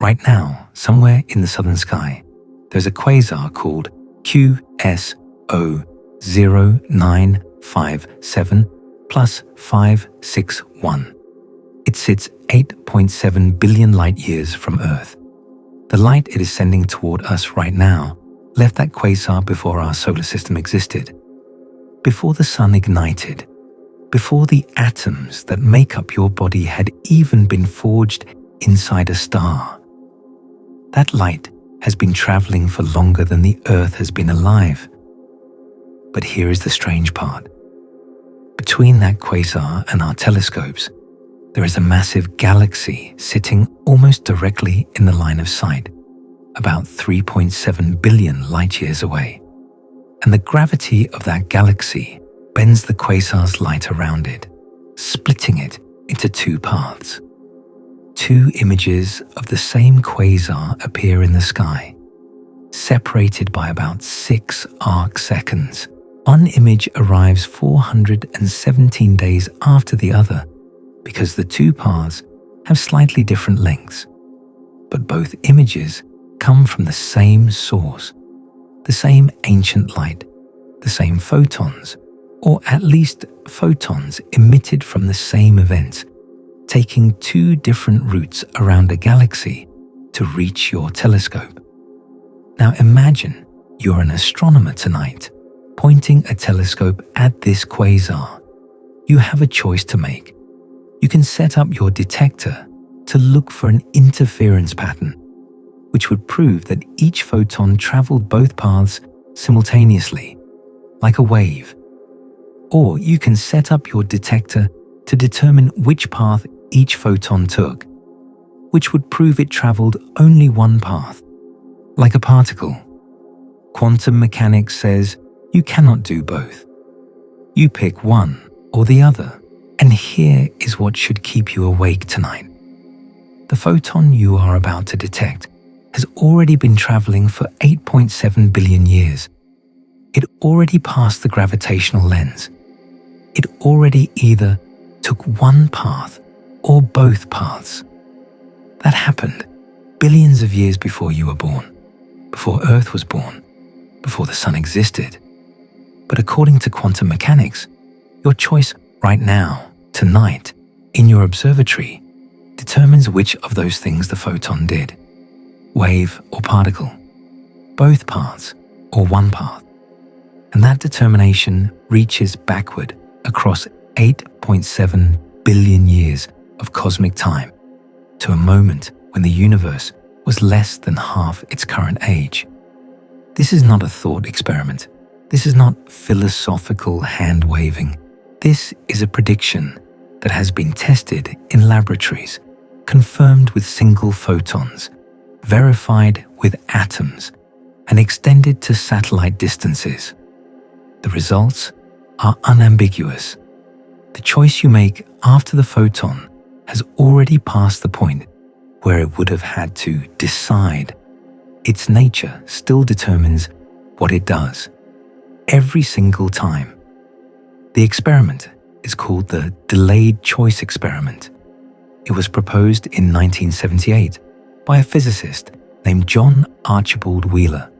Right now, somewhere in the southern sky, there's a quasar called QSO0957 plus 561. It sits 8.7 billion light years from Earth. The light it is sending toward us right now left that quasar before our solar system existed, before the sun ignited, before the atoms that make up your body had even been forged inside a star. That light has been traveling for longer than the Earth has been alive. But here is the strange part. Between that quasar and our telescopes, there is a massive galaxy sitting almost directly in the line of sight, about 3.7 billion light years away. And the gravity of that galaxy bends the quasar's light around it, splitting it into two paths. Two images of the same quasar appear in the sky, separated by about 6 arc seconds. One image arrives 417 days after the other because the two paths have slightly different lengths. But both images come from the same source, the same ancient light, the same photons, or at least photons emitted from the same events, taking two different routes around a galaxy to reach your telescope. Now imagine you're an astronomer tonight, pointing a telescope at this quasar. You have a choice to make. You can set up your detector to look for an interference pattern, which would prove that each photon traveled both paths simultaneously, like a wave. Or you can set up your detector to determine which path each photon took, which would prove it traveled only one path, like a particle. Quantum mechanics says you cannot do both. You pick one or the other, and here is what should keep you awake tonight. The photon you are about to detect has already been traveling for 8.7 billion years. It already passed the gravitational lens. It already either took one path or both paths. That happened billions of years before you were born, before Earth was born, before the sun existed. But according to quantum mechanics, your choice right now, tonight, in your observatory, determines which of those things the photon did. Wave or particle, both paths or one path. And that determination reaches backward across 8.7 billion years of cosmic time to a moment when the universe was less than half its current age. This is not a thought experiment. This is not philosophical hand-waving. This is a prediction that has been tested in laboratories, confirmed with single photons, verified with atoms, and extended to satellite distances. The results are unambiguous. The choice you make after the photon has already passed the point where it would have had to decide. Its nature still determines what it does, every single time. The experiment is called the delayed choice experiment. It was proposed in 1978 by a physicist named John Archibald Wheeler.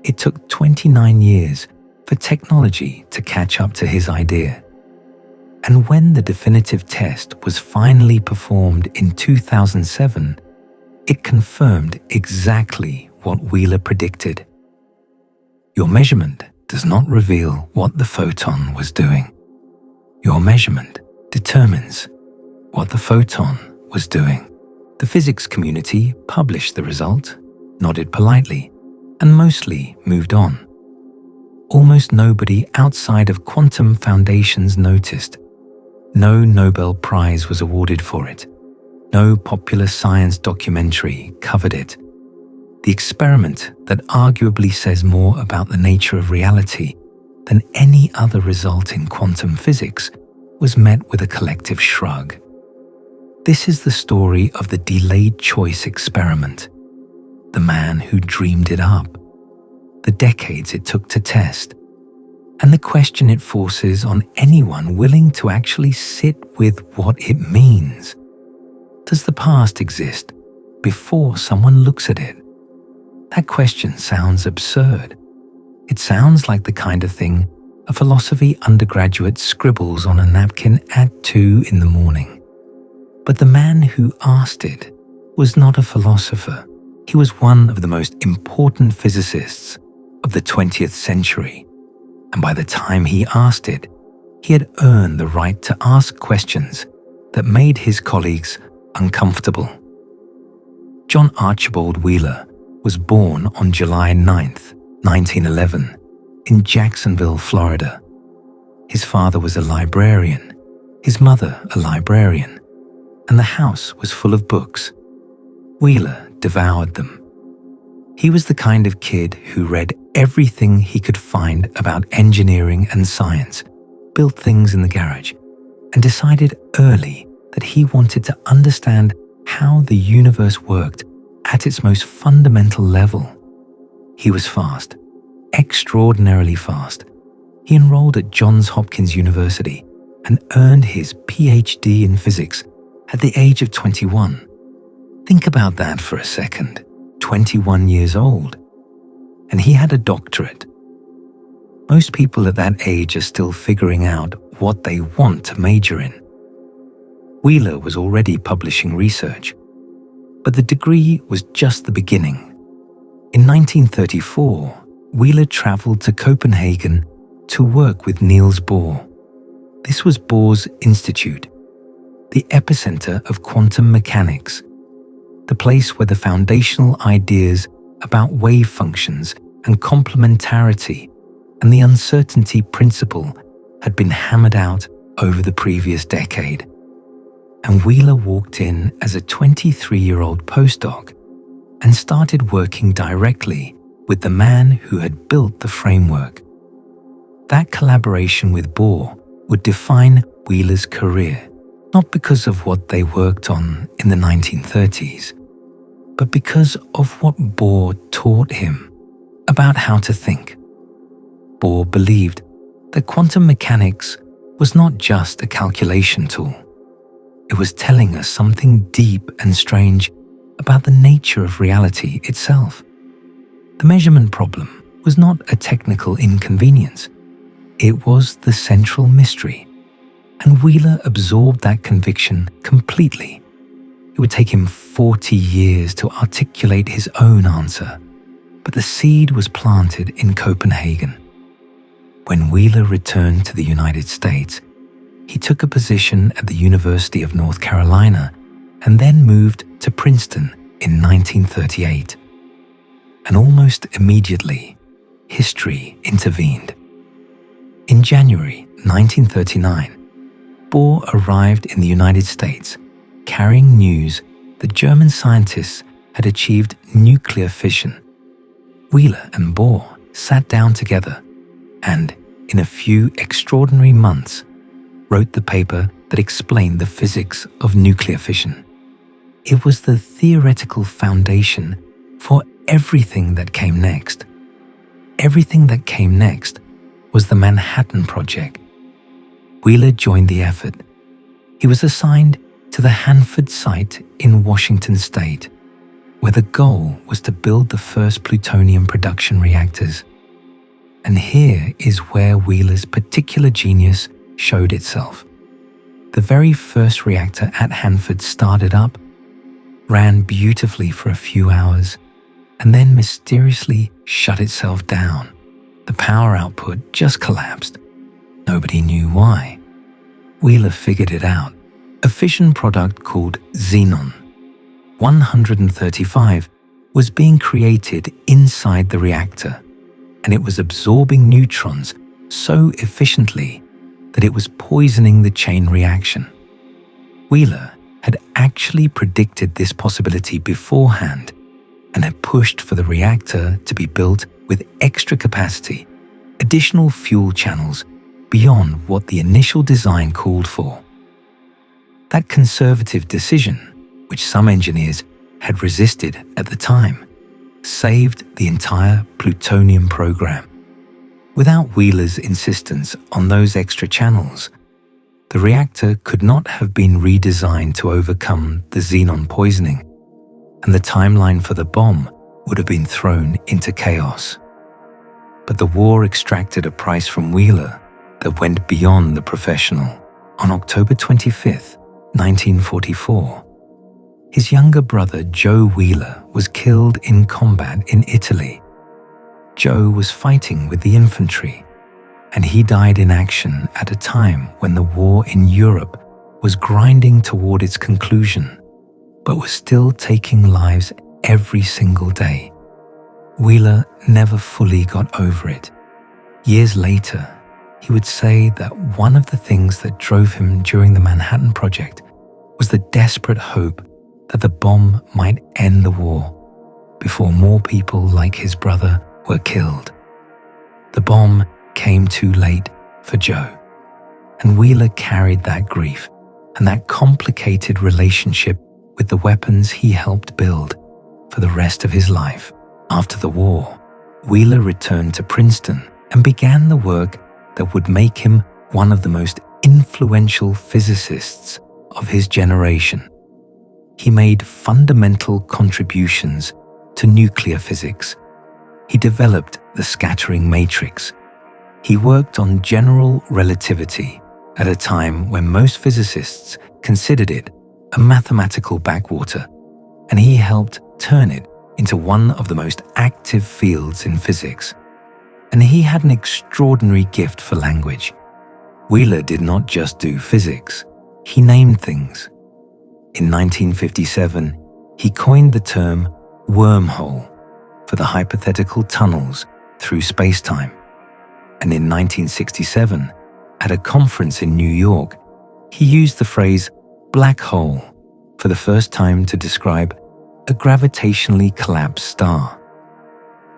It took 29 years for technology to catch up to his idea. And when the definitive test was finally performed in 2007, it confirmed exactly what Wheeler predicted. Your measurement does not reveal what the photon was doing. Your measurement determines what the photon was doing. The physics community published the result, nodded politely, and mostly moved on. Almost nobody outside of quantum foundations noticed. No Nobel Prize was awarded for it. No popular science documentary covered it. The experiment that arguably says more about the nature of reality than any other result in quantum physics was met with a collective shrug. This is the story of the delayed choice experiment, the man who dreamed it up, the decades it took to test, and the question it forces on anyone willing to actually sit with what it means. Does the past exist, before someone looks at it? That question sounds absurd. It sounds like the kind of thing a philosophy undergraduate scribbles on a napkin at 2 in the morning. But the man who asked it was not a philosopher. He was one of the most important physicists of the 20th century. And by the time he asked it, he had earned the right to ask questions that made his colleagues uncomfortable. John Archibald Wheeler was born on July 9th, 1911, in Jacksonville, Florida. His father was a librarian, his mother a librarian, and the house was full of books. Wheeler devoured them. He was the kind of kid who read everything he could find about engineering and science, built things in the garage, and decided early that he wanted to understand how the universe worked at its most fundamental level. He was fast, extraordinarily fast. He enrolled at Johns Hopkins University and earned his PhD in physics at the age of 21. Think about that for a second. 21 years old. And he had a doctorate. Most people at that age are still figuring out what they want to major in. Wheeler was already publishing research, but the degree was just the beginning. In 1934, Wheeler traveled to Copenhagen to work with Niels Bohr. This was Bohr's Institute, the epicenter of quantum mechanics, the place where the foundational ideas about wave functions and complementarity and the uncertainty principle had been hammered out over the previous decade. And Wheeler walked in as a 23-year-old postdoc and started working directly with the man who had built the framework. That collaboration with Bohr would define Wheeler's career, not because of what they worked on in the 1930s, but because of what Bohr taught him about how to think. Bohr believed that quantum mechanics was not just a calculation tool. It was telling us something deep and strange about the nature of reality itself. The measurement problem was not a technical inconvenience. It was the central mystery, and Wheeler absorbed that conviction completely. It would take him 40 years to articulate his own answer, but the seed was planted in Copenhagen. When Wheeler returned to the United States, he took a position at the University of North Carolina and then moved to Princeton in 1938. And almost immediately, history intervened. In January 1939, Bohr arrived in the United States, carrying news that German scientists had achieved nuclear fission. Wheeler and Bohr sat down together and, in a few extraordinary months, wrote the paper that explained the physics of nuclear fission. It was the theoretical foundation for everything that came next. Everything that came next was the Manhattan Project. Wheeler joined the effort. He was assigned to the Hanford site in Washington State, where the goal was to build the first plutonium production reactors. And here is where Wheeler's particular genius showed itself. The very first reactor at Hanford started up, ran beautifully for a few hours, and then mysteriously shut itself down. The power output just collapsed. Nobody knew why. Wheeler figured it out. A fission product called xenon, 135, was being created inside the reactor, and it was absorbing neutrons so efficiently that it was poisoning the chain reaction. Wheeler had actually predicted this possibility beforehand and had pushed for the reactor to be built with extra capacity, additional fuel channels beyond what the initial design called for. That conservative decision, which some engineers had resisted at the time, saved the entire plutonium program. Without Wheeler's insistence on those extra channels, the reactor could not have been redesigned to overcome the xenon poisoning. and the timeline for the bomb would have been thrown into chaos. But the war extracted a price from Wheeler that went beyond the professional. On October 25, 1944, his younger brother Joe Wheeler was killed in combat in Italy. Joe was fighting with the infantry, and he died in action at a time when the war in Europe was grinding toward its conclusion, but was still taking lives every single day. Wheeler never fully got over it. Years later, he would say that one of the things that drove him during the Manhattan Project was the desperate hope that the bomb might end the war before more people like his brother were killed. The bomb came too late for Joe, and Wheeler carried that grief and that complicated relationship with the weapons he helped build for the rest of his life. After the war, Wheeler returned to Princeton and began the work that would make him one of the most influential physicists of his generation. He made fundamental contributions to nuclear physics. He developed the scattering matrix. He worked on general relativity at a time when most physicists considered it a mathematical backwater, and he helped turn it into one of the most active fields in physics. And he had an extraordinary gift for language. Wheeler did not just do physics, he named things. In 1957, he coined the term wormhole for the hypothetical tunnels through space-time. And in 1967, at a conference in New York, he used the phrase black hole for the first time to describe a gravitationally collapsed star.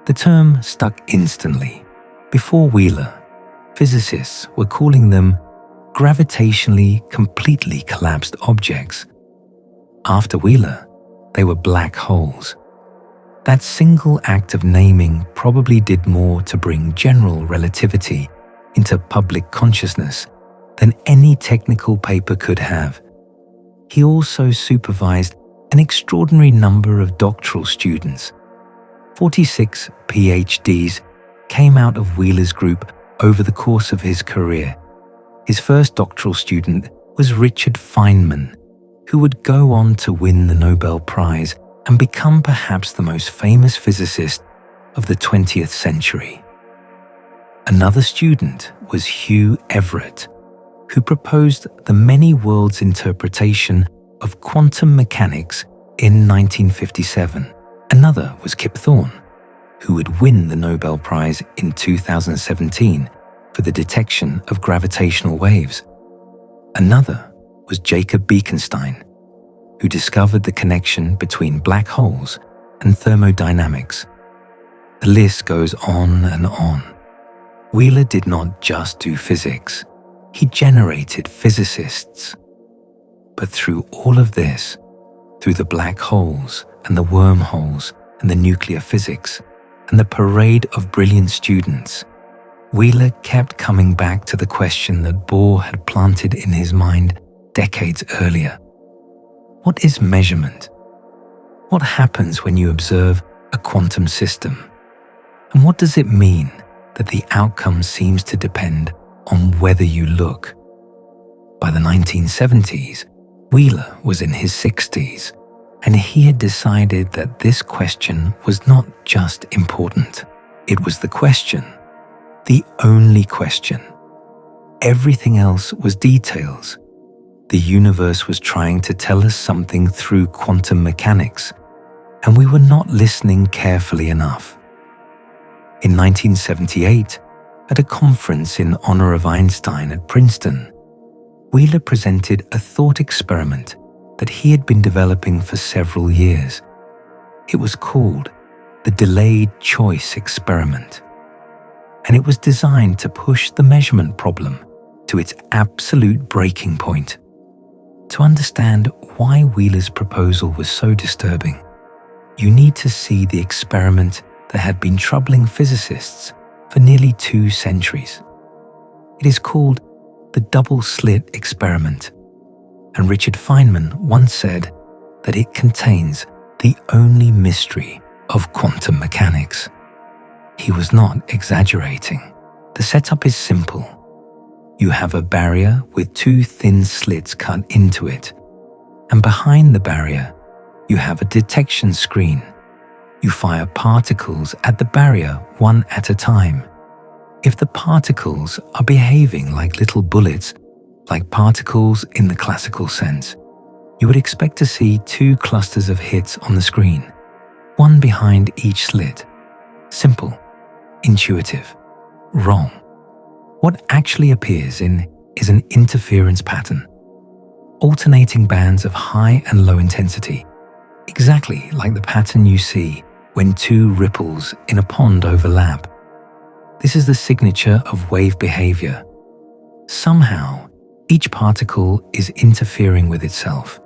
The term stuck instantly. Before Wheeler, physicists were calling them gravitationally completely collapsed objects. After Wheeler, they were black holes. That single act of naming probably did more to bring general relativity into public consciousness than any technical paper could have. He also supervised an extraordinary number of doctoral students. 46 PhDs came out of Wheeler's group over the course of his career. His first doctoral student was Richard Feynman, who would go on to win the Nobel Prize and become perhaps the most famous physicist of the 20th century. Another student was Hugh Everett, who proposed the many worlds interpretation of quantum mechanics in 1957. Another was Kip Thorne, who would win the Nobel Prize in 2017 for the detection of gravitational waves. Another was Jacob Bekenstein, who discovered the connection between black holes and thermodynamics. The list goes on and on. Wheeler did not just do physics, he generated physicists. But through all of this, through the black holes and the wormholes and the nuclear physics and the parade of brilliant students, Wheeler kept coming back to the question that Bohr had planted in his mind decades earlier. What is measurement? What happens when you observe a quantum system? And what does it mean that the outcome seems to depend on whether you look? By the 1970s, Wheeler was in his 60s, and he had decided that this question was not just important. It was the question, the only question. Everything else was details. The universe was trying to tell us something through quantum mechanics, and we were not listening carefully enough. In 1978, at a conference in honor of Einstein at Princeton, Wheeler presented a thought experiment that he had been developing for several years. It was called the delayed choice experiment, and it was designed to push the measurement problem to its absolute breaking point. To understand why Wheeler's proposal was so disturbing, you need to see the experiment that had been troubling physicists for nearly 2 centuries. It is called the double slit experiment, and Richard Feynman once said that it contains the only mystery of quantum mechanics. He was not exaggerating. The setup is simple. You have a barrier with two thin slits cut into it, and behind the barrier, you have a detection screen. You fire particles at the barrier one at a time. If the particles are behaving like little bullets, like particles in the classical sense, you would expect to see two clusters of hits on the screen, one behind each slit. Simple, intuitive, wrong. What actually appears is an interference pattern, alternating bands of high and low intensity, exactly like the pattern you see when two ripples in a pond overlap. This is the signature of wave behavior. Somehow, each particle is interfering with itself,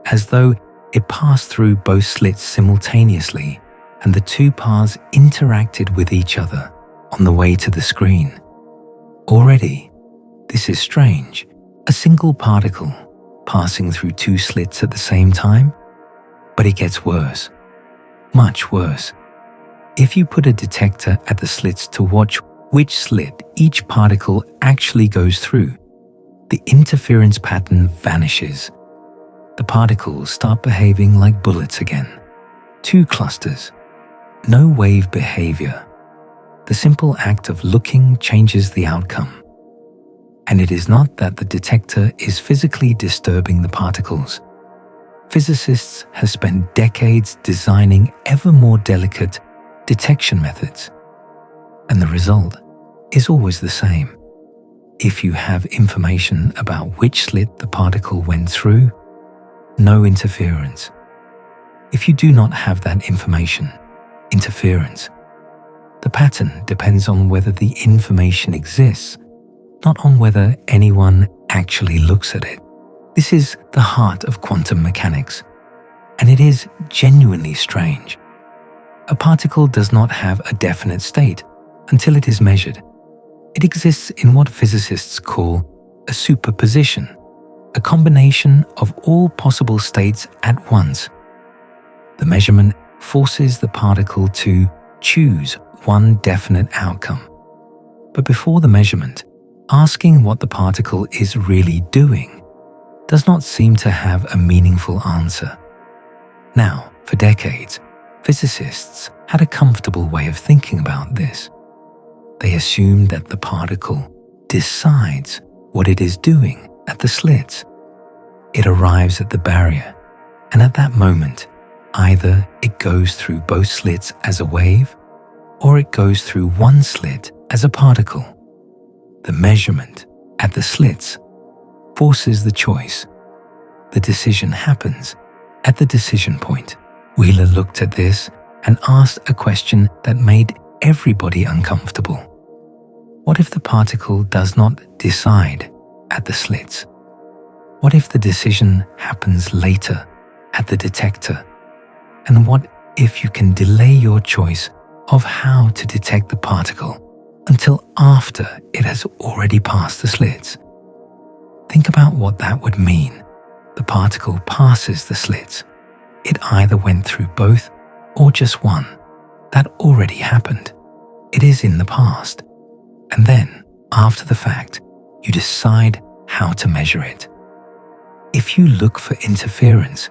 as though it passed through both slits simultaneously and the two paths interacted with each other on the way to the screen. Already, this is strange. A single particle passing through two slits at the same time? But it gets worse. Much worse. If you put a detector at the slits to watch which slit each particle actually goes through, the interference pattern vanishes. The particles start behaving like bullets again. Two clusters. No wave behavior. The simple act of looking changes the outcome. And it is not that the detector is physically disturbing the particles. Physicists have spent decades designing ever more delicate detection methods, and the result is always the same. If you have information about which slit the particle went through, no interference. If you do not have that information, interference. The pattern depends on whether the information exists, not on whether anyone actually looks at it. This is the heart of quantum mechanics, and it is genuinely strange. A particle does not have a definite state until it is measured. It exists in what physicists call a superposition, a combination of all possible states at once. The measurement forces the particle to choose one definite outcome. But before the measurement, asking what the particle is really doing does not seem to have a meaningful answer. Now, for decades, physicists had a comfortable way of thinking about this. They assumed that the particle decides what it is doing at the slits. It arrives at the barrier, and at that moment, either it goes through both slits as a wave, or it goes through one slit as a particle. The measurement at the slits forces the choice. The decision happens at the decision point. Wheeler looked at this and asked a question that made everybody uncomfortable. What if the particle does not decide at the slits? What if the decision happens later at the detector? And what if you can delay your choice of how to detect the particle until after it has already passed the slits? Think about what that would mean. The particle passes the slits. It either went through both or just one. That already happened. It is in the past. And then, after the fact, you decide how to measure it. If you look for interference,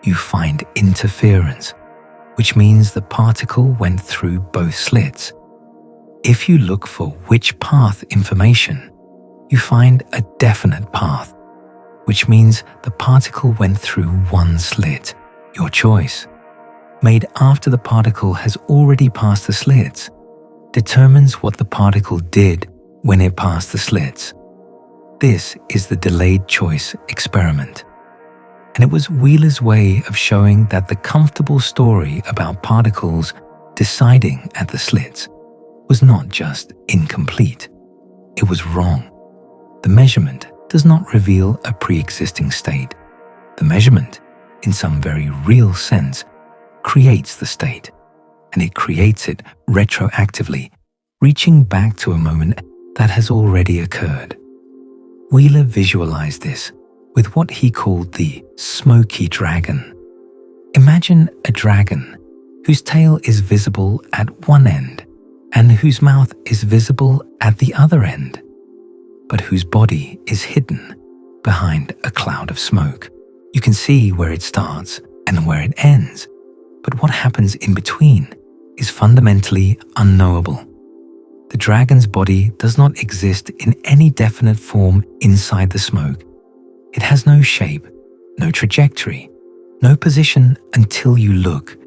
you find interference, which means the particle went through both slits. If you look for which path information, you find a definite path, which means the particle went through one slit. Your choice, made after the particle has already passed the slits, determines what the particle did when it passed the slits. This is the delayed choice experiment. And it was Wheeler's way of showing that the comfortable story about particles deciding at the slits was not just incomplete, it was wrong. The measurement does not reveal a pre-existing state. The measurement, in some very real sense, creates the state, and it creates it retroactively, reaching back to a moment that has already occurred. Wheeler visualized this with what he called the smoky dragon. Imagine a dragon whose tail is visible at one end and whose mouth is visible at the other end, but whose body is hidden behind a cloud of smoke. You can see where it starts and where it ends, but what happens in between is fundamentally unknowable. The dragon's body does not exist in any definite form inside the smoke. It has no shape, no trajectory, no position until you look.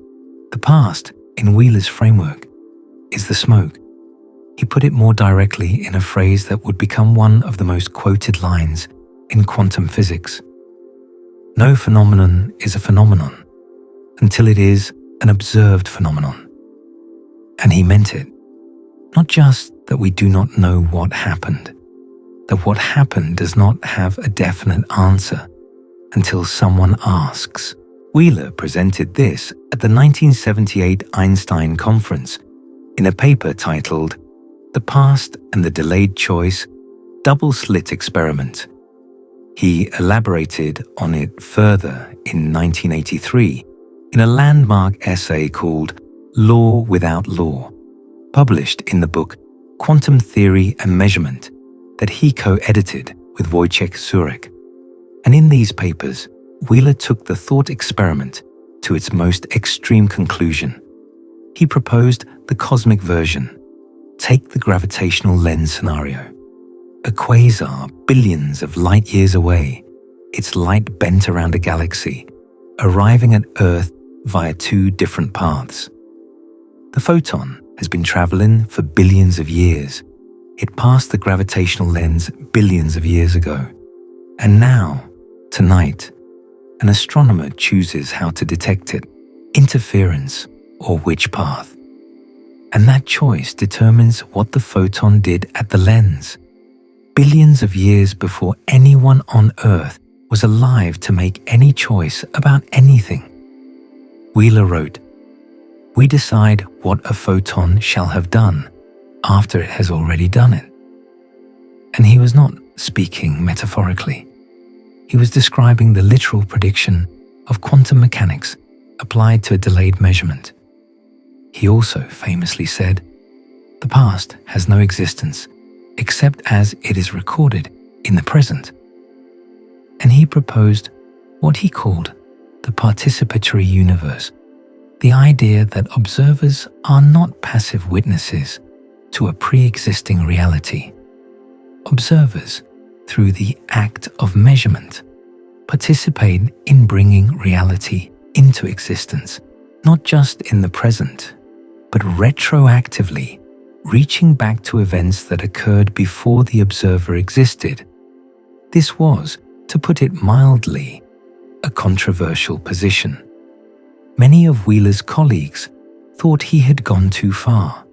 The past, in Wheeler's framework, is the smoke. He put it more directly in a phrase that would become one of the most quoted lines in quantum physics. No phenomenon is a phenomenon until it is an observed phenomenon. And he meant it. Not just that we do not know what happened, that what happened does not have a definite answer until someone asks. Wheeler presented this at the 1978 Einstein Conference in a paper titled The Past and the Delayed Choice Double Slit Experiment. He elaborated on it further in 1983 in a landmark essay called Law Without Law, published in the book Quantum Theory and Measurement that he co-edited with Wojciech Surek. And in these papers, Wheeler took the thought experiment to its most extreme conclusion. He proposed the cosmic version. Take the gravitational lens scenario. A quasar billions of light years away, its light bent around a galaxy, arriving at Earth via two different paths. The photon has been traveling for billions of years. It passed the gravitational lens billions of years ago. And now, tonight, an astronomer chooses how to detect it, interference or which path. And that choice determines what the photon did at the lens. Billions of years before anyone on Earth was alive to make any choice about anything. Wheeler wrote, "We decide what a photon shall have done after it has already done it." And he was not speaking metaphorically. He was describing the literal prediction of quantum mechanics applied to a delayed measurement. He also famously said, "The past has no existence except as it is recorded in the present." And he proposed what he called the participatory universe, the idea that observers are not passive witnesses to a pre-existing reality. Observers, through the act of measurement, participate in bringing reality into existence, not just in the present, but retroactively, reaching back to events that occurred before the observer existed. This was, to put it mildly, a controversial position. Many of Wheeler's colleagues thought he had gone too far.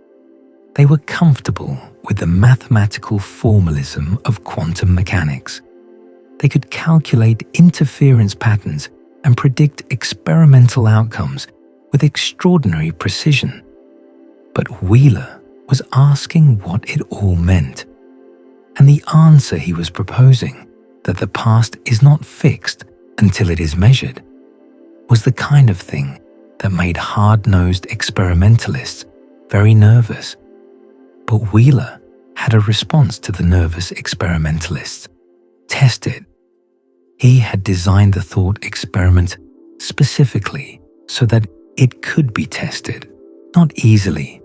They were comfortable with the mathematical formalism of quantum mechanics. They could calculate interference patterns and predict experimental outcomes with extraordinary precision. But Wheeler was asking what it all meant. And the answer he was proposing, that the past is not fixed until it is measured, was the kind of thing that made hard-nosed experimentalists very nervous. But Wheeler had a response to the nervous experimentalists. Test it. He had designed the thought experiment specifically so that it could be tested, not easily,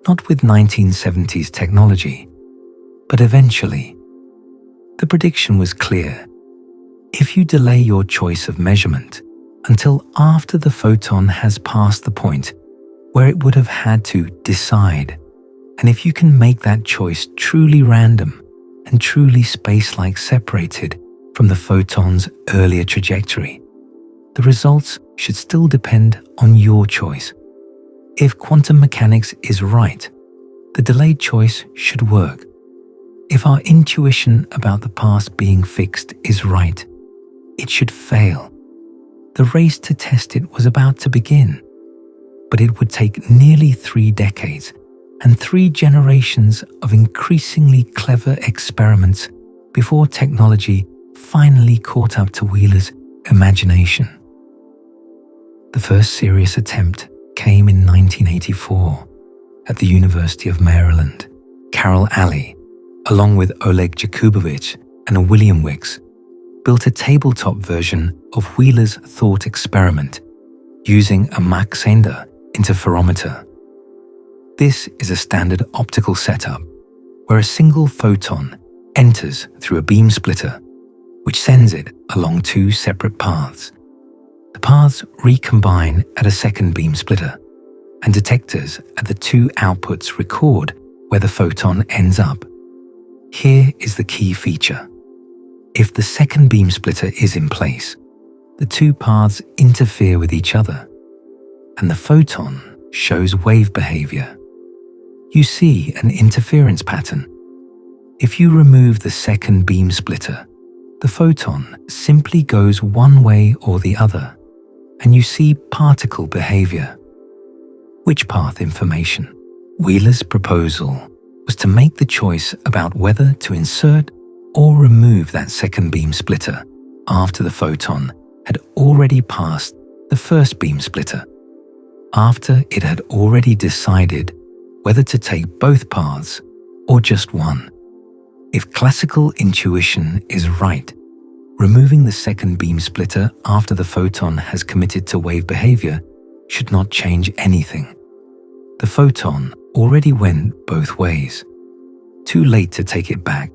not with 1970s technology, but eventually. The prediction was clear. If you delay your choice of measurement until after the photon has passed the point where it would have had to decide, and if you can make that choice truly random and truly space-like separated from the photon's earlier trajectory, the results should still depend on your choice. If quantum mechanics is right, the delayed choice should work. If our intuition about the past being fixed is right, it should fail. The race to test it was about to begin, but it would take nearly 3 decades and 3 generations of increasingly clever experiments before technology finally caught up to Wheeler's imagination. The first serious attempt came in 1984 at the University of Maryland. Carol Alley, along with Oleg Jakubowicz and William Wicks, built a tabletop version of Wheeler's thought experiment using a Mach-Sender interferometer. This is a standard optical setup where a single photon enters through a beam splitter, which sends it along two separate paths. The paths recombine at a second beam splitter, and detectors at the two outputs record where the photon ends up. Here is the key feature. If the second beam splitter is in place, the two paths interfere with each other, and the photon shows wave behavior. You see an interference pattern. If you remove the second beam splitter, the photon simply goes one way or the other, and you see particle behavior. Which path information? Wheeler's proposal was to make the choice about whether to insert or remove that second beam splitter after the photon had already passed the first beam splitter, after it had already decided whether to take both paths or just one. If classical intuition is right, removing the second beam splitter after the photon has committed to wave behavior should not change anything. The photon already went both ways. Too late to take it back.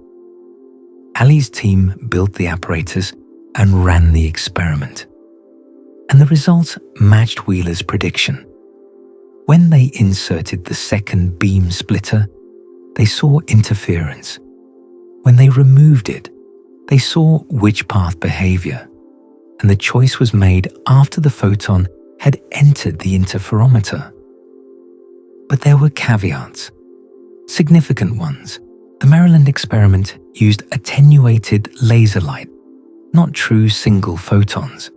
Alley's team built the apparatus and ran the experiment. And the results matched Wheeler's prediction. When they inserted the second beam splitter, they saw interference. When they removed it, they saw which path behavior, and the choice was made after the photon had entered the interferometer. But there were caveats, significant ones. The Maryland experiment used attenuated laser light, not true single photons.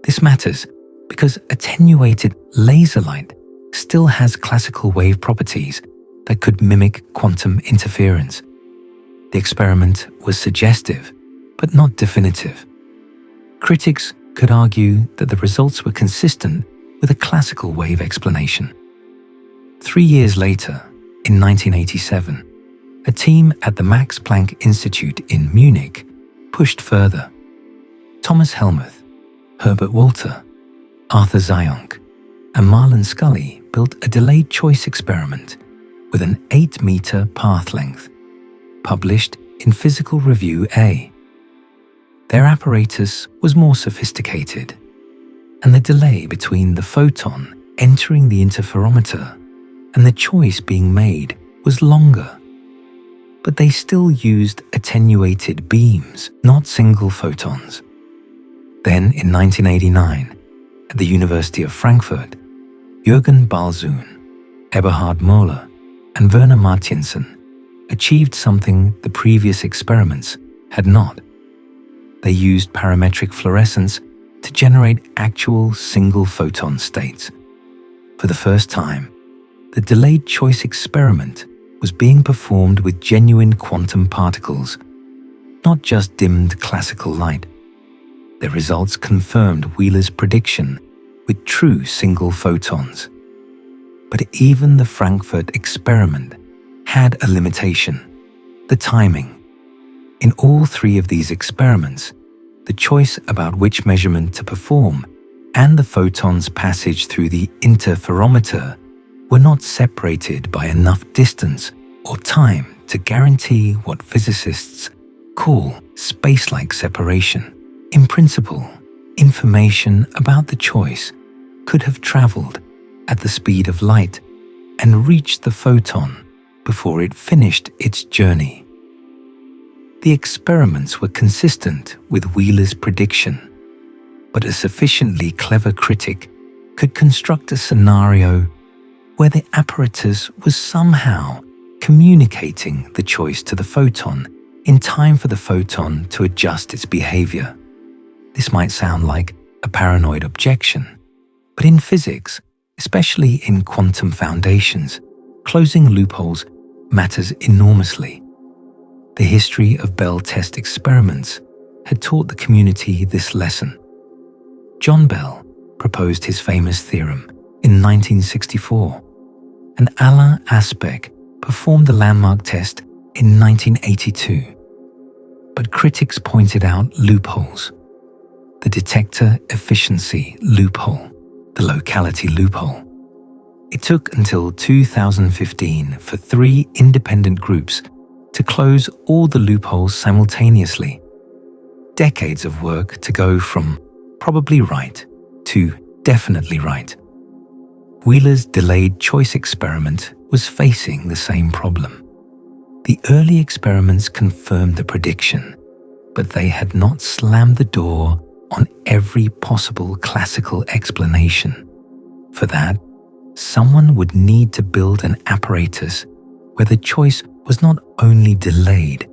This matters because attenuated laser light still has classical wave properties that could mimic quantum interference. The experiment was suggestive, but not definitive. Critics could argue that the results were consistent with a classical wave explanation. 3 years later, in 1987, a team at the Max Planck Institute in Munich pushed further. Thomas Helmuth, Herbert Walter, Arthur Zionk, and Marlon Scully built a delayed choice experiment with an 8-meter path length, published in Physical Review A. Their apparatus was more sophisticated, and the delay between the photon entering the interferometer and the choice being made was longer. But they still used attenuated beams, not single photons. Then in 1989, at the University of Frankfurt, Jürgen Balzun, Eberhard Moeller, and Werner Martinsen achieved something the previous experiments had not. They used parametric fluorescence to generate actual single photon states. For the first time, the delayed choice experiment was being performed with genuine quantum particles, not just dimmed classical light. The results confirmed Wheeler's prediction with true single photons. But even the Frankfurt experiment had a limitation: the timing. In all three of these experiments, the choice about which measurement to perform and the photon's passage through the interferometer were not separated by enough distance or time to guarantee what physicists call space-like separation. In principle, information about the choice could have traveled at the speed of light and reached the photon before it finished its journey. The experiments were consistent with Wheeler's prediction, but a sufficiently clever critic could construct a scenario where the apparatus was somehow communicating the choice to the photon in time for the photon to adjust its behavior. This might sound like a paranoid objection, but in physics, especially in quantum foundations, closing loopholes matters enormously. The history of Bell test experiments had taught the community this lesson. John Bell, proposed his famous theorem in 1964, and Alain Aspect performed the landmark test in 1982. But critics pointed out loopholes: the detector efficiency loophole, the locality loophole. It took until 2015 for 3 independent groups to close all the loopholes simultaneously. Decades of work to go from probably right to definitely right. Wheeler's delayed choice experiment was facing the same problem. The early experiments confirmed the prediction, but they had not slammed the door on every possible classical explanation. For that, someone would need to build an apparatus where the choice was not only delayed,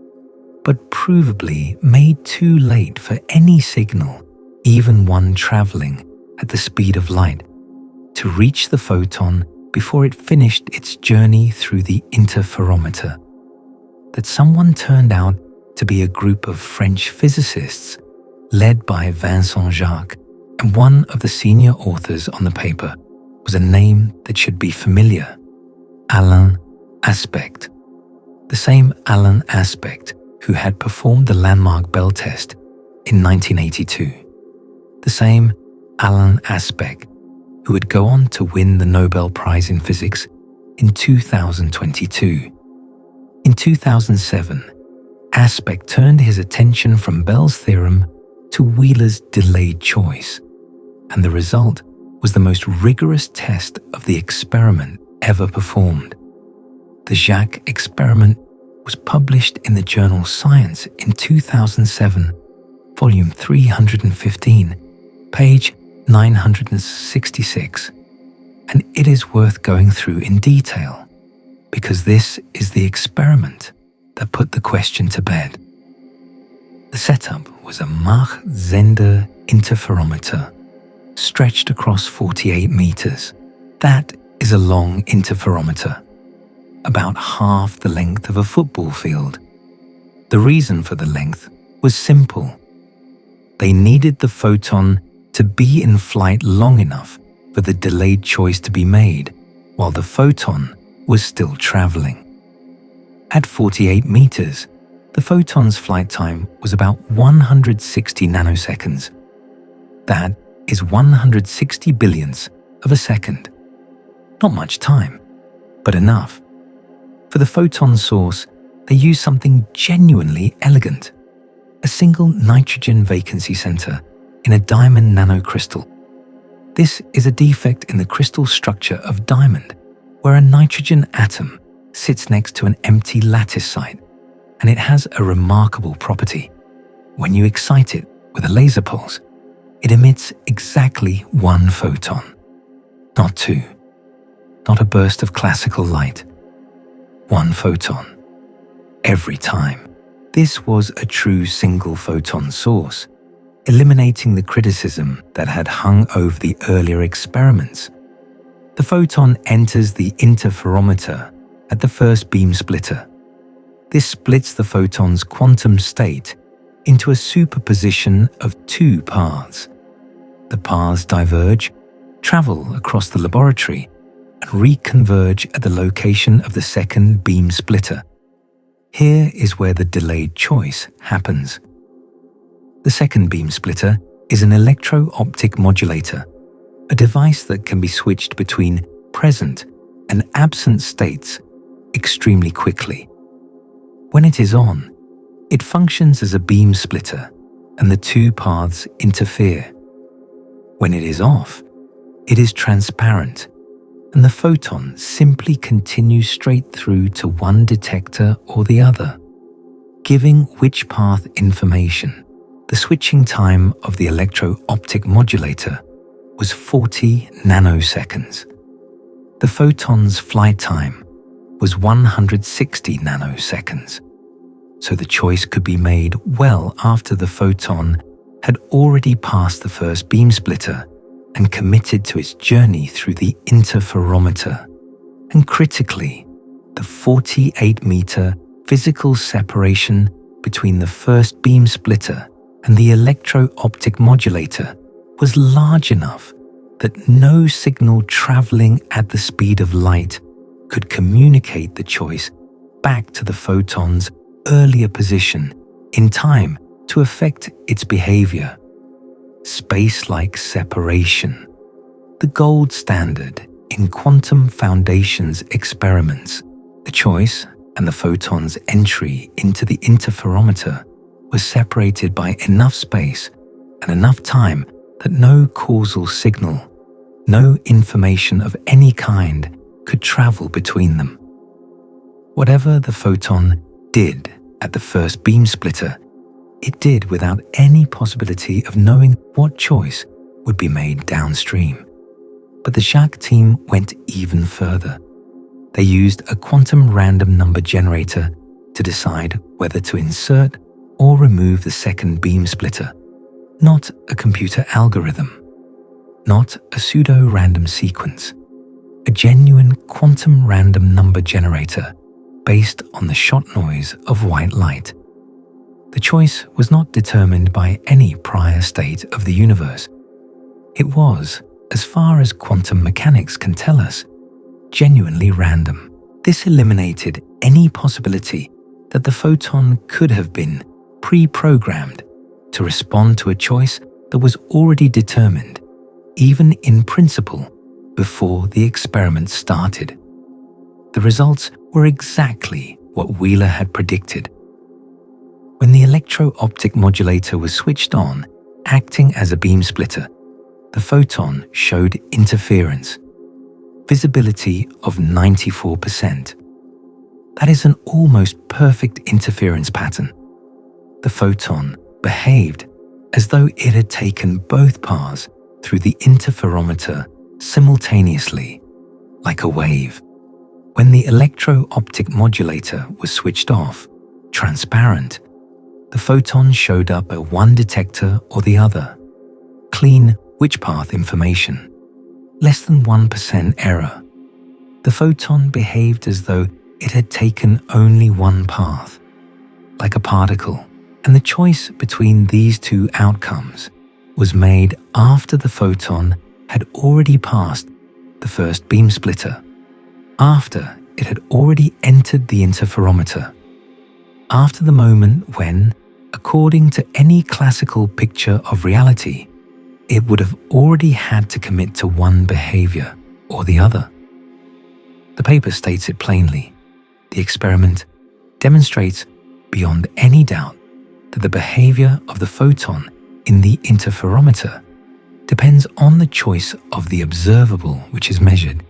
but provably made too late for any signal, even one traveling at the speed of light, to reach the photon before it finished its journey through the interferometer. That someone turned out to be a group of French physicists led by Vincent Jacques, and one of the senior authors on the paper was a name that should be familiar: Alain Aspect. The same Alain Aspect who had performed the landmark Bell test in 1982. The same Alain Aspect who would go on to win the Nobel Prize in Physics in 2022. In 2007, Aspect turned his attention from Bell's theorem to Wheeler's delayed choice, and the result was the most rigorous test of the experiment ever performed. The Jacques experiment was published in the journal Science in 2007, volume 315, page 966, and it is worth going through in detail, because this is the experiment that put the question to bed. The setup was a Mach-Zehnder interferometer stretched across 48 meters. That is a long interferometer, about half the length of a football field. The reason for the length was simple. They needed the photon to be in flight long enough for the delayed choice to be made while the photon was still traveling. At 48 meters, the photon's flight time was about 160 nanoseconds. That is 160 billionths of a second. Not much time, but enough. For the photon source, they used something genuinely elegant: a single nitrogen vacancy center in a diamond nanocrystal. This is a defect in the crystal structure of diamond, where a nitrogen atom sits next to an empty lattice site, and it has a remarkable property. When you excite it with a laser pulse, it emits exactly 1 photon, not 2, not a burst of classical light. 1 photon, every time. This was a true single photon source, eliminating the criticism that had hung over the earlier experiments. The photon enters the interferometer at the first beam splitter. This splits the photon's quantum state into a superposition of 2 paths. The paths diverge, travel across the laboratory, and reconverge at the location of the second beam splitter. Here is where the delayed choice happens. The second beam splitter is an electro-optic modulator, a device that can be switched between present and absent states extremely quickly. When it is on, it functions as a beam splitter and the 2 paths interfere. When it is off, it is transparent and the photon simply continues straight through to one detector or the other, giving which path information. The switching time of the electro-optic modulator was 40 nanoseconds. The photon's flight time was 160 nanoseconds, so the choice could be made well after the photon had already passed the first beam splitter and committed to its journey through the interferometer. And critically, the 48-meter physical separation between the first beam splitter and the electro-optic modulator was large enough that no signal traveling at the speed of light could communicate the choice back to the photon's earlier position in time to affect its behavior. Space-like separation, the gold standard in quantum foundations experiments. The choice and the photon's entry into the interferometer were separated by enough space and enough time that no causal signal, no information of any kind could travel between them. Whatever the photon did at the first beam splitter, it did without any possibility of knowing what choice would be made downstream. But the Jacques team went even further. They used a quantum random number generator to decide whether to insert or remove the second beam splitter, not a computer algorithm, not a pseudo-random sequence, a genuine quantum random number generator based on the shot noise of white light. The choice was not determined by any prior state of the universe. It was, as far as quantum mechanics can tell us, genuinely random. This eliminated any possibility that the photon could have been pre-programmed to respond to a choice that was already determined, even in principle, before the experiment started. The results were exactly what Wheeler had predicted. When the electro-optic modulator was switched on, acting as a beam splitter, the photon showed interference, visibility of 94%. That is an almost perfect interference pattern. The photon behaved as though it had taken both paths through the interferometer simultaneously, like a wave. When the electro-optic modulator was switched off, transparent, the photon showed up at one detector or the other. Clean which path information. Less than 1% error. The photon behaved as though it had taken only one path, like a particle, and the choice between these two outcomes was made after the photon had already passed the first beam splitter, after it had already entered the interferometer, after the moment when, according to any classical picture of reality, it would have already had to commit to one behavior or the other. The paper states it plainly. The experiment demonstrates beyond any doubt that the behavior of the photon in the interferometer depends on the choice of the observable which is measured,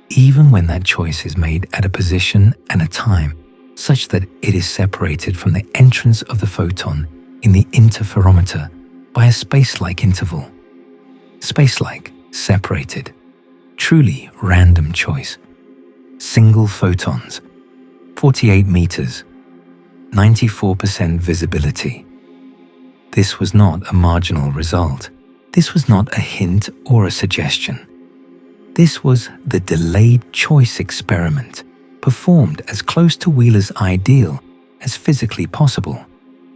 even when that choice is made at a position and a time such that it is separated from the entrance of the photon in the interferometer by a space-like interval. Space-like, separated, truly random choice. Single photons, 48 meters, 94% visibility. This was not a marginal result. This was not a hint or a suggestion. This was the delayed choice experiment, performed as close to Wheeler's ideal as physically possible,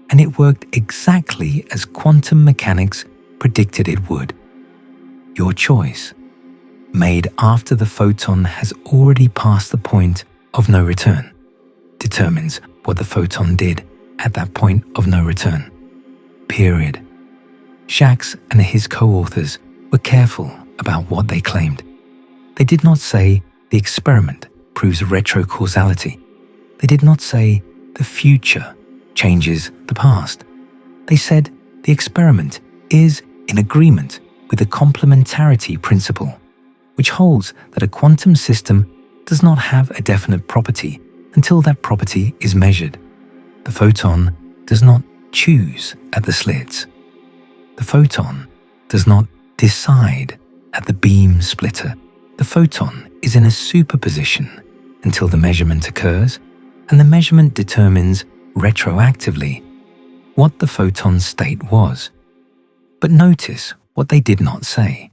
and it worked exactly as quantum mechanics predicted it would. Your choice, made after the photon has already passed the point of no return, determines what the photon did at that point of no return. Period. Jacques and his co-authors were careful about what they claimed. They did not say the experiment proves retrocausality. They did not say the future changes the past. They said the experiment is in agreement with the complementarity principle, which holds that a quantum system does not have a definite property until that property is measured. The photon does not choose at the slits. The photon does not decide at the beam splitter. The photon is in a superposition until the measurement occurs, and the measurement determines retroactively what the photon's state was. But notice what they did not say.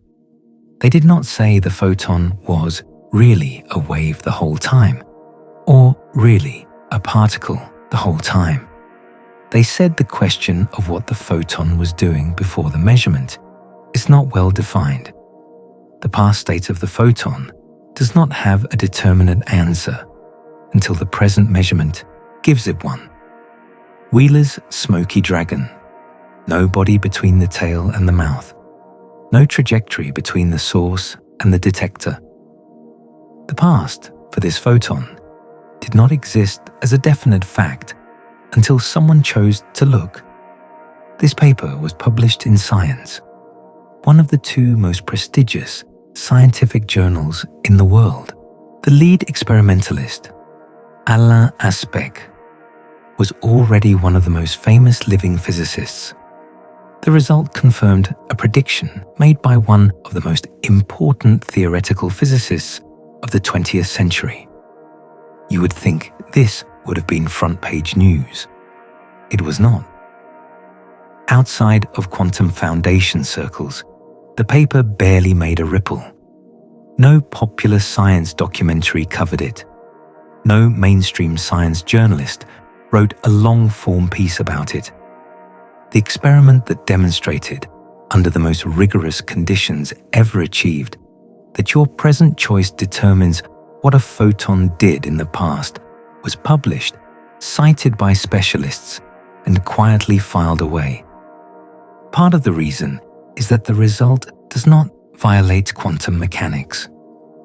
They did not say the photon was really a wave the whole time, or really a particle the whole time. They said the question of what the photon was doing before the measurement is not well defined. the past state of the photon does not have a determinate answer until the present measurement gives it one. Wheeler's smoky dragon. No body between the tail and the mouth. No trajectory between the source and the detector. The past, for this photon, did not exist as a definite fact until someone chose to look. This paper was published in Science, one of the two most prestigious scientific journals in the world. The lead experimentalist, Alain Aspect, was already one of the most famous living physicists. The result confirmed a prediction made by one of the most important theoretical physicists of the 20th century. You would think this would have been front-page news. It was not. Outside of quantum foundation circles, the paper barely made a ripple. No popular science documentary covered it. No mainstream science journalist wrote a long-form piece about it. The experiment that demonstrated, under the most rigorous conditions ever achieved, that your present choice determines what a photon did in the past was published, cited by specialists, and quietly filed away. Part of the reason is that the result does not violate quantum mechanics.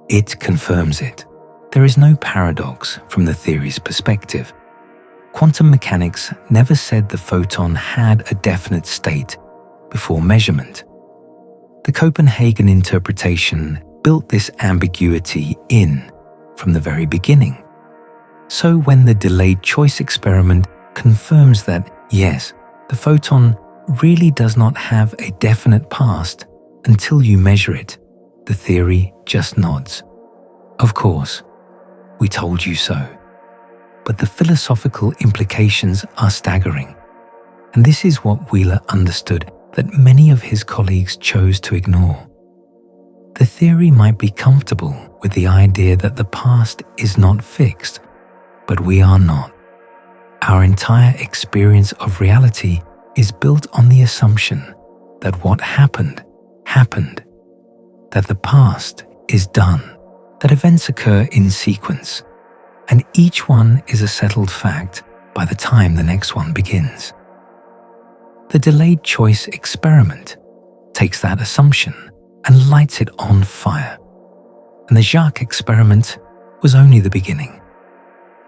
It confirms it. There is no paradox from the theory's perspective. Quantum mechanics never said the photon had a definite state before measurement. The Copenhagen interpretation built this ambiguity in from the very beginning. So when the delayed choice experiment confirms that, yes, the photon really does not have a definite past until you measure it, the theory just nods. Of course, we told you so. But the philosophical implications are staggering. And this is what Wheeler understood that many of his colleagues chose to ignore. The theory might be comfortable with the idea that the past is not fixed, but we are not. Our entire experience of reality is built on the assumption that what happened, happened, that the past is done, that events occur in sequence, and each one is a settled fact by the time the next one begins. The delayed choice experiment takes that assumption and lights it on fire. And the Jacques experiment was only the beginning.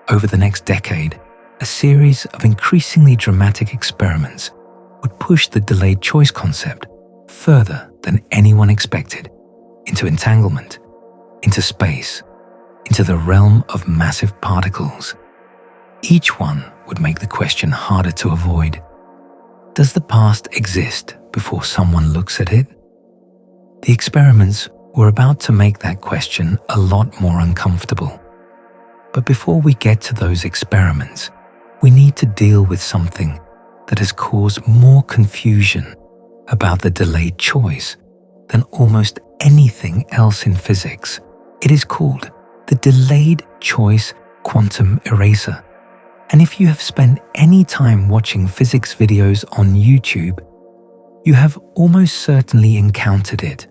Over the next decade, a series of increasingly dramatic experiments would push the delayed choice concept further than anyone expected, into entanglement, into space, into the realm of massive particles. Each one would make the question harder to avoid. Does the past exist before someone looks at it? The experiments were about to make that question a lot more uncomfortable. But before we get to those experiments, we need to deal with something that has caused more confusion about the delayed choice than almost anything else in physics. It is called the delayed choice quantum eraser. And if you have spent any time watching physics videos on YouTube, you have almost certainly encountered it.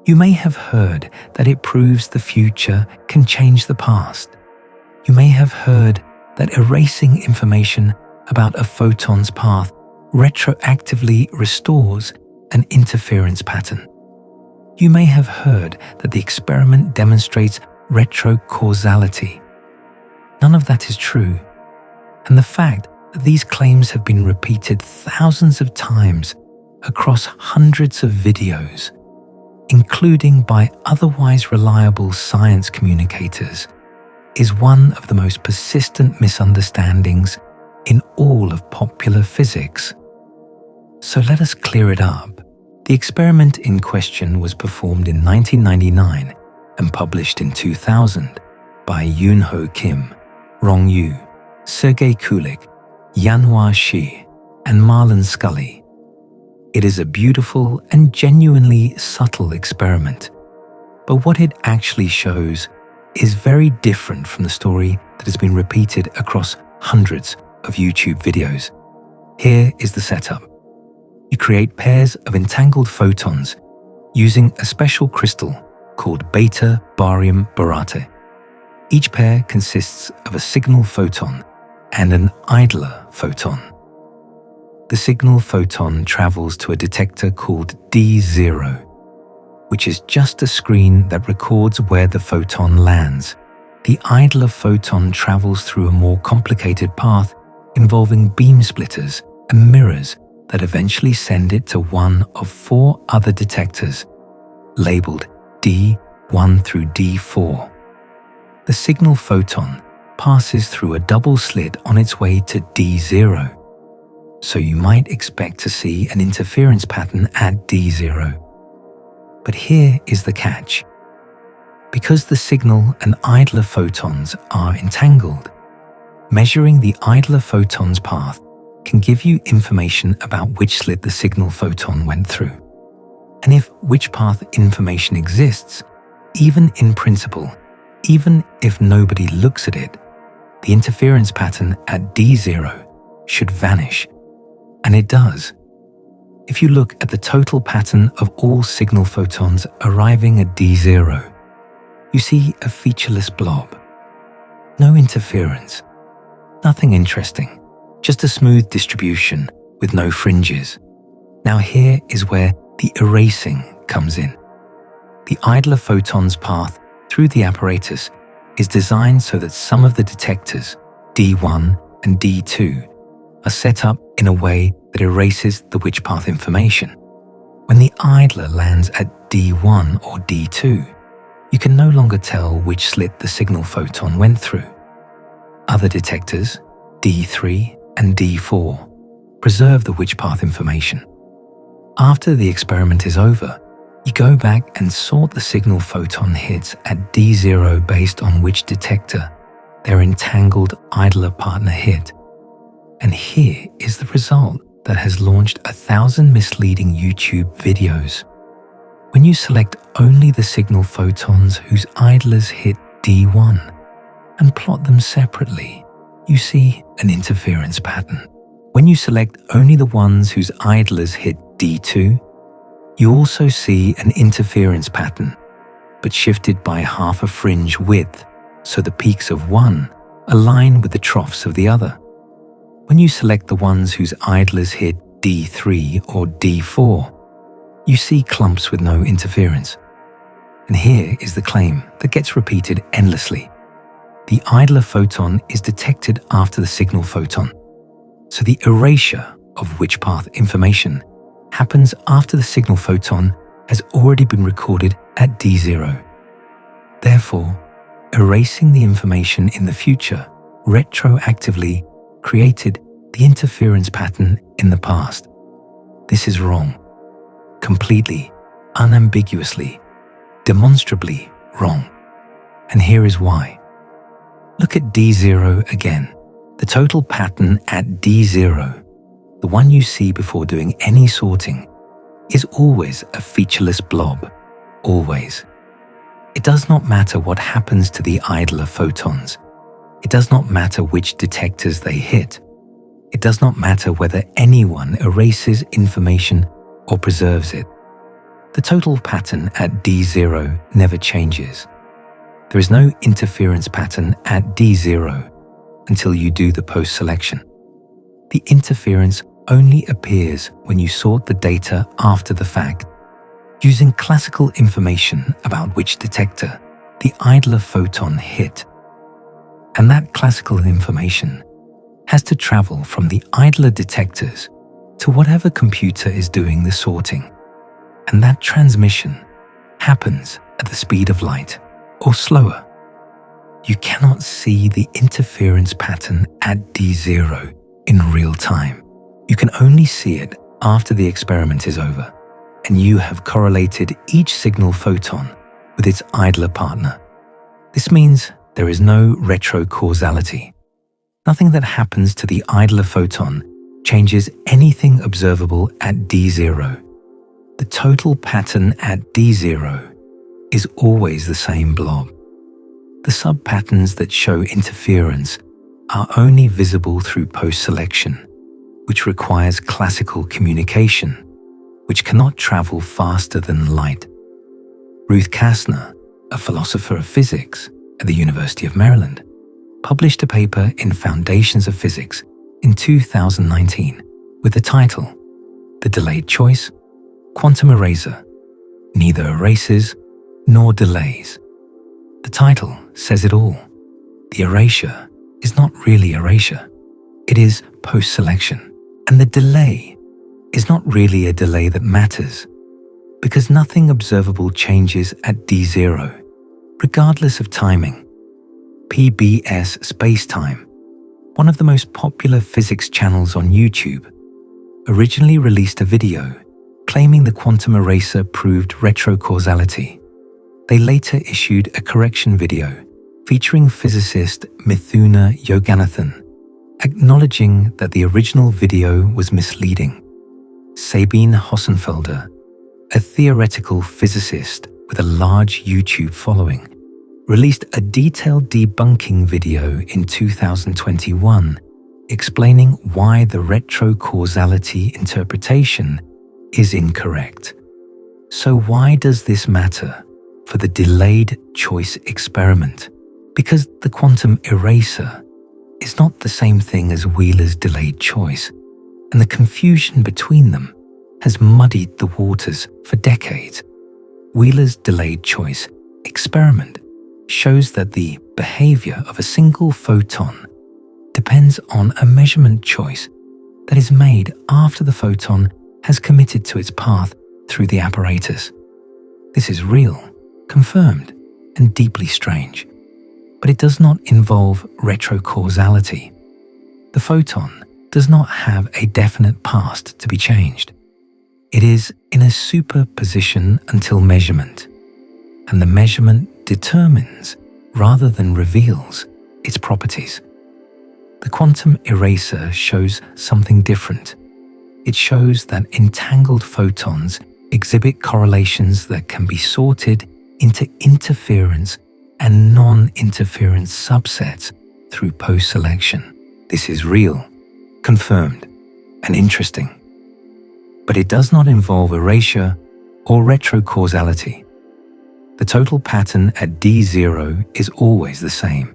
You may have heard that it proves the future can change the past. You may have heard that erasing information about a photon's path retroactively restores an interference pattern. You may have heard that the experiment demonstrates retrocausality. None of that is true. And the fact that these claims have been repeated thousands of times across hundreds of videos, including by otherwise reliable science communicators, is one of the most persistent misunderstandings in all of popular physics. So let us clear it up. The experiment in question was performed in 1999 and published in 2000 by Yoon-Ho Kim, Rong Yu, Sergei Kulik, Yanhua Shi, and Marlon Scully. It is a beautiful and genuinely subtle experiment, but what it actually shows is very different from the story that has been repeated across hundreds of YouTube videos. Here is the setup. You create pairs of entangled photons using a special crystal called beta barium borate. Each pair consists of a signal photon and an idler photon. The signal photon travels to a detector called D0, which is just a screen that records where the photon lands. The idler photon travels through a more complicated path involving beam splitters and mirrors that eventually send it to one of 4 other detectors, labeled D1 through D4. The signal photon passes through a double slit on its way to D0, so you might expect to see an interference pattern at D0. But here is the catch. Because the signal and idler photons are entangled, measuring the idler photon's path can give you information about which slit the signal photon went through. And if which path information exists, even in principle, even if nobody looks at it, the interference pattern at D0 should vanish. And it does. If you look at the total pattern of all signal photons arriving at D0, you see a featureless blob. No interference. Nothing interesting. Just a smooth distribution with no fringes. Now here is where the erasing comes in. The idler photon's path through the apparatus is designed so that some of the detectors, D1 and D2, are set up in a way that erases the which path information. When the idler lands at D1 or D2, you can no longer tell which slit the signal photon went through. Other detectors, D3 and D4, preserve the which path information. After the experiment is over, you go back and sort the signal photon hits at D0 based on which detector their entangled idler partner hit. And here is the result that has launched 1,000 misleading YouTube videos. When you select only the signal photons whose idlers hit D1 and plot them separately, you see an interference pattern. When you select only the ones whose idlers hit D2, you also see an interference pattern, but shifted by half a fringe width, so the peaks of one align with the troughs of the other. When you select the ones whose idlers hit D3 or D4, you see clumps with no interference. And here is the claim that gets repeated endlessly. The idler photon is detected after the signal photon, so the erasure of which path information happens after the signal photon has already been recorded at D0. Therefore, erasing the information in the future retroactively created the interference pattern in the past. This is wrong. Completely, unambiguously, demonstrably wrong. And here is why. Look at D0 again. The total pattern at D0, the one you see before doing any sorting, is always a featureless blob. Always. It does not matter what happens to the idler photons. It does not matter which detectors they hit. It does not matter whether anyone erases information or preserves it. The total pattern at D0 never changes. There is no interference pattern at D0 until you do the post-selection. The interference only appears when you sort the data after the fact, using classical information about which detector the idler photon hit. And that classical information has to travel from the idler detectors to whatever computer is doing the sorting. And that transmission happens at the speed of light or slower. You cannot see the interference pattern at D0 in real time. You can only see it after the experiment is over, and you have correlated each signal photon with its idler partner. This means there is no retrocausality. Nothing that happens to the idler photon changes anything observable at D0. The total pattern at D0 is always the same blob. The sub-patterns that show interference are only visible through post-selection, which requires classical communication, which cannot travel faster than light. Ruth Kastner, a philosopher of physics at the University of Maryland, published a paper in Foundations of Physics in 2019 with the title, "The Delayed Choice, Quantum Eraser, Neither Erases Nor Delays." The title says it all. The erasure is not really erasure. It is post-selection. And the delay is not really a delay that matters, because nothing observable changes at D0, regardless of timing. PBS Spacetime, one of the most popular physics channels on YouTube, originally released a video claiming the quantum eraser proved retrocausality. They later issued a correction video featuring physicist Mithuna Yoganathan, acknowledging that the original video was misleading. Sabine Hossenfelder, a theoretical physicist with a large YouTube following, released a detailed debunking video in 2021 explaining why the retrocausality interpretation is incorrect. So why does this matter for the delayed choice experiment? Because the quantum eraser is not the same thing as Wheeler's delayed choice, and the confusion between them has muddied the waters for decades. Wheeler's delayed choice experiment shows that the behavior of a single photon depends on a measurement choice that is made after the photon has committed to its path through the apparatus. This is real, confirmed, and deeply strange, but it does not involve retrocausality. The photon does not have a definite past to be changed. It is in a superposition until measurement, and the measurement determines rather than reveals its properties. The quantum eraser shows something different. It shows that entangled photons exhibit correlations that can be sorted into interference and non-interference subsets through post-selection. This is real, confirmed, and interesting. But it does not involve erasure or retrocausality. The total pattern at D0 is always the same,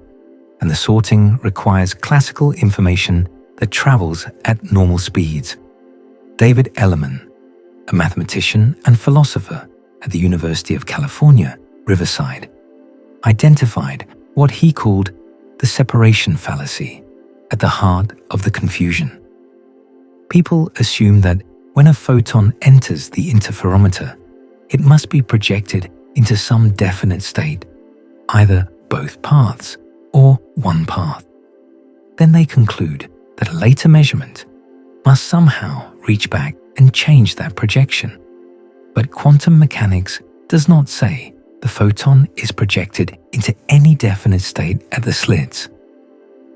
and the sorting requires classical information that travels at normal speeds. David Ellerman, a mathematician and philosopher at the University of California, Riverside, identified what he called the separation fallacy at the heart of the confusion. People assume that when a photon enters the interferometer, it must be projected into some definite state, either both paths or one path. Then they conclude that a later measurement must somehow reach back and change that projection. But quantum mechanics does not say the photon is projected into any definite state at the slits.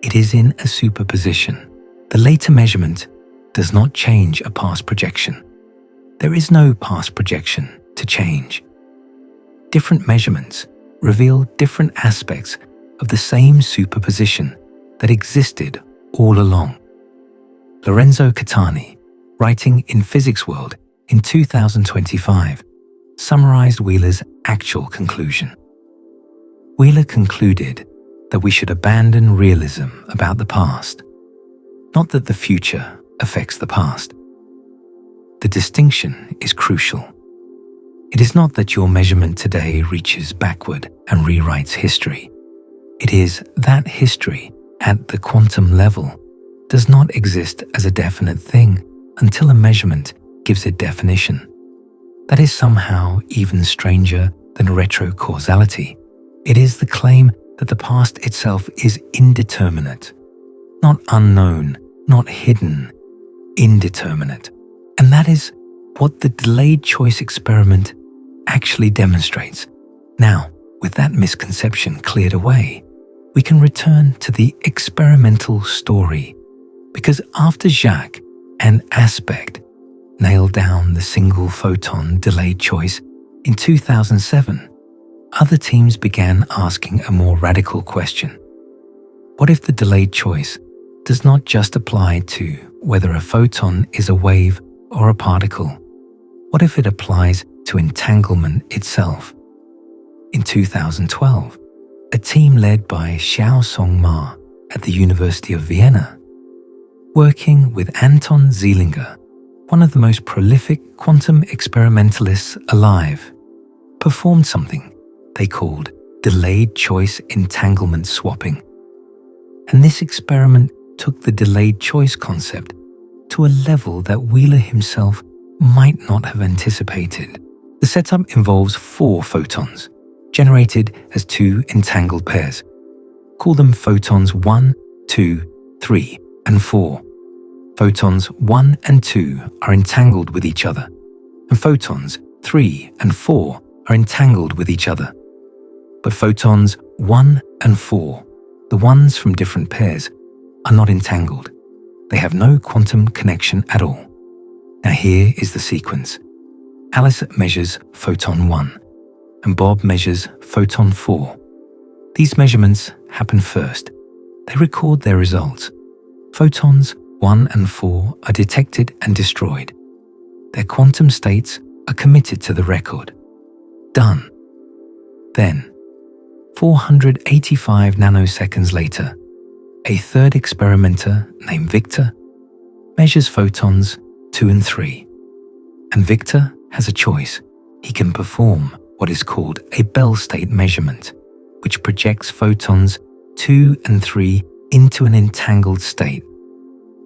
It is in a superposition. The later measurement does not change a past projection. There is no past projection to change. Different measurements reveal different aspects of the same superposition that existed all along. Lorenzo Catani, writing in Physics World in 2025, summarized Wheeler's actual conclusion. Wheeler concluded that we should abandon realism about the past, not that the future affects the past. The distinction is crucial. It is not that your measurement today reaches backward and rewrites history. It is that history at the quantum level does not exist as a definite thing until a measurement gives it definition. That is somehow even stranger than retrocausality. It is the claim that the past itself is indeterminate, not unknown, not hidden, indeterminate. And that is what the delayed choice experiment actually demonstrates. Now, with that misconception cleared away, we can return to the experimental story, because after Jacques and Aspect nailed down the single photon delayed choice in 2007, other teams began asking a more radical question. What if the delayed choice does not just apply to whether a photon is a wave or a particle, What if it applies to entanglement itself? In 2012, a team led by Xiaosong Ma at the University of Vienna, working with Anton Zeilinger, one of the most prolific quantum experimentalists alive, performed something they called delayed choice entanglement swapping. And this experiment took the delayed choice concept to a level that Wheeler himself might not have anticipated. The setup involves 4 photons, generated as 2 entangled pairs. Call them photons 1, 2, 3, and 4. Photons 1 and 2 are entangled with each other, and photons 3 and 4 are entangled with each other. But photons 1 and 4, the ones from different pairs, are not entangled. They have no quantum connection at all. Now here is the sequence. Alice measures photon 1, and Bob measures photon 4. These measurements happen first. They record their results. Photons 1 and 4 are detected and destroyed. Their quantum states are committed to the record. Done. Then, 485 nanoseconds later, a third experimenter named Victor measures photons 2 and 3. And Victor has a choice. He can perform what is called a Bell state measurement, which projects photons 2 and 3 into an entangled state.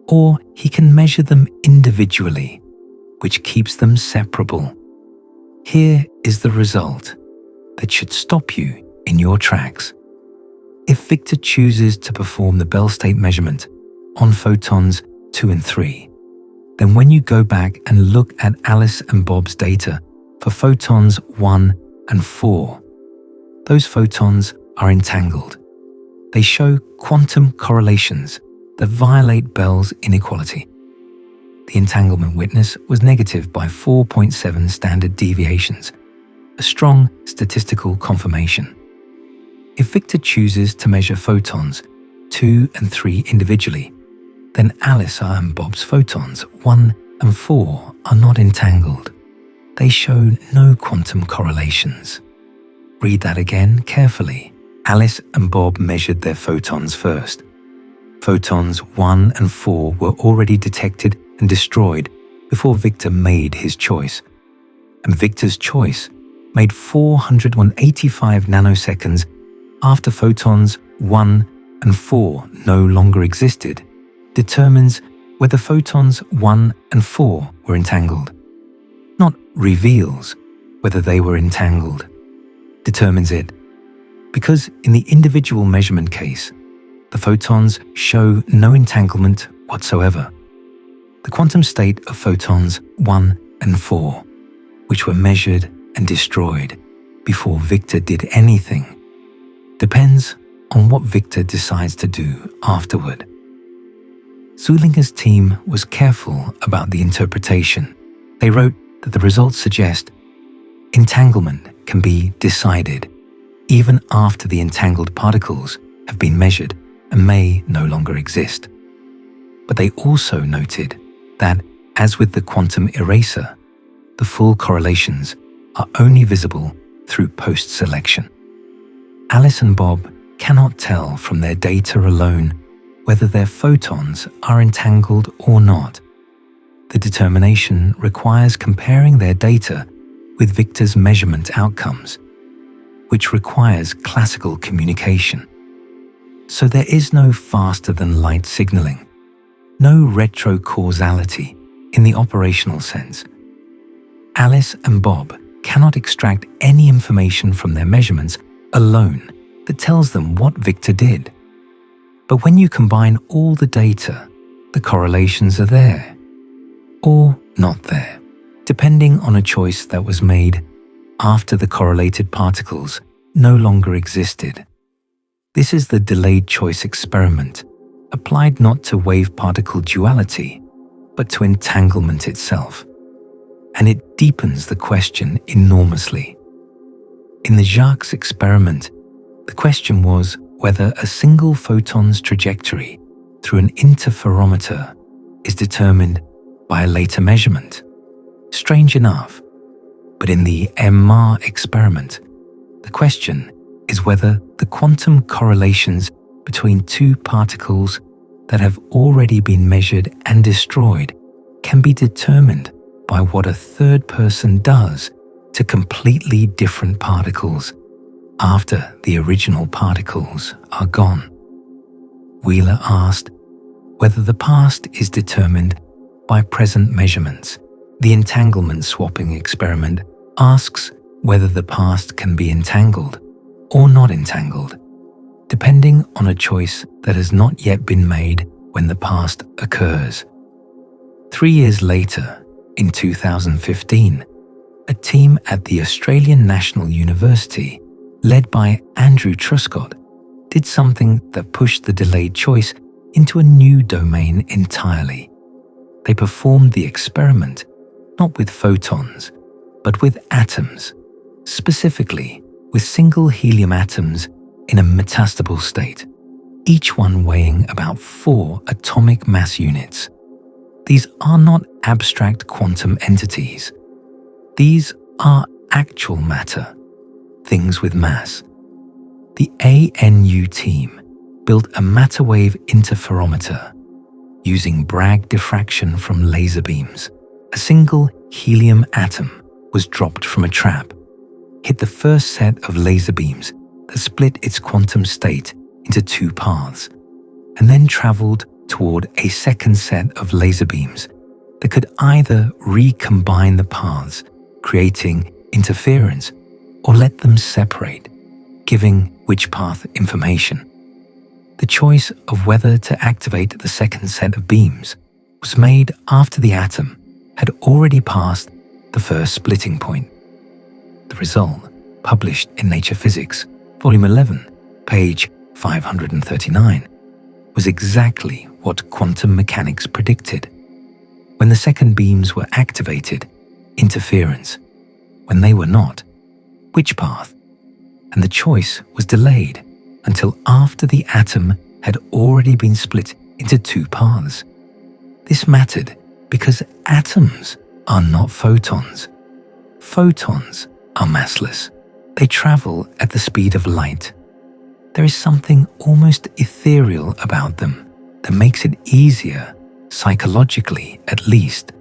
Or he can measure them individually, which keeps them separable. Here is the result that should stop you in your tracks. If Victor chooses to perform the Bell state measurement on photons 2 and 3, then when you go back and look at Alice and Bob's data for photons 1 and 4, those photons are entangled. They show quantum correlations that violate Bell's inequality. The entanglement witness was negative by 4.7 standard deviations, a strong statistical confirmation. If Victor chooses to measure photons 2 and 3 individually, then Alice and Bob's photons 1 and 4 are not entangled. They show no quantum correlations. Read that again carefully. Alice and Bob measured their photons first. Photons 1 and 4 were already detected and destroyed before Victor made his choice. And Victor's choice, made 485 nanoseconds after photons 1 and 4 no longer existed, determines whether photons 1 and 4 were entangled. Not reveals whether they were entangled, determines it. Because in the individual measurement case, the photons show no entanglement whatsoever. The quantum state of photons 1 and 4, which were measured and destroyed before Victor did anything, depends on what Victor decides to do afterward. Zeilinger's team was careful about the interpretation. They wrote that the results suggest entanglement can be decided even after the entangled particles have been measured and may no longer exist. But they also noted that, as with the quantum eraser, the full correlations are only visible through post-selection. Alice and Bob cannot tell from their data alone whether their photons are entangled or not. The determination requires comparing their data with Victor's measurement outcomes, which requires classical communication. So there is no faster-than-light signaling, no retrocausality in the operational sense. Alice and Bob cannot extract any information from their measurements alone that tells them what Victor did. But when you combine all the data, the correlations are there, or not there, depending on a choice that was made after the correlated particles no longer existed. This is the delayed choice experiment, applied not to wave-particle duality, but to entanglement itself. And it deepens the question enormously. In the Jacques experiment, the question was whether a single photon's trajectory through an interferometer is determined by a later measurement. Strange enough. But in the MR experiment, the question is whether the quantum correlations between two particles that have already been measured and destroyed can be determined by what a third person does to completely different particles after the original particles are gone. Wheeler asked whether the past is determined by present measurements. The entanglement swapping experiment asks whether the past can be entangled or not entangled, depending on a choice that has not yet been made when the past occurs. 3 years later, in 2015, a team at the Australian National University, led by Andrew Truscott, did something that pushed the delayed choice into a new domain entirely. They performed the experiment not with photons, but with atoms, specifically with single helium atoms in a metastable state, each one weighing about 4 atomic mass units. These are not abstract quantum entities. These are actual matter, things with mass. The ANU team built a matter wave interferometer using Bragg diffraction from laser beams. A single helium atom was dropped from a trap, hit the first set of laser beams that split its quantum state into 2 paths, and then traveled toward a second set of laser beams that could either recombine the paths, creating interference, or let them separate, giving which path information. The choice of whether to activate the second set of beams was made after the atom had already passed the first splitting point. The result, published in Nature Physics, Volume 11, page 539, was exactly what quantum mechanics predicted. When the second beams were activated, interference. When they were not, which path? And the choice was delayed until after the atom had already been split into 2 paths. This mattered because atoms are not photons. Photons are massless. They travel at the speed of light. There is something almost ethereal about them that makes it easier, psychologically at least,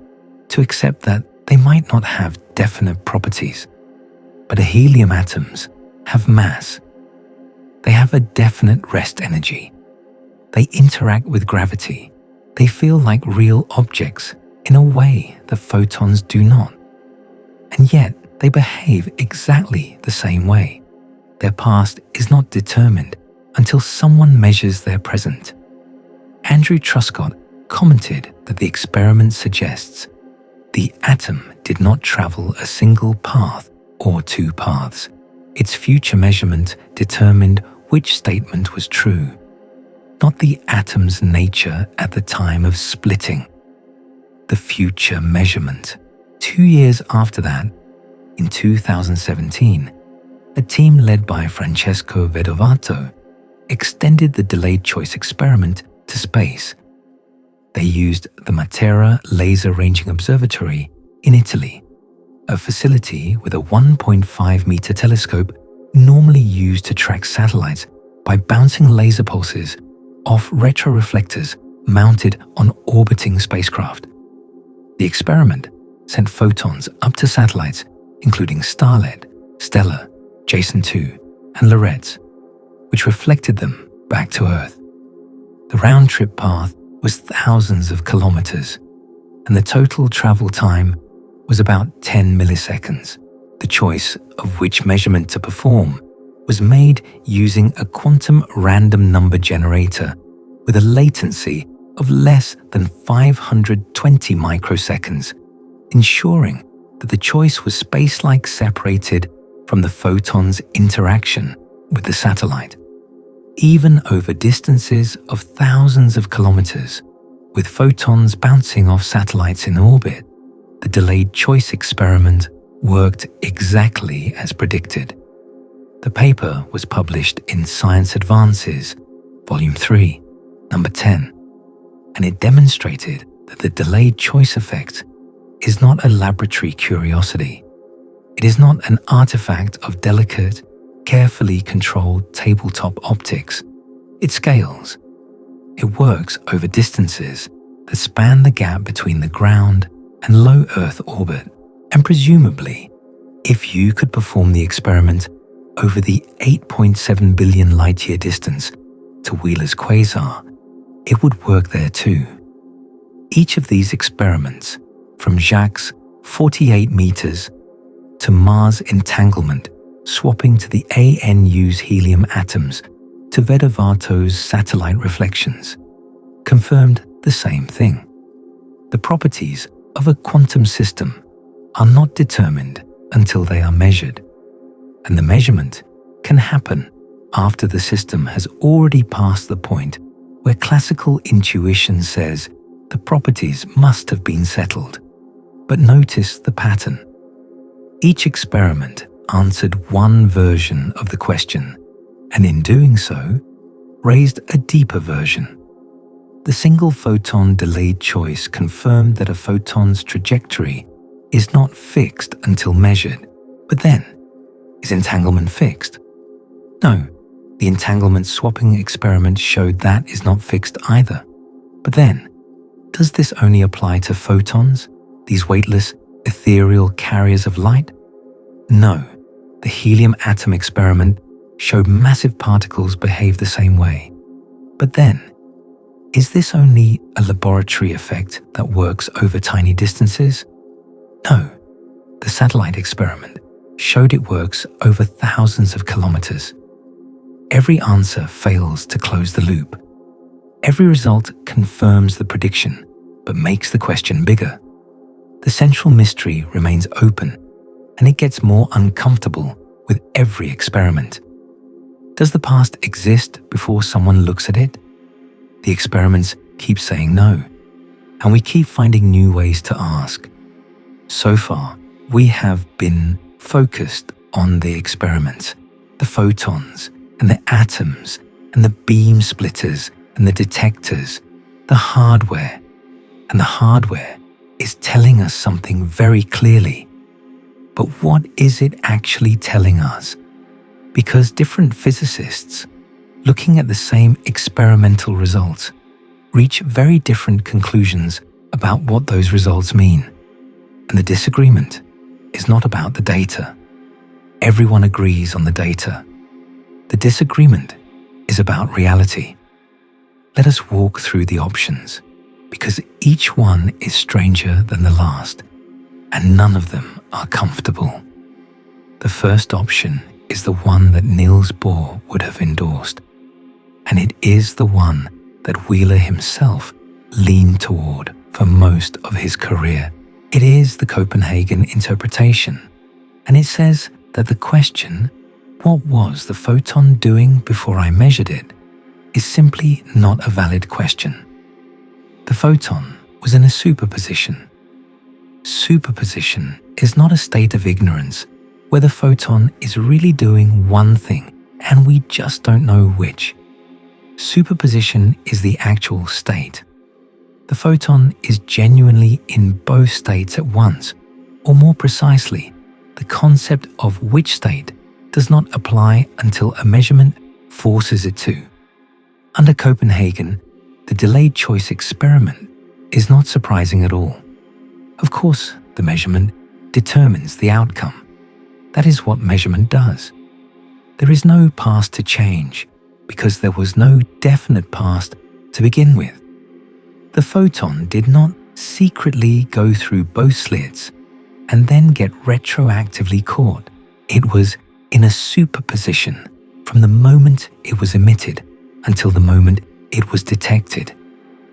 to accept that they might not have definite properties. But helium atoms have mass. They have a definite rest energy. They interact with gravity. They feel like real objects in a way that photons do not. And yet, they behave exactly the same way. Their past is not determined until someone measures their present. Andrew Truscott commented that the experiment suggests the atom did not travel a single path or 2 paths. Its future measurement determined which statement was true, not the atom's nature at the time of splitting. The future measurement. 2 years after that, in 2017, a team led by Francesco Vedovato extended the delayed choice experiment to space. They used the Matera Laser Ranging Observatory in Italy, a facility with a 1.5-meter telescope normally used to track satellites by bouncing laser pulses off retroreflectors mounted on orbiting spacecraft. The experiment sent photons up to satellites including Starlet, Stellar, Jason 2, and Laureate, which reflected them back to Earth. The round-trip path was thousands of kilometers, and the total travel time was about 10 milliseconds. The choice of which measurement to perform was made using a quantum random number generator with a latency of less than 520 microseconds, ensuring that the choice was space-like separated from the photon's interaction with the satellite. Even over distances of thousands of kilometers, with photons bouncing off satellites in orbit, the delayed choice experiment worked exactly as predicted. The paper was published in Science Advances, Volume 3, number 10, and it demonstrated that the delayed choice effect is not a laboratory curiosity. It is not an artifact of delicate, carefully controlled tabletop optics. It scales. It works over distances that span the gap between the ground and low Earth orbit, and presumably, if you could perform the experiment over the 8.7 billion light-year distance to Wheeler's quasar, it would work there too. Each of these experiments, from Jacques' 48 meters to Mars' entanglement, swapping to the ANU's helium atoms to Vedavato's satellite reflections, confirmed the same thing. The properties of a quantum system are not determined until they are measured, and the measurement can happen after the system has already passed the point where classical intuition says the properties must have been settled. But notice the pattern. Each experiment answered one version of the question, and in doing so, raised a deeper version. The single photon delayed choice confirmed that a photon's trajectory is not fixed until measured. But then, is entanglement fixed? No, the entanglement swapping experiment showed that is not fixed either. But then, does this only apply to photons, these weightless, ethereal carriers of light? No, the helium atom experiment showed massive particles behave the same way. But then, is this only a laboratory effect that works over tiny distances? No, the satellite experiment showed it works over thousands of kilometers. Every answer fails to close the loop. Every result confirms the prediction, but makes the question bigger. The central mystery remains open, and it gets more uncomfortable with every experiment. Does the past exist before someone looks at it? The experiments keep saying no, and we keep finding new ways to ask. So far, we have been focused on the experiments, the photons, and the atoms, and the beam splitters, and the detectors, the hardware. And the hardware is telling us something very clearly. But what is it actually telling us? Because different physicists, looking at the same experimental results, reach very different conclusions about what those results mean. And the disagreement is not about the data. Everyone agrees on the data. The disagreement is about reality. Let us walk through the options, because each one is stranger than the last, and none of them are comfortable. The first option is the one that Niels Bohr would have endorsed, and it is the one that Wheeler himself leaned toward for most of his career. It is the Copenhagen interpretation, and it says that the question, what was the photon doing before I measured it, is simply not a valid question. The photon was in a superposition. Superposition is not a state of ignorance where the photon is really doing one thing and we just don't know which. Superposition is the actual state. The photon is genuinely in both states at once, or more precisely, the concept of which state does not apply until a measurement forces it to. Under Copenhagen, the delayed choice experiment is not surprising at all. Of course, the measurement determines the outcome. That is what measurement does. There is no past to change because there was no definite past to begin with. The photon did not secretly go through both slits and then get retroactively caught. It was in a superposition from the moment it was emitted until the moment it was detected,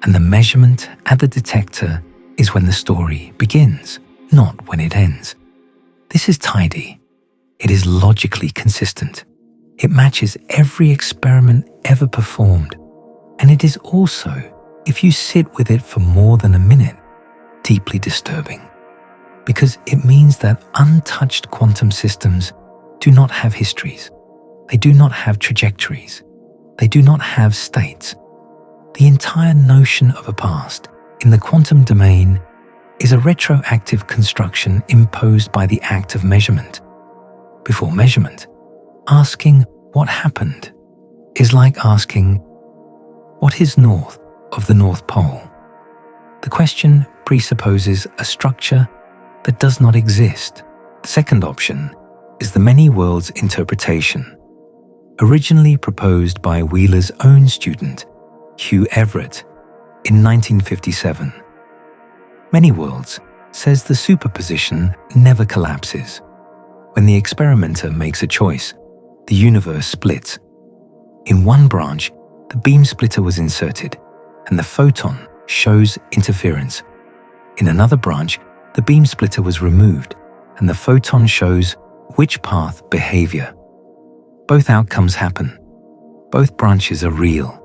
and the measurement at the detector is when the story begins, not when it ends. This is tidy. It is logically consistent. It matches every experiment ever performed, and it is also, if you sit with it for more than a minute, deeply disturbing, because it means that untouched quantum systems do not have histories. They do not have trajectories. They do not have states. The entire notion of a past in the quantum domain is a retroactive construction imposed by the act of measurement. Before measurement, asking what happened is like asking, what is north of the North Pole? The question presupposes a structure that does not exist. The second option is the many worlds interpretation, originally proposed by Wheeler's own student, Hugh Everett, in 1957. Many worlds says the superposition never collapses. When the experimenter makes a choice, the universe splits. In one branch, the beam splitter was inserted, and the photon shows interference. In another branch, the beam splitter was removed, and the photon shows which path behavior. Both outcomes happen. Both branches are real.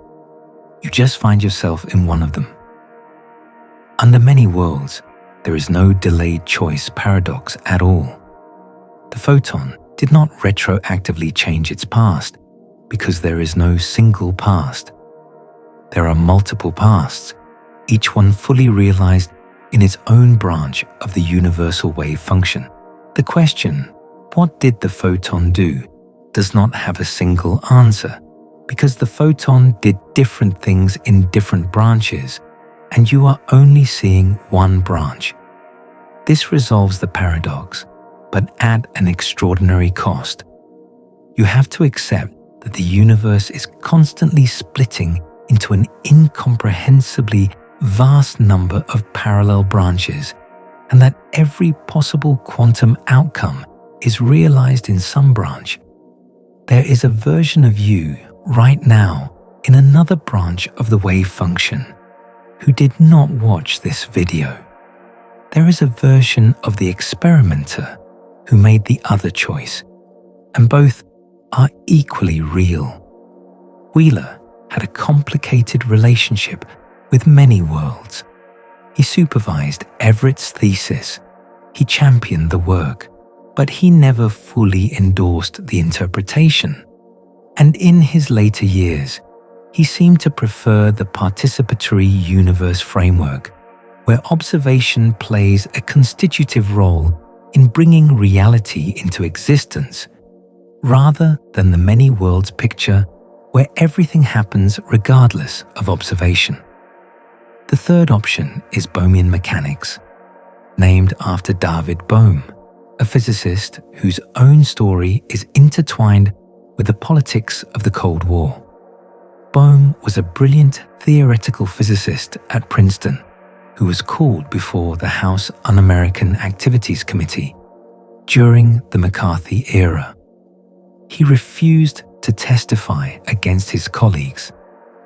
You just find yourself in one of them. Under many worlds, there is no delayed choice paradox at all. The photon did not retroactively change its past because there is no single past. There are multiple pasts, each one fully realized in its own branch of the universal wave function. The question, what did the photon do, does not have a single answer because the photon did different things in different branches, and you are only seeing one branch. This resolves the paradox, but at an extraordinary cost. You have to accept that the universe is constantly splitting into an incomprehensibly vast number of parallel branches, and that every possible quantum outcome is realized in some branch. There is a version of you right now in another branch of the wave function who did not watch this video. There is a version of the experimenter who made the other choice, and both are equally real. Wheeler had a complicated relationship with many worlds. He supervised Everett's thesis. He championed the work, but he never fully endorsed the interpretation. And in his later years, he seemed to prefer the participatory universe framework, where observation plays a constitutive role in bringing reality into existence, rather than the many worlds picture where everything happens regardless of observation. The third option is Bohmian mechanics, named after David Bohm, a physicist whose own story is intertwined with the politics of the Cold War. Bohm was a brilliant theoretical physicist at Princeton who was called before the House Un-American Activities Committee during the McCarthy era. He refused to testify against his colleagues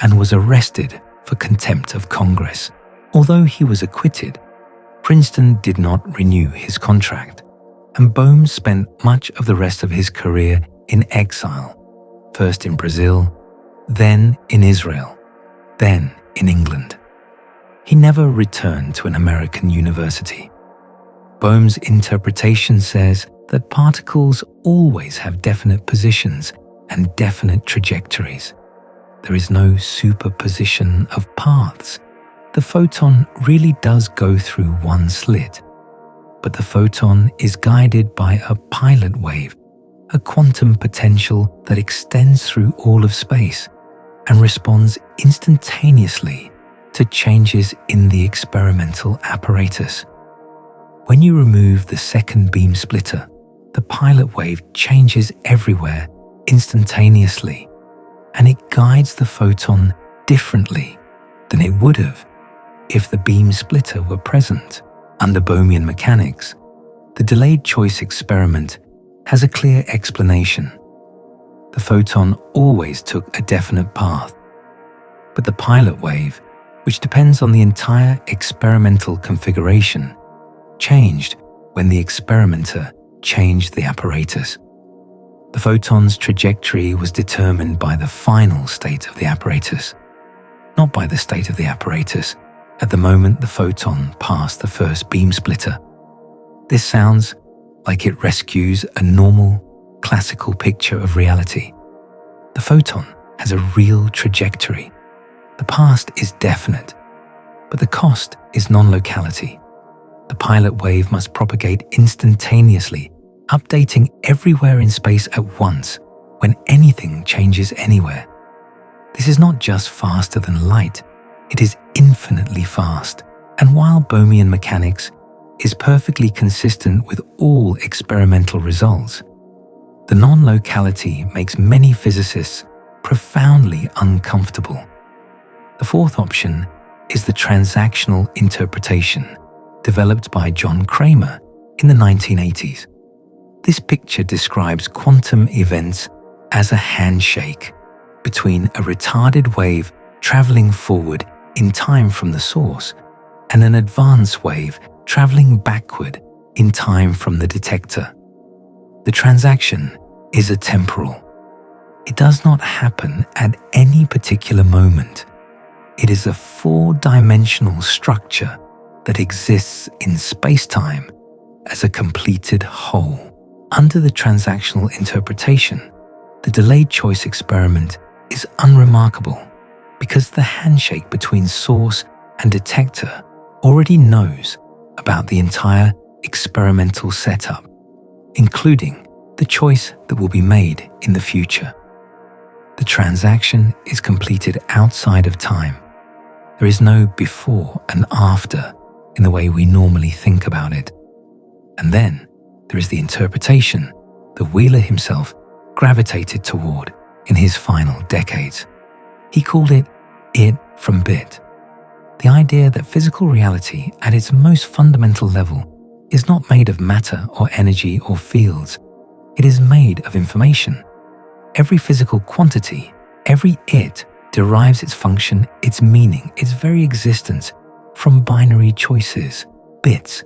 and was arrested for contempt of Congress. Although he was acquitted, Princeton did not renew his contract, and Bohm spent much of the rest of his career in exile, first in Brazil, then in Israel, then in England. He never returned to an American university. Bohm's interpretation says that particles always have definite positions and definite trajectories. There is no superposition of paths. The photon really does go through one slit, but the photon is guided by a pilot wave, a quantum potential that extends through all of space and responds instantaneously to changes in the experimental apparatus. When you remove the second beam splitter, the pilot wave changes everywhere instantaneously, and it guides the photon differently than it would have if the beam splitter were present. Under Bohmian mechanics, the delayed choice experiment has a clear explanation. The photon always took a definite path, but the pilot wave, which depends on the entire experimental configuration, changed when the experimenter changed the apparatus. The photon's trajectory was determined by the final state of the apparatus, not by the state of the apparatus at the moment the photon passed the first beam splitter. This sounds like it rescues a normal, classical picture of reality. The photon has a real trajectory. The past is definite, but the cost is non-locality. The pilot wave must propagate instantaneously, updating everywhere in space at once when anything changes anywhere. This is not just faster than light, it is infinitely fast. And while Bohmian mechanics is perfectly consistent with all experimental results, the non-locality makes many physicists profoundly uncomfortable. The fourth option is the transactional interpretation, developed by John Cramer in the 1980s. This picture describes quantum events as a handshake between a retarded wave traveling forward in time from the source and an advanced wave traveling backward in time from the detector. The transaction is atemporal. It does not happen at any particular moment. It is a four-dimensional structure that exists in space-time as a completed whole. Under the transactional interpretation, the delayed choice experiment is unremarkable because the handshake between source and detector already knows about the entire experimental setup, including the choice that will be made in the future. The transaction is completed outside of time. There is no before and after in the way we normally think about it. And then there is the interpretation that Wheeler himself gravitated toward in his final decades. He called it from bit. The idea that physical reality at its most fundamental level is not made of matter or energy or fields. It is made of information. Every physical quantity, every it, derives its function, its meaning, its very existence from binary choices, bits.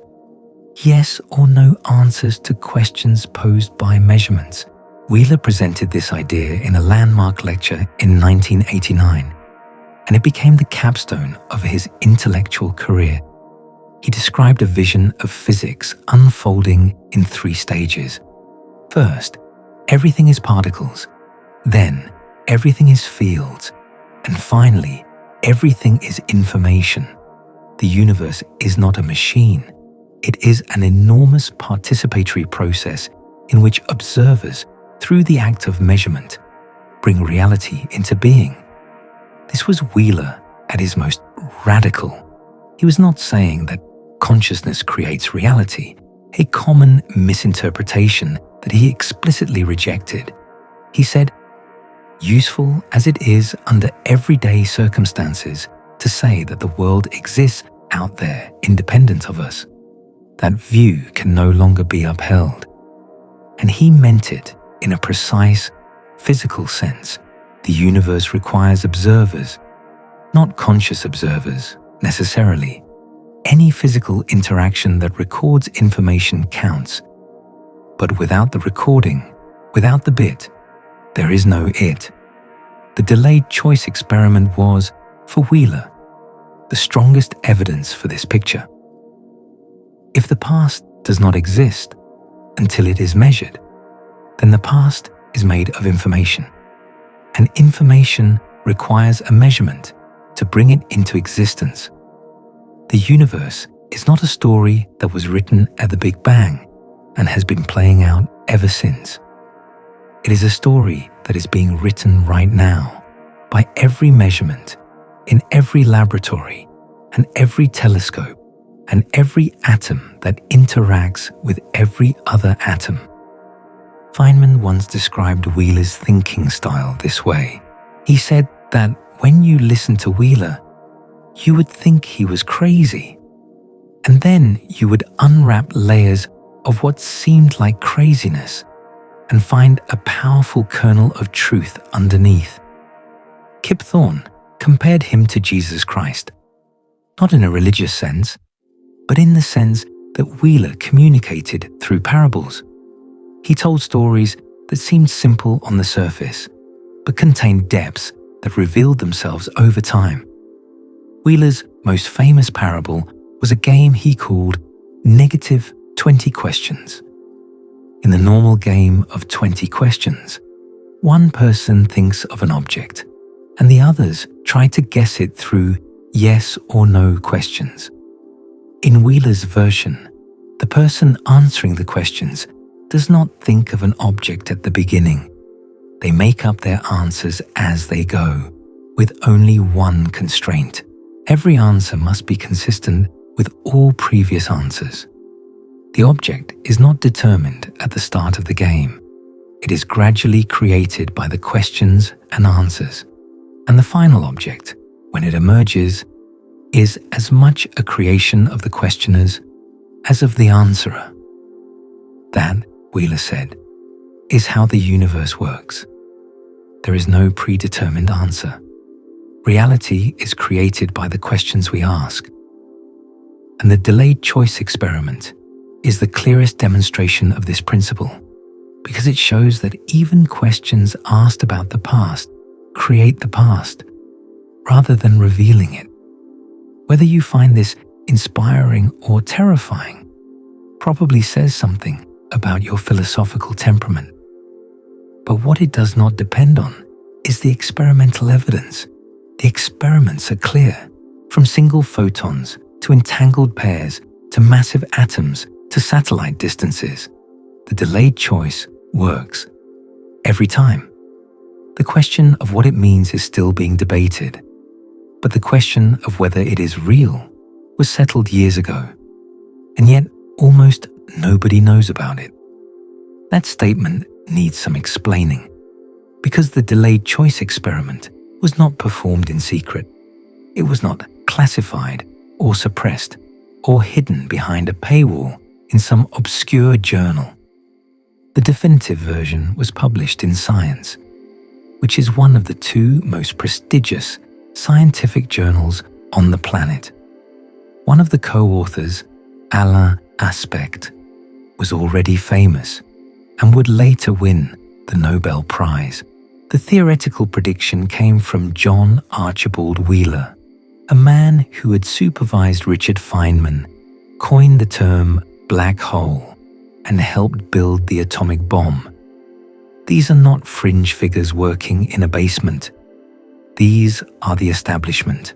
Yes or no answers to questions posed by measurements. Wheeler presented this idea in a landmark lecture in 1989, and it became the capstone of his intellectual career. He described a vision of physics unfolding in three stages. First, everything is particles. Then, everything is fields. And finally, everything is information. The universe is not a machine. It is an enormous participatory process in which observers, through the act of measurement, bring reality into being. This was Wheeler at his most radical. He was not saying that consciousness creates reality, a common misinterpretation that he explicitly rejected. He said, useful as it is under everyday circumstances to say that the world exists out there independent of us, that view can no longer be upheld. And he meant it in a precise, physical sense. The universe requires observers, not conscious observers, necessarily. Any physical interaction that records information counts. But without the recording, without the bit, there is no it. The delayed choice experiment was, for Wheeler, the strongest evidence for this picture. If the past does not exist until it is measured, then the past is made of information. And information requires a measurement to bring it into existence. The universe is not a story that was written at the Big Bang and has been playing out ever since. It is a story that is being written right now by every measurement, in every laboratory and every telescope and every atom that interacts with every other atom. Feynman once described Wheeler's thinking style this way. He said that when you listen to Wheeler, you would think he was crazy. And then you would unwrap layers of what seemed like craziness and find a powerful kernel of truth underneath. Kip Thorne compared him to Jesus Christ, not in a religious sense, but in the sense that Wheeler communicated through parables. He told stories that seemed simple on the surface, but contained depths that revealed themselves over time. Wheeler's most famous parable was a game he called Negative 20 Questions. In the normal game of 20 questions, one person thinks of an object, and the others try to guess it through yes or no questions. In Wheeler's version, the person answering the questions does not think of an object at the beginning. They make up their answers as they go, with only one constraint. Every answer must be consistent with all previous answers. The object is not determined at the start of the game. It is gradually created by the questions and answers, and the final object, when it emerges, is as much a creation of the questioners as of the answerer. That, Wheeler said, is how the universe works. There is no predetermined answer. Reality is created by the questions we ask. And the delayed choice experiment is the clearest demonstration of this principle, because it shows that even questions asked about the past create the past, rather than revealing it. Whether you find this inspiring or terrifying probably says something about your philosophical temperament. But what it does not depend on is the experimental evidence. The experiments are clear, from single photons to entangled pairs to massive atoms to satellite distances. The delayed choice works every time. The question of what it means is still being debated, but the question of whether it is real was settled years ago, and yet almost nobody knows about it. That statement needs some explaining, because the delayed choice experiment was not performed in secret. It was not classified or suppressed or hidden behind a paywall in some obscure journal. The definitive version was published in Science, which is one of the two most prestigious scientific journals on the planet. One of the co-authors, Alain Aspect, was already famous and would later win the Nobel Prize. The theoretical prediction came from John Archibald Wheeler, a man who had supervised Richard Feynman, coined the term black hole, and helped build the atomic bomb. These are not fringe figures working in a basement. These are the establishment.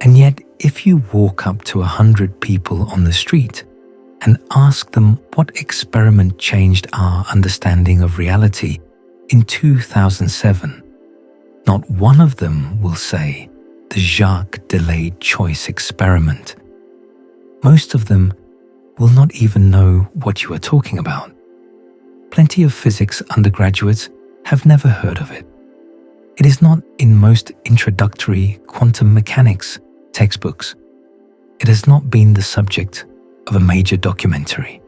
And yet, if you walk up to 100 people on the street and ask them what experiment changed our understanding of reality in 2007, not one of them will say the Jacques delayed choice experiment. Most of them will not even know what you are talking about. Plenty of physics undergraduates have never heard of it. It is not in most introductory quantum mechanics textbooks. It has not been the subject of a major documentary.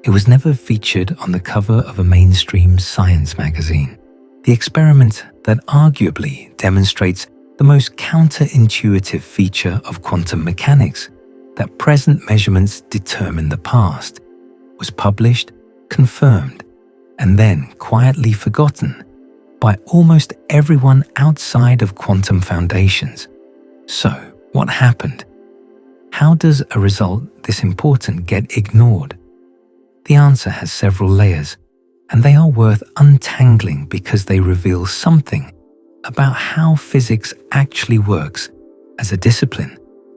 It was never featured on the cover of a mainstream science magazine. The experiment that arguably demonstrates the most counterintuitive feature of quantum mechanics, that present measurements determine the past, was published, confirmed, and then quietly forgotten by almost everyone outside of quantum foundations. So, what happened? How does a result this important get ignored? The answer has several layers, and they are worth untangling because they reveal something about how physics actually works as a discipline,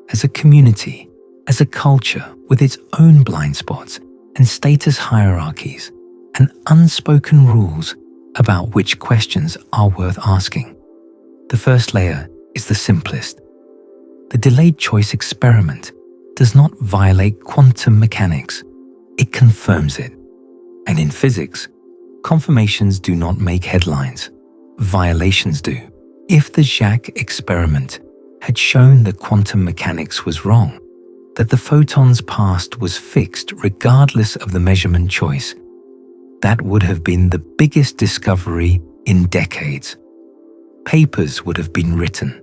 as a community, as a culture with its own blind spots and status hierarchies and unspoken rules about which questions are worth asking. The first layer is the simplest. The delayed choice experiment does not violate quantum mechanics. It confirms it. And in physics, confirmations do not make headlines. Violations do. If the Jacques experiment had shown that quantum mechanics was wrong, that the photon's past was fixed regardless of the measurement choice, that would have been the biggest discovery in decades. Papers would have been written.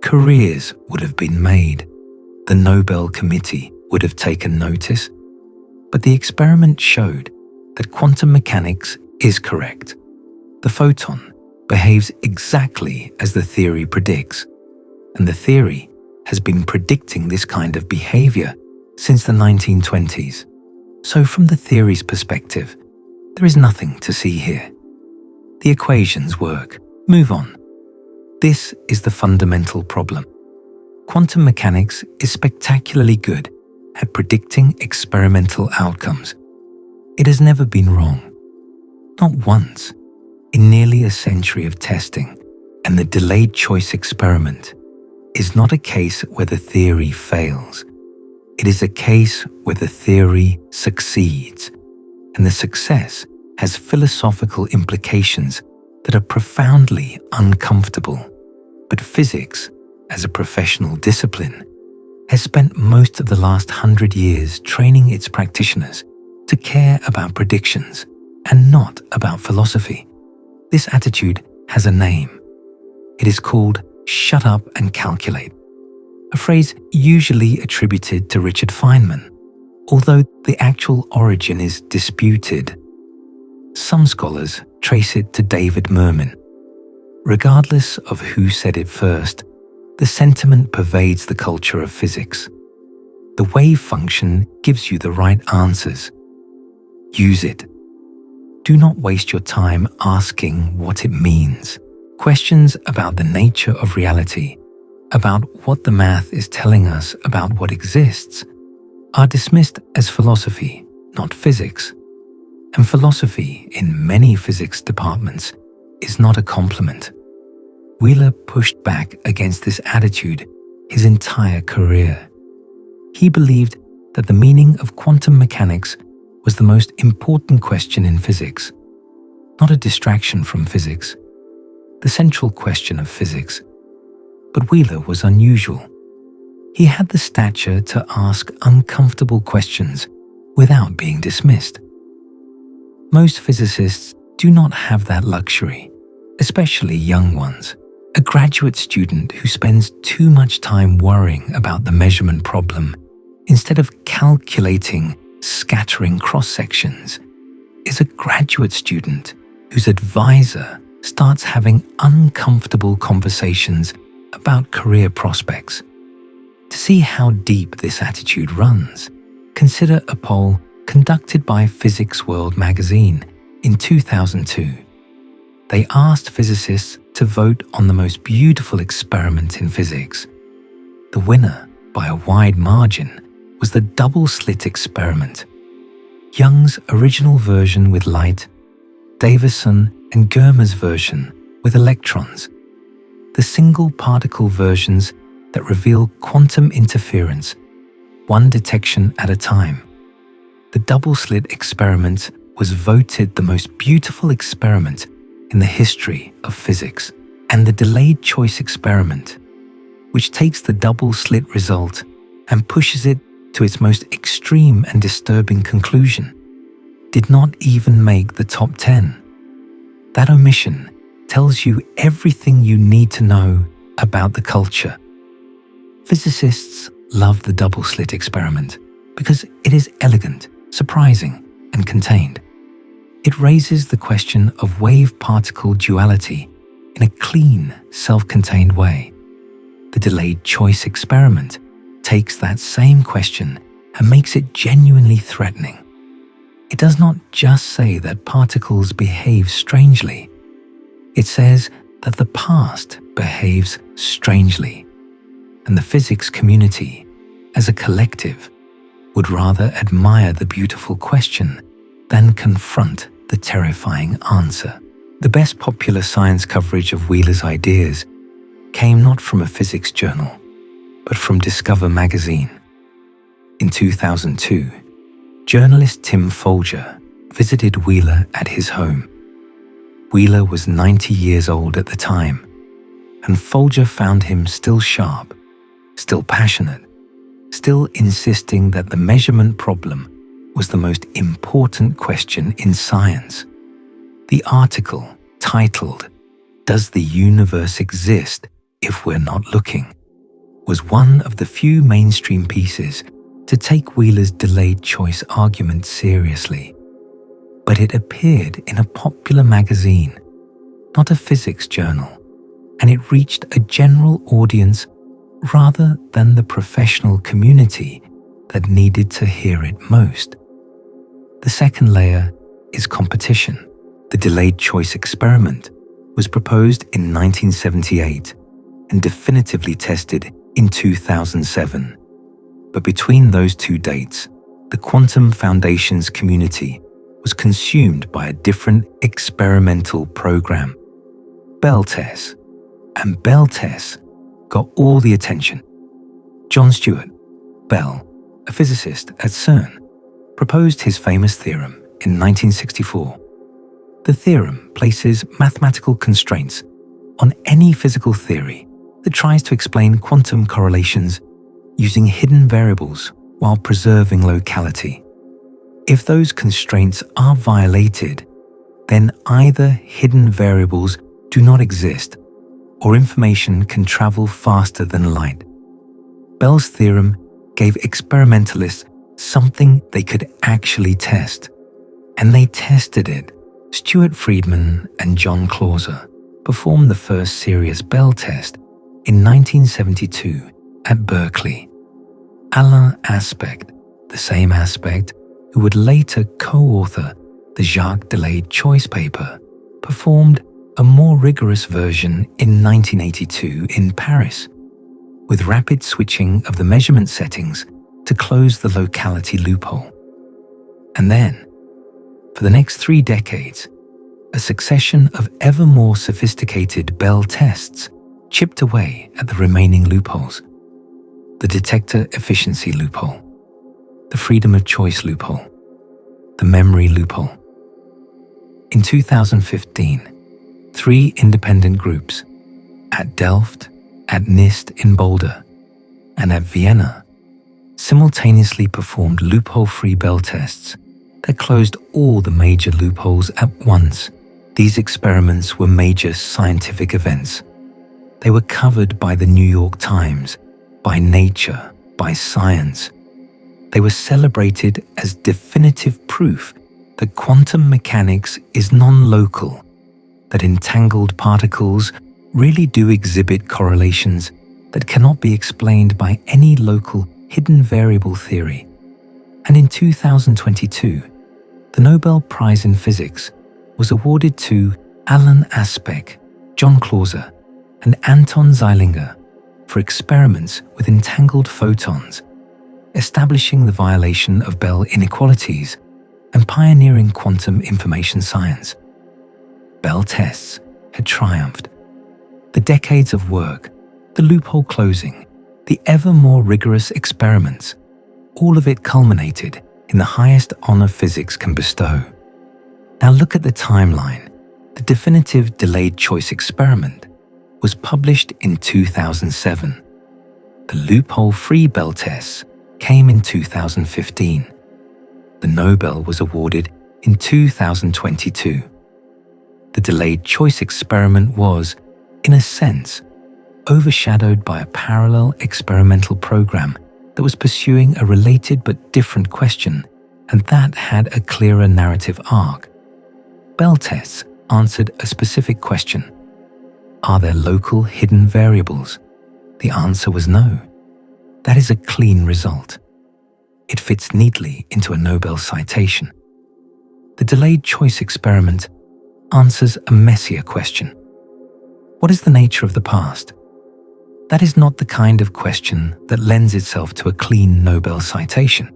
Careers would have been made. The Nobel Committee would have taken notice. But the experiment showed that quantum mechanics is correct. The photon behaves exactly as the theory predicts, and the theory has been predicting this kind of behavior since the 1920s. So from the theory's perspective, there is nothing to see here. The equations work. Move on. This is the fundamental problem. Quantum mechanics is spectacularly good at predicting experimental outcomes. It has never been wrong. Not once, in nearly a century of testing, and the delayed choice experiment is not a case where the theory fails. It is a case where the theory succeeds, and the success has philosophical implications that are profoundly uncomfortable. But physics, as a professional discipline, has spent most of the last 100 years training its practitioners to care about predictions and not about philosophy. This attitude has a name. It is called "shut up and calculate," a phrase usually attributed to Richard Feynman, although the actual origin is disputed. Some scholars trace it to David Mermin. Regardless of who said it first, the sentiment pervades the culture of physics. The wave function gives you the right answers. Use it. Do not waste your time asking what it means. Questions about the nature of reality, about what the math is telling us about what exists, are dismissed as philosophy, not physics. And philosophy in many physics departments is not a compliment. Wheeler pushed back against this attitude his entire career. He believed that the meaning of quantum mechanics was the most important question in physics, not a distraction from physics, the central question of physics. But Wheeler was unusual. He had the stature to ask uncomfortable questions without being dismissed. Most physicists do not have that luxury, especially young ones. A graduate student who spends too much time worrying about the measurement problem instead of calculating scattering cross-sections is a graduate student whose advisor starts having uncomfortable conversations about career prospects. To see how deep this attitude runs, consider a poll conducted by Physics World magazine in 2002. They asked physicists to vote on the most beautiful experiment in physics. The winner, by a wide margin, was the double slit experiment. Young's original version with light, Davison and Germer's version with electrons. The single particle versions that reveal quantum interference, one detection at a time. The double slit experiment was voted the most beautiful experiment in the history of physics, and the delayed choice experiment, which takes the double slit result and pushes it to its most extreme and disturbing conclusion, did not even make the top 10. That omission tells you everything you need to know about the culture. Physicists love the double slit experiment because it is elegant, surprising, and contained. It raises the question of wave-particle duality in a clean, self-contained way. The delayed choice experiment takes that same question and makes it genuinely threatening. It does not just say that particles behave strangely. It says that the past behaves strangely, and the physics community, as a collective, would rather admire the beautiful question than confront the terrifying answer. The best popular science coverage of Wheeler's ideas came not from a physics journal, but from Discover magazine. In 2002, journalist Tim Folger visited Wheeler at his home. Wheeler was 90 years old at the time, and Folger found him still sharp, still passionate, still insisting that the measurement problem was the most important question in science. The article, titled, "Does the Universe Exist If We're Not Looking?" was one of the few mainstream pieces to take Wheeler's delayed choice argument seriously. But it appeared in a popular magazine, not a physics journal, and it reached a general audience rather than the professional community that needed to hear it most. The second layer is competition. The delayed choice experiment was proposed in 1978 and definitively tested in 2007. But between those two dates, the Quantum Foundation's community was consumed by a different experimental program, Bell tests. And Bell tests got all the attention. John Stuart Bell, a physicist at CERN, proposed his famous theorem in 1964. The theorem places mathematical constraints on any physical theory that tries to explain quantum correlations using hidden variables while preserving locality. If those constraints are violated, then either hidden variables do not exist or information can travel faster than light. Bell's theorem gave experimentalists something they could actually test, and they tested it. Stuart Friedman and John Clauser performed the first serious Bell test in 1972 at Berkeley. Alain Aspect, the same Aspect who would later co-author the Jacques delayed choice paper, performed a more rigorous version in 1982 in Paris, with rapid switching of the measurement settings to close the locality loophole. And then, for the next 3 decades, a succession of ever more sophisticated Bell tests chipped away at the remaining loopholes: the detector efficiency loophole, the freedom of choice loophole, the memory loophole. In 2015, 3 independent groups at Delft, at NIST in Boulder, and at Vienna simultaneously performed loophole-free Bell tests that closed all the major loopholes at once. These experiments were major scientific events. They were covered by the New York Times, by Nature, by Science. They were celebrated as definitive proof that quantum mechanics is non-local, that entangled particles really do exhibit correlations that cannot be explained by any local hidden variable theory. And in 2022, the Nobel Prize in Physics was awarded to Alain Aspect, John Clauser, and Anton Zeilinger for experiments with entangled photons, establishing the violation of Bell inequalities and pioneering quantum information science. Bell tests had triumphed. The decades of work, the loophole closing, the ever more rigorous experiments, all of it culminated in the highest honor physics can bestow. Now look at the timeline. The definitive delayed choice experiment was published in 2007. The loophole-free Bell tests came in 2015. The Nobel was awarded in 2022. The delayed choice experiment was, in a sense, overshadowed by a parallel experimental program that was pursuing a related but different question, and that had a clearer narrative arc. Bell tests answered a specific question. Are there local hidden variables? The answer was no. That is a clean result. It fits neatly into a Nobel citation. The delayed choice experiment answers a messier question. What is the nature of the past? That is not the kind of question that lends itself to a clean Nobel citation.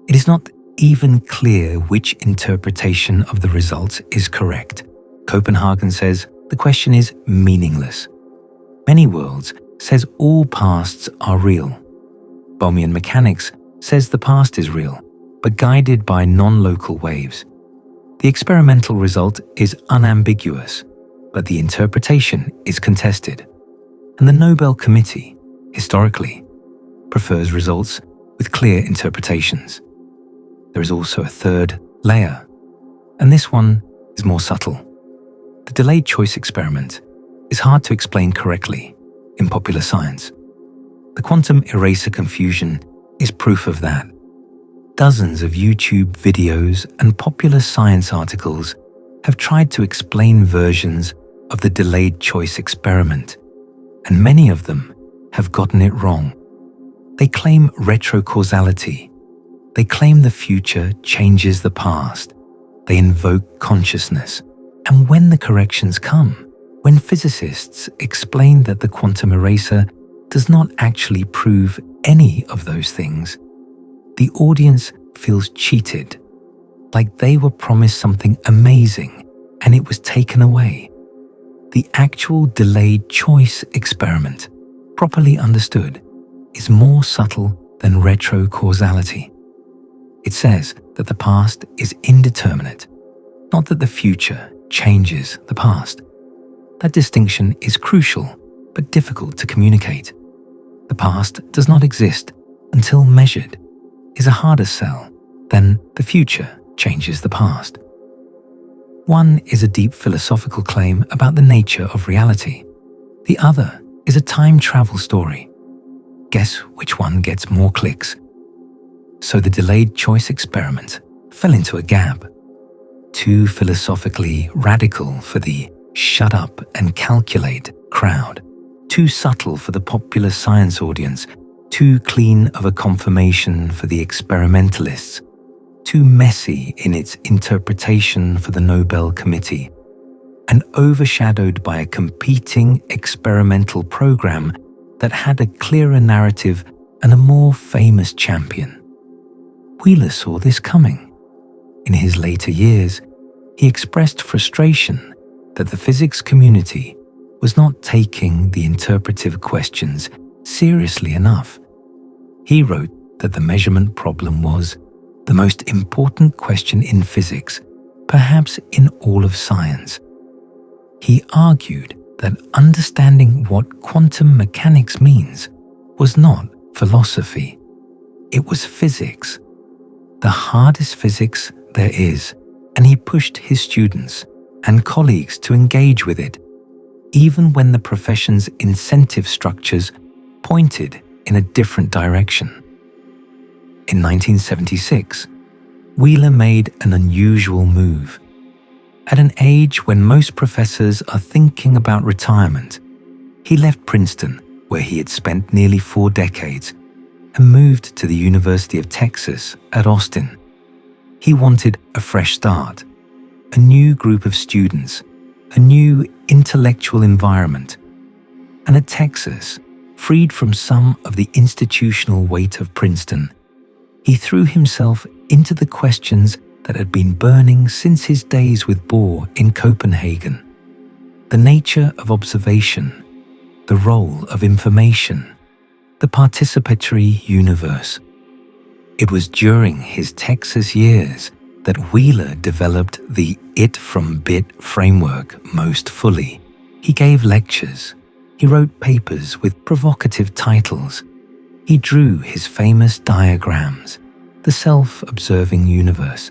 It is not even clear which interpretation of the results is correct. Copenhagen says the question is meaningless. Many worlds says all pasts are real. Bohmian mechanics says the past is real, but guided by non-local waves. The experimental result is unambiguous, but the interpretation is contested. And the Nobel Committee, historically, prefers results with clear interpretations. There is also a third layer, and this one is more subtle. The delayed choice experiment is hard to explain correctly in popular science. The quantum eraser confusion is proof of that. Dozens of YouTube videos and popular science articles have tried to explain versions of the delayed choice experiment, and many of them have gotten it wrong. They claim retrocausality. They claim the future changes the past. They invoke consciousness. And when the corrections come, when physicists explain that the quantum eraser does not actually prove any of those things, the audience feels cheated, like they were promised something amazing and it was taken away. The actual delayed choice experiment, properly understood, is more subtle than retrocausality. It says that the past is indeterminate, not that the future changes the past. That distinction is crucial but difficult to communicate. The past does not exist until measured, is a harder sell than the future changes the past. One is a deep philosophical claim about the nature of reality. The other is a time travel story. Guess which one gets more clicks? So the delayed choice experiment fell into a gap. Too philosophically radical for the shut up and calculate crowd. Too subtle for the popular science audience. Too clean of a confirmation for the experimentalists. Too messy in its interpretation for the Nobel Committee. And overshadowed by a competing experimental program that had a clearer narrative and a more famous champion. Wheeler saw this coming. In his later years, he expressed frustration that the physics community was not taking the interpretive questions seriously enough. He wrote that the measurement problem was the most important question in physics, perhaps in all of science. He argued that understanding what quantum mechanics means was not philosophy. It was physics, the hardest physics there is, and he pushed his students and colleagues to engage with it, even when the profession's incentive structures pointed in a different direction. In 1976, Wheeler made an unusual move. At an age when most professors are thinking about retirement, he left Princeton, where he had spent nearly 4 decades, and moved to the University of Texas at Austin. He wanted a fresh start, a new group of students, a new intellectual environment. And at Texas, freed from some of the institutional weight of Princeton, he threw himself into the questions that had been burning since his days with Bohr in Copenhagen. The nature of observation, the role of information, the participatory universe. It was during his Texas years that Wheeler developed the it from bit framework most fully. He gave lectures. He wrote papers with provocative titles. He drew his famous diagrams, the self-observing universe,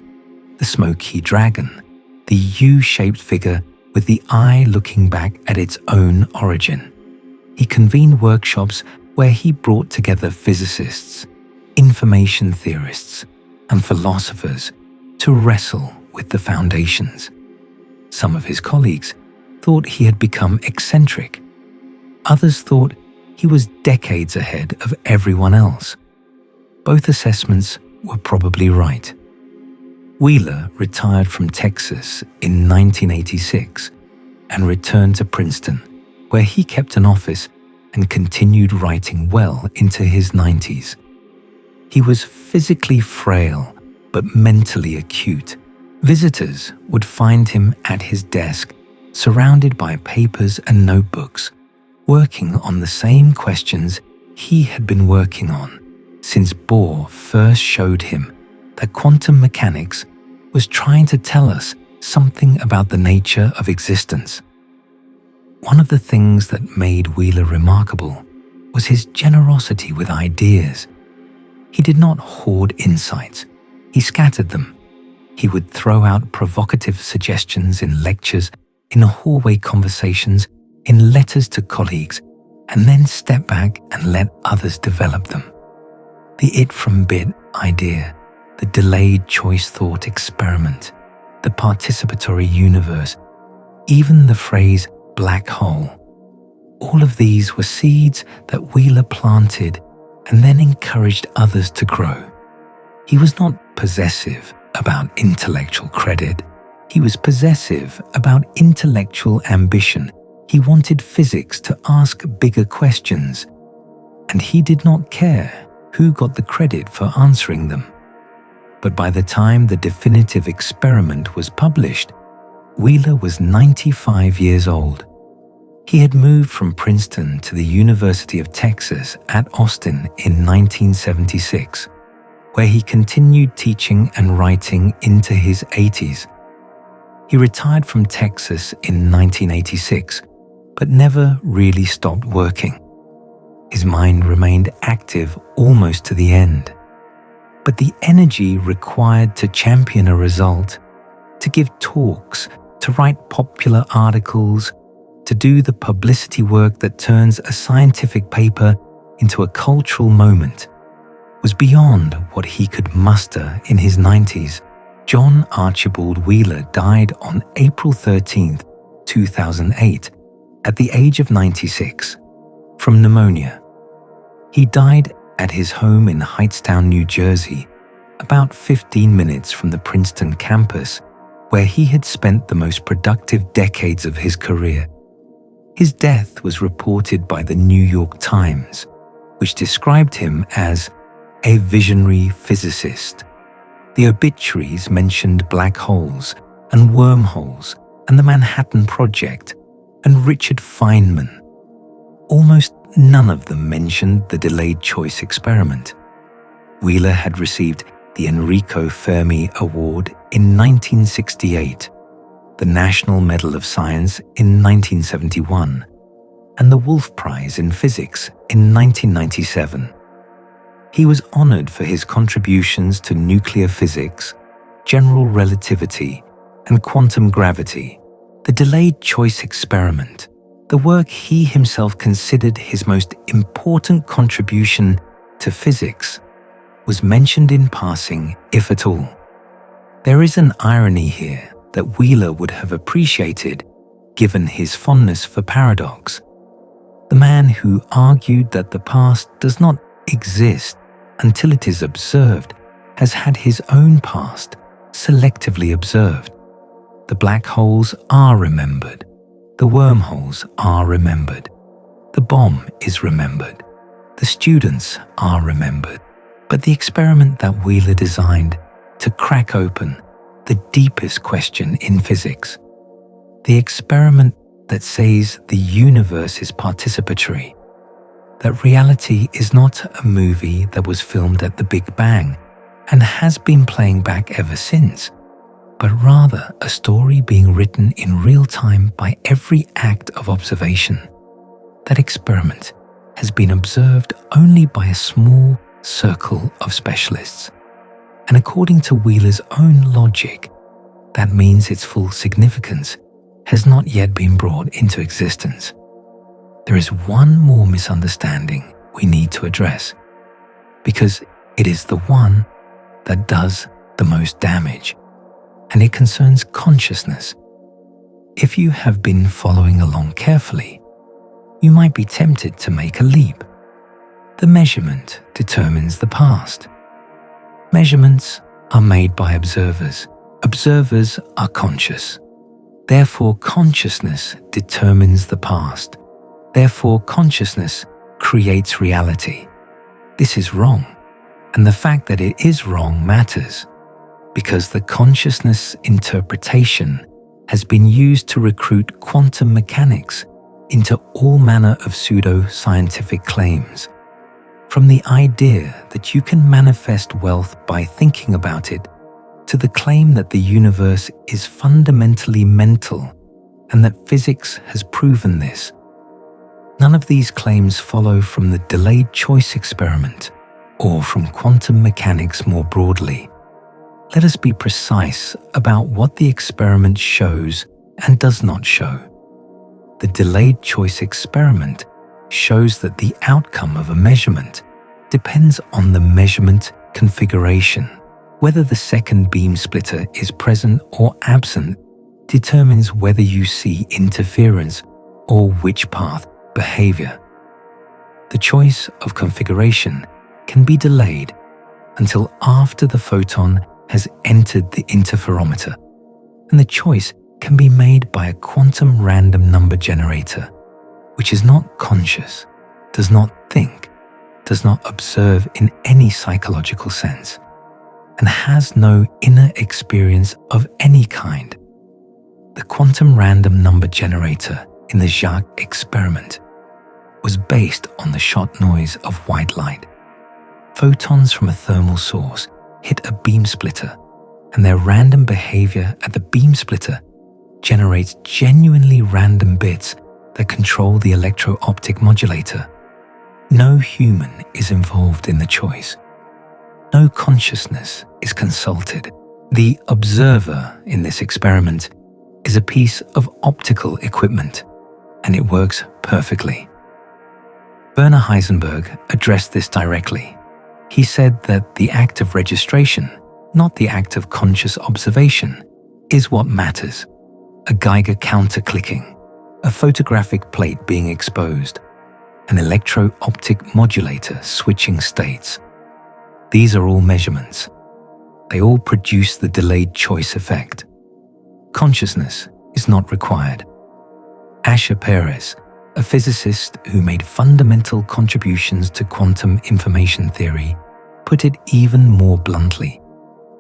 the smoky dragon, the U-shaped figure with the eye looking back at its own origin. He convened workshops where he brought together physicists, information theorists, and philosophers to wrestle with the foundations. Some of his colleagues thought he had become eccentric. Others thought he was decades ahead of everyone else. Both assessments were probably right. Wheeler retired from Texas in 1986 and returned to Princeton, where he kept an office and continued writing well into his 90s. He was physically frail but mentally acute. Visitors would find him at his desk, surrounded by papers and notebooks, working on the same questions he had been working on since Bohr first showed him that quantum mechanics was trying to tell us something about the nature of existence. One of the things that made Wheeler remarkable was his generosity with ideas. He did not hoard insights. He scattered them. He would throw out provocative suggestions in lectures, in hallway conversations, in letters to colleagues, and then step back and let others develop them. The it from bit idea, the delayed choice thought experiment, the participatory universe, even the phrase black hole. All of these were seeds that Wheeler planted and then encouraged others to grow. He was not possessive about intellectual credit. He was possessive about intellectual ambition. He wanted physics to ask bigger questions. and he did not care who got the credit for answering them. But by the time the definitive experiment was published, Wheeler was 95 years old. He had moved from Princeton to the University of Texas at Austin in 1976, where he continued teaching and writing into his 80s. He retired from Texas in 1986, but never really stopped working. His mind remained active almost to the end. But the energy required to champion a result, to give talks, to write popular articles, to do the publicity work that turns a scientific paper into a cultural moment, was beyond what he could muster in his 90s. John Archibald Wheeler died on April 13, 2008, at the age of 96, from pneumonia. He died at his home in Hightstown, New Jersey, about 15 minutes from the Princeton campus, where he had spent the most productive decades of his career. His death was reported by the New York Times, which described him as a visionary physicist. The obituaries mentioned black holes and wormholes and the Manhattan Project and Richard Feynman. Almost none of them mentioned the delayed choice experiment. Wheeler had received the Enrico Fermi Award in 1968, the National Medal of Science in 1971, and the Wolf Prize in Physics in 1997. He was honored for his contributions to nuclear physics, general relativity, and quantum gravity. The delayed choice experiment, the work he himself considered his most important contribution to physics, was mentioned in passing, if at all. There is an irony here that Wheeler would have appreciated given his fondness for paradox. The man who argued that the past does not exist until it is observed has had his own past selectively observed. The black holes are remembered. The wormholes are remembered. The bomb is remembered. The students are remembered. But the experiment that Wheeler designed to crack open the deepest question in physics, the experiment that says the universe is participatory, that reality is not a movie that was filmed at the Big Bang and has been playing back ever since, but rather a story being written in real time by every act of observation. That experiment has been observed only by a small circle of specialists. And according to Wheeler's own logic, that means its full significance has not yet been brought into existence. There is one more misunderstanding we need to address, because it is the one that does the most damage, and it concerns consciousness. If you have been following along carefully, you might be tempted to make a leap. The measurement determines the past. Measurements are made by observers. Observers are conscious. Therefore, consciousness determines the past. Therefore, consciousness creates reality. This is wrong, and the fact that it is wrong matters, because the consciousness interpretation has been used to recruit quantum mechanics into all manner of pseudo-scientific claims. From the idea that you can manifest wealth by thinking about it, to the claim that the universe is fundamentally mental and that physics has proven this. None of these claims follow from the delayed choice experiment or from quantum mechanics more broadly. Let us be precise about what the experiment shows and does not show. The delayed choice experiment shows that the outcome of a measurement depends on the measurement configuration. Whether the second beam splitter is present or absent determines whether you see interference or which path behavior. The choice of configuration can be delayed until after the photon has entered the interferometer, and the choice can be made by a quantum random number generator, which is not conscious, does not think, does not observe in any psychological sense and has no inner experience of any kind. The quantum random number generator in the Jacques experiment was based on the shot noise of white light. Photons from a thermal source hit a beam splitter, and their random behavior at the beam splitter generates genuinely random bits that control the electro-optic modulator. No human is involved in the choice. No consciousness is consulted. The observer in this experiment is a piece of optical equipment, and it works perfectly. Werner Heisenberg addressed this directly. He said that the act of registration, not the act of conscious observation, is what matters. A Geiger counter clicking, a photographic plate being exposed, an electro-optic modulator switching states. These are all measurements. They all produce the delayed choice effect. Consciousness is not required. Asher Perez, a physicist who made fundamental contributions to quantum information theory, put it even more bluntly.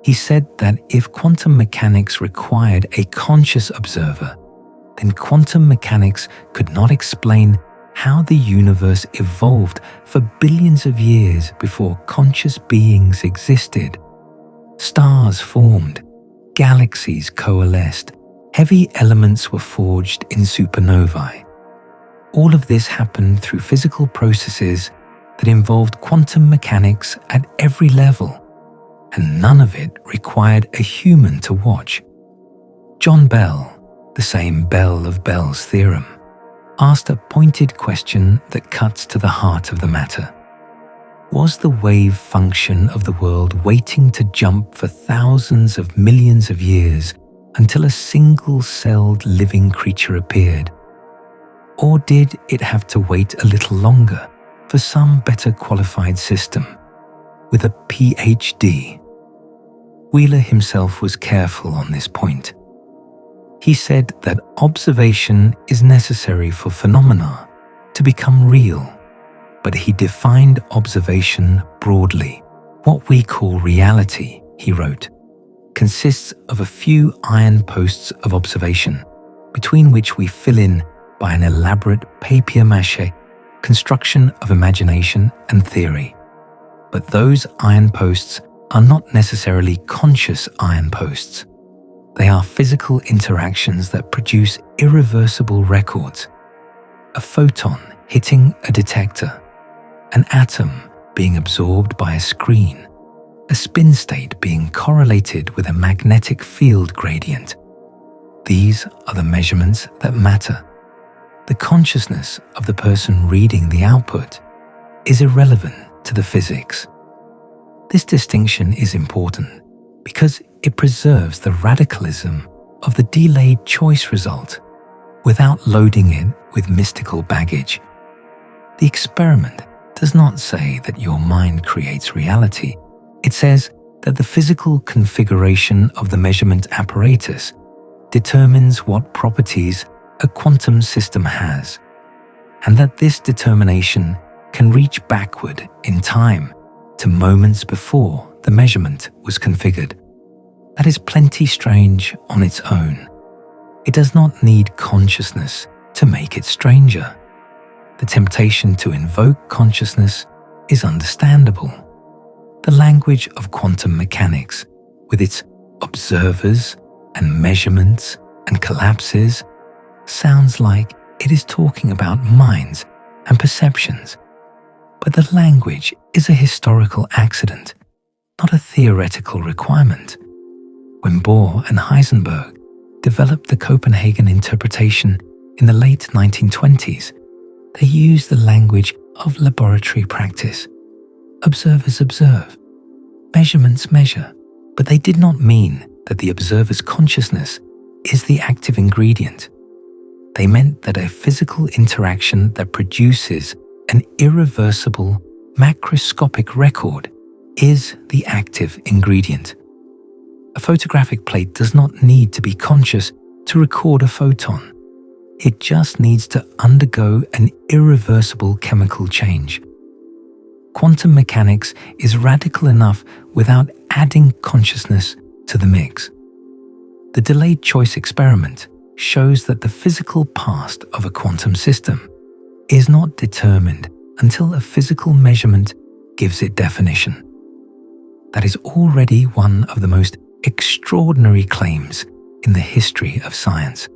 He said that if quantum mechanics required a conscious observer, then quantum mechanics could not explain how the universe evolved for billions of years before conscious beings existed. Stars formed, galaxies coalesced, heavy elements were forged in supernovae. All of this happened through physical processes that involved quantum mechanics at every level, and none of it required a human to watch. John Bell, the same Bell of Bell's theorem, asked a pointed question that cuts to the heart of the matter. Was the wave function of the world waiting to jump for thousands of millions of years until a single-celled living creature appeared? Or did it have to wait a little longer for some better qualified system with a PhD? Wheeler himself was careful on this point. He said that observation is necessary for phenomena to become real, but he defined observation broadly. What we call reality, he wrote, consists of a few iron posts of observation, between which we fill in by an elaborate papier-mâché construction of imagination and theory. But those iron posts are not necessarily conscious iron posts. They are physical interactions that produce irreversible records. A photon hitting a detector, an atom being absorbed by a screen, a spin state being correlated with a magnetic field gradient. These are the measurements that matter. The consciousness of the person reading the output is irrelevant to the physics. This distinction is important because it preserves the radicalism of the delayed choice result without loading it with mystical baggage. The experiment does not say that your mind creates reality. It says that the physical configuration of the measurement apparatus determines what properties a quantum system has, and that this determination can reach backward in time to moments before the measurement was configured. That is plenty strange on its own. It does not need consciousness to make it stranger. The temptation to invoke consciousness is understandable. The language of quantum mechanics, with its observers and measurements and collapses, sounds like it is talking about minds and perceptions. But the language is a historical accident, not a theoretical requirement. When Bohr and Heisenberg developed the Copenhagen interpretation in the late 1920s, they used the language of laboratory practice. Observers observe, measurements measure, but they did not mean that the observer's consciousness is the active ingredient. They meant that a physical interaction that produces an irreversible macroscopic record is the active ingredient. A photographic plate does not need to be conscious to record a photon. It just needs to undergo an irreversible chemical change. Quantum mechanics is radical enough without adding consciousness to the mix. The delayed choice experiment shows that the physical past of a quantum system is not determined until a physical measurement gives it definition. That is already one of the most extraordinary claims in the history of science.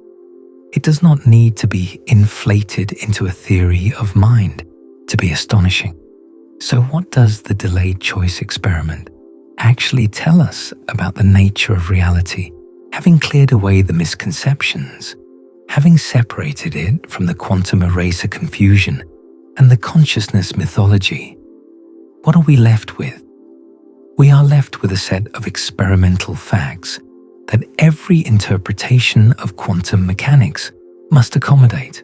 It does not need to be inflated into a theory of mind to be astonishing. So what does the delayed choice experiment actually tell us about the nature of reality, having cleared away the misconceptions, having separated it from the quantum eraser confusion and the consciousness mythology? What are we left with? We are left with a set of experimental facts that every interpretation of quantum mechanics must accommodate.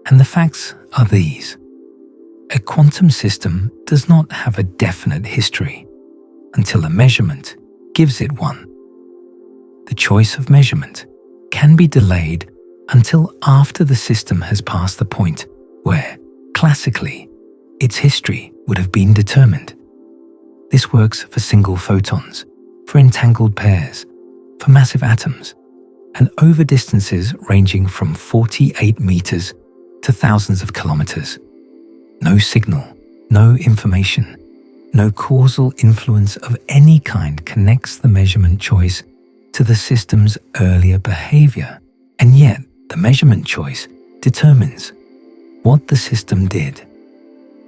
And the facts are these. A quantum system does not have a definite history until a measurement gives it one. The choice of measurement can be delayed until after the system has passed the point where, classically, its history would have been determined. This works for single photons, for entangled pairs, for massive atoms, and over distances ranging from 48 meters to thousands of kilometers. No signal, no information, no causal influence of any kind connects the measurement choice to the system's earlier behavior, and yet the measurement choice determines what the system did.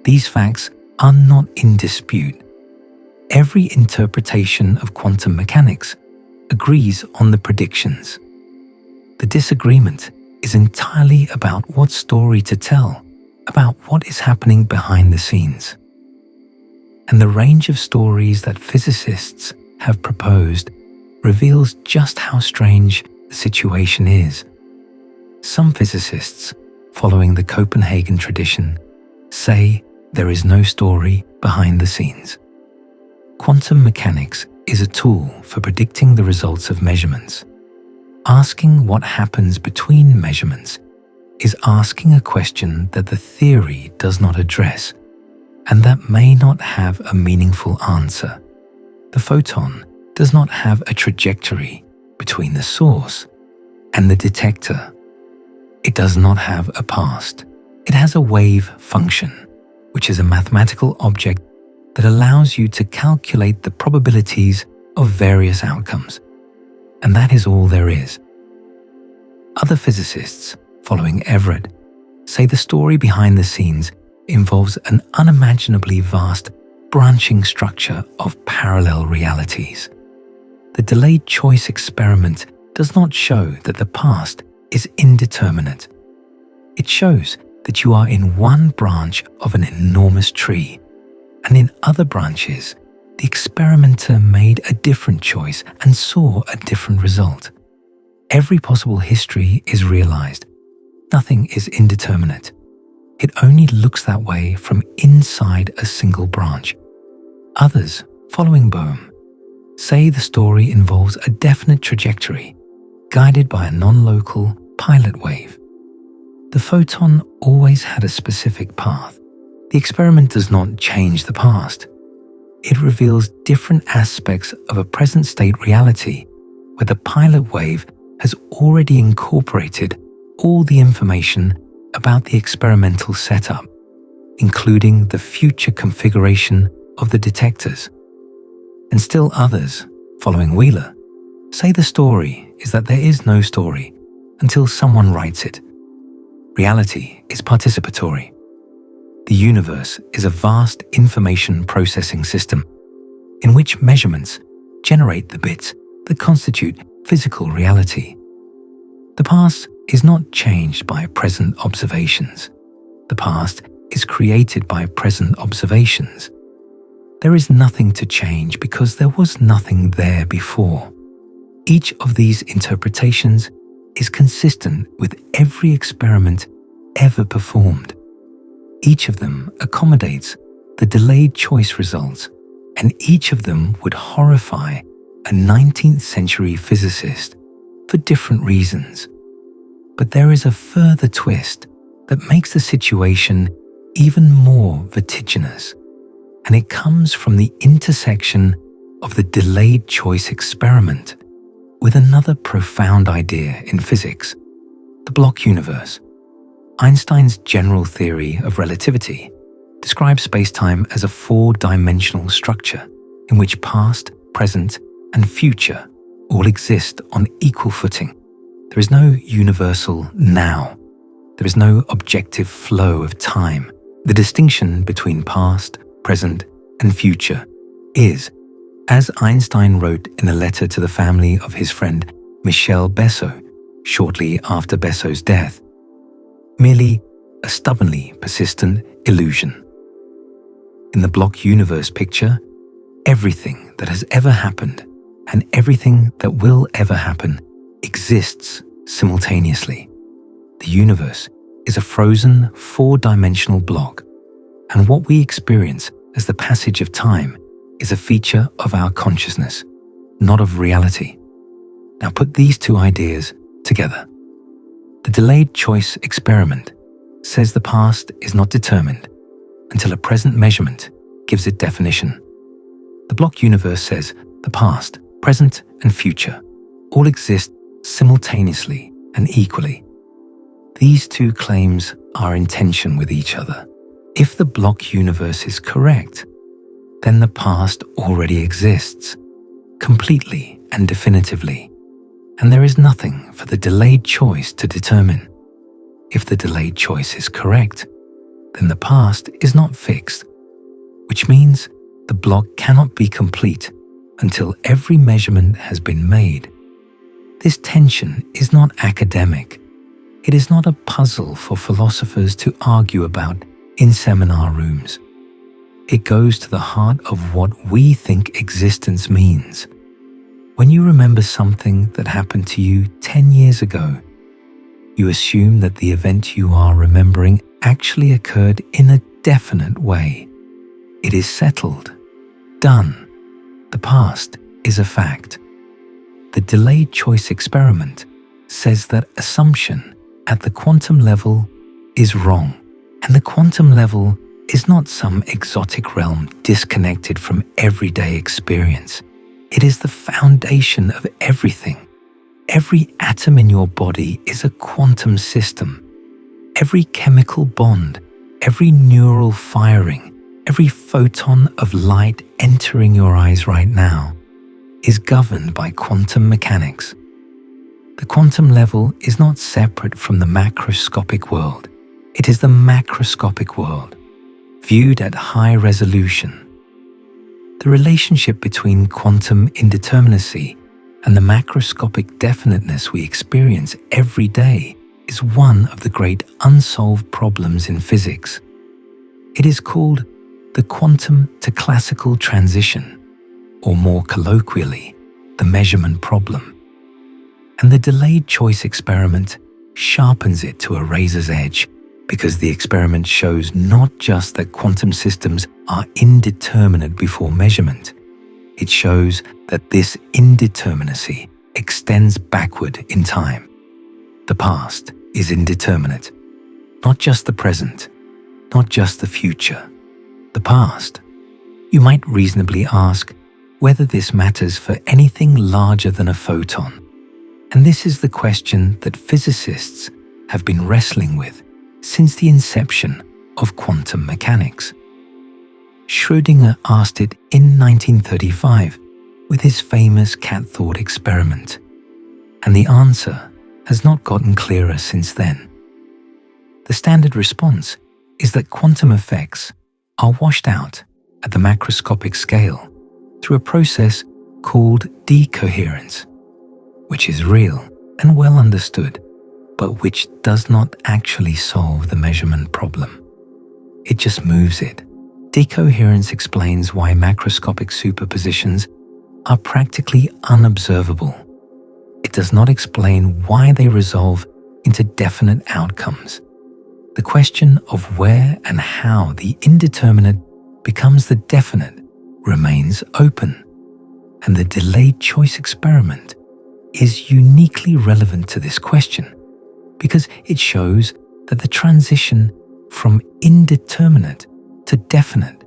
These facts are not in dispute. Every interpretation of quantum mechanics agrees on the predictions. The disagreement is entirely about what story to tell, about what is happening behind the scenes. And the range of stories that physicists have proposed reveals just how strange the situation is. Some physicists, following the Copenhagen tradition, say there is no story behind the scenes. Quantum mechanics is a tool for predicting the results of measurements. Asking what happens between measurements is asking a question that the theory does not address and that may not have a meaningful answer. The photon does not have a trajectory between the source and the detector. It does not have a past. It has a wave function, which is a mathematical object that allows you to calculate the probabilities of various outcomes. And that is all there is. Other physicists, following Everett, say the story behind the scenes involves an unimaginably vast branching structure of parallel realities. The delayed choice experiment does not show that the past is indeterminate. It shows that you are in one branch of an enormous tree, and in other branches, the experimenter made a different choice and saw a different result. Every possible history is realized. Nothing is indeterminate. It only looks that way from inside a single branch. Others, following Bohm, say the story involves a definite trajectory, guided by a non-local pilot wave. The photon always had a specific path. The experiment does not change the past. It reveals different aspects of a present state reality where the pilot wave has already incorporated all the information about the experimental setup, including the future configuration of the detectors. And still others, following Wheeler, say the story is that there is no story until someone writes it. Reality is participatory. The universe is a vast information processing system in which measurements generate the bits that constitute physical reality. The past is not changed by present observations. The past is created by present observations. There is nothing to change because there was nothing there before. Each of these interpretations is consistent with every experiment ever performed. Each of them accommodates the delayed choice results, and each of them would horrify a 19th century physicist for different reasons. But there is a further twist that makes the situation even more vertiginous. and it comes from the intersection of the delayed choice experiment with another profound idea in physics, the block universe. Einstein's general theory of relativity describes space-time as a four-dimensional structure in which past, present, and future all exist on equal footing. There is no universal now. There is no objective flow of time. The distinction between past, present, and future is, as Einstein wrote in a letter to the family of his friend Michel Besso shortly after Besso's death, merely a stubbornly persistent illusion. In the block universe picture, everything that has ever happened and everything that will ever happen exists simultaneously. The universe is a frozen four-dimensional block, and what we experience as the passage of time is a feature of our consciousness, not of reality. Now put these two ideas together. The delayed choice experiment says the past is not determined until a present measurement gives it definition. The block universe says the past, present, and future all exist simultaneously and equally. These two claims are in tension with each other. If the block universe is correct, then the past already exists, completely and definitively, and there is nothing for the delayed choice to determine. If the delayed choice is correct, then the past is not fixed, which means the block cannot be complete until every measurement has been made. This tension is not academic. It is not a puzzle for philosophers to argue about in seminar rooms. It goes to the heart of what we think existence means. When you remember something that happened to you 10 years ago, you assume that the event you are remembering actually occurred in a definite way. It is settled, done. The past is a fact. The delayed choice experiment says that assumption at the quantum level is wrong, and the quantum level is not some exotic realm disconnected from everyday experience. It is the foundation of everything. Every atom in your body is a quantum system. Every chemical bond, every neural firing, every photon of light entering your eyes right now is governed by quantum mechanics. The quantum level is not separate from the macroscopic world. It is the macroscopic world, viewed at high resolution. The relationship between quantum indeterminacy and the macroscopic definiteness we experience every day is one of the great unsolved problems in physics. It is called the quantum to classical transition, or more colloquially, the measurement problem. And the delayed choice experiment sharpens it to a razor's edge, because the experiment shows not just that quantum systems are indeterminate before measurement, it shows that this indeterminacy extends backward in time. The past is indeterminate, not just the present, not just the future, the past. You might reasonably ask whether this matters for anything larger than a photon. And this is the question that physicists have been wrestling with since the inception of quantum mechanics. Schrödinger asked it in 1935 with his famous cat thought experiment, and the answer has not gotten clearer since then. The standard response is that quantum effects are washed out at the macroscopic scale through a process called decoherence, which is real and well understood, but which does not actually solve the measurement problem. It just moves it. Decoherence explains why macroscopic superpositions are practically unobservable. It does not explain why they resolve into definite outcomes. The question of where and how the indeterminate becomes the definite remains open, and the delayed choice experiment is uniquely relevant to this question because it shows that the transition from indeterminate to definite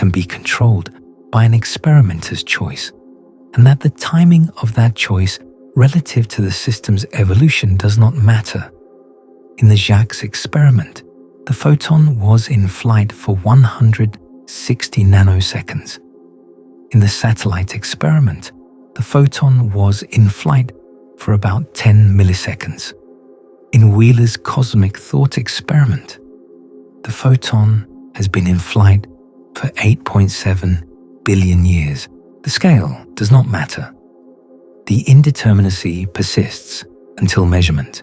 can be controlled by an experimenter's choice, and that the timing of that choice relative to the system's evolution does not matter. In the Jacques experiment, the photon was in flight for 160 nanoseconds. In the satellite experiment, the photon was in flight for about 10 milliseconds. In Wheeler's cosmic thought experiment, the photon has been in flight for 8.7 billion years. The scale does not matter. The indeterminacy persists until measurement,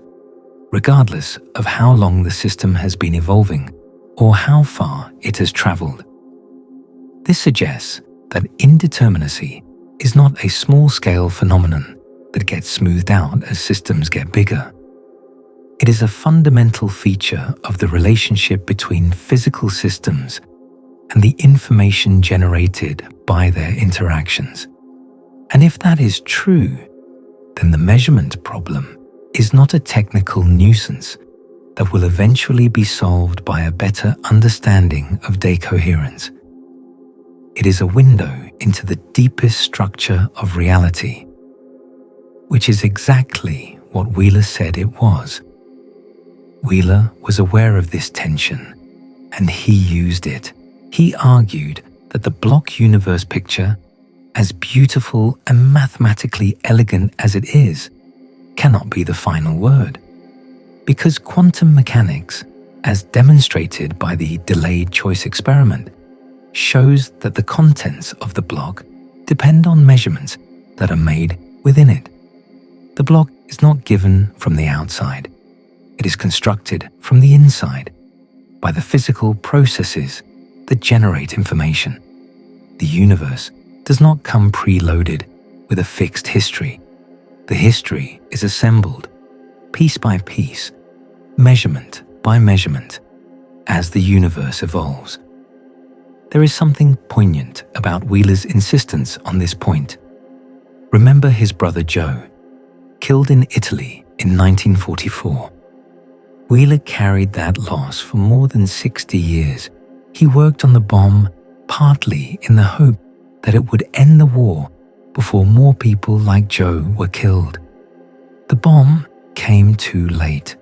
regardless of how long the system has been evolving or how far it has traveled. This suggests that indeterminacy is not a small-scale phenomenon that gets smoothed out as systems get bigger. It is a fundamental feature of the relationship between physical systems and the information generated by their interactions. And if that is true, then the measurement problem is not a technical nuisance that will eventually be solved by a better understanding of decoherence. It is a window into the deepest structure of reality, which is exactly what Wheeler said it was. Wheeler was aware of this tension, and he used it. He argued that the block universe picture, as beautiful and mathematically elegant as it is, cannot be the final word, because quantum mechanics, as demonstrated by the delayed choice experiment, shows that the contents of the block depend on measurements that are made within it. The block is not given from the outside. It is constructed from the inside by the physical processes that generate information. The universe does not come preloaded with a fixed history. The history is assembled piece by piece, measurement by measurement, as the universe evolves. There is something poignant about Wheeler's insistence on this point. Remember his brother Joe, killed in Italy in 1944. Wheeler carried that loss for more than 60 years. He worked on the bomb partly in the hope that it would end the war before more people like Joe were killed. The bomb came too late,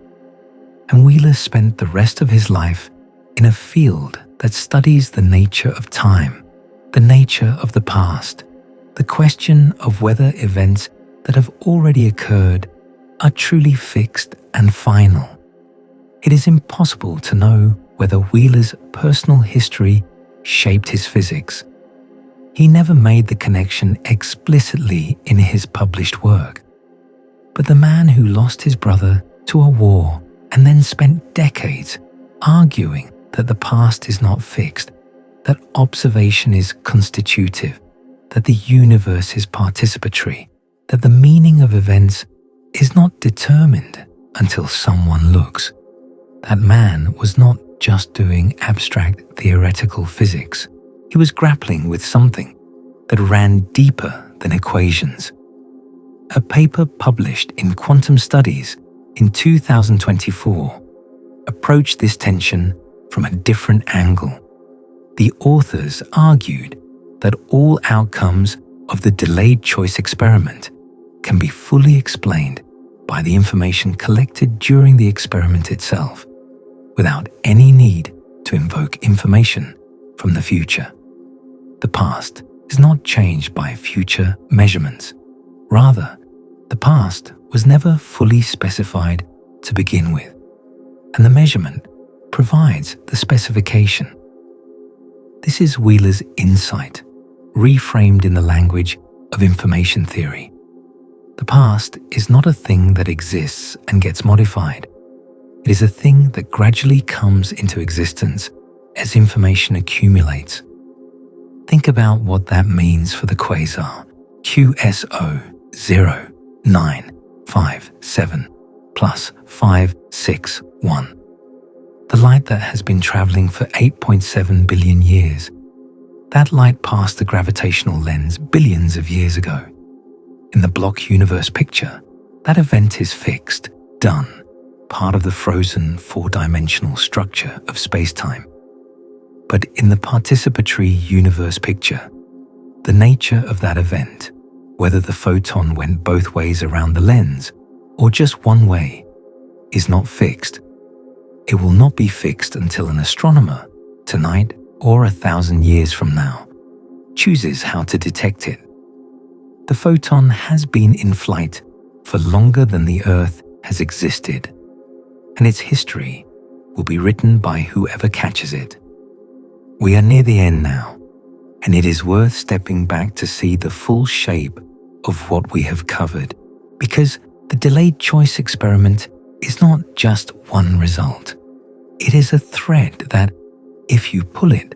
and Wheeler spent the rest of his life in a field that studies the nature of time, the nature of the past, the question of whether events that have already occurred are truly fixed and final. It is impossible to know whether Wheeler's personal history shaped his physics. He never made the connection explicitly in his published work. But the man who lost his brother to a war and then spent decades arguing that the past is not fixed, that observation is constitutive, that the universe is participatory, that the meaning of events is not determined until someone looks. That man was not just doing abstract theoretical physics. He was grappling with something that ran deeper than equations. A paper published in Quantum Studies in 2024 approached this tension from a different angle. The authors argued that all outcomes of the delayed choice experiment can be fully explained by the information collected during the experiment itself, without any need to invoke information from the future. The past is not changed by future measurements. Rather, the past was never fully specified to begin with, and the measurement provides the specification. This is Wheeler's insight, reframed in the language of information theory. The past is not a thing that exists and gets modified. It is a thing that gradually comes into existence as information accumulates. Think about what that means for the quasar QSO 0957 plus 561. The light that has been traveling for 8.7 billion years. That light passed the gravitational lens billions of years ago. In the block universe picture, that event is fixed, done, part of the frozen four-dimensional structure of space-time. but in the participatory universe picture, the nature of that event, whether the photon went both ways around the lens or just one way, is not fixed. It will not be fixed until an astronomer, tonight or 1,000 years from now, chooses how to detect it. The photon has been in flight for longer than the Earth has existed, and its history will be written by whoever catches it. We are near the end now, and it is worth stepping back to see the full shape of what we have covered, because the delayed choice experiment is not just one result. It is a thread that, if you pull it,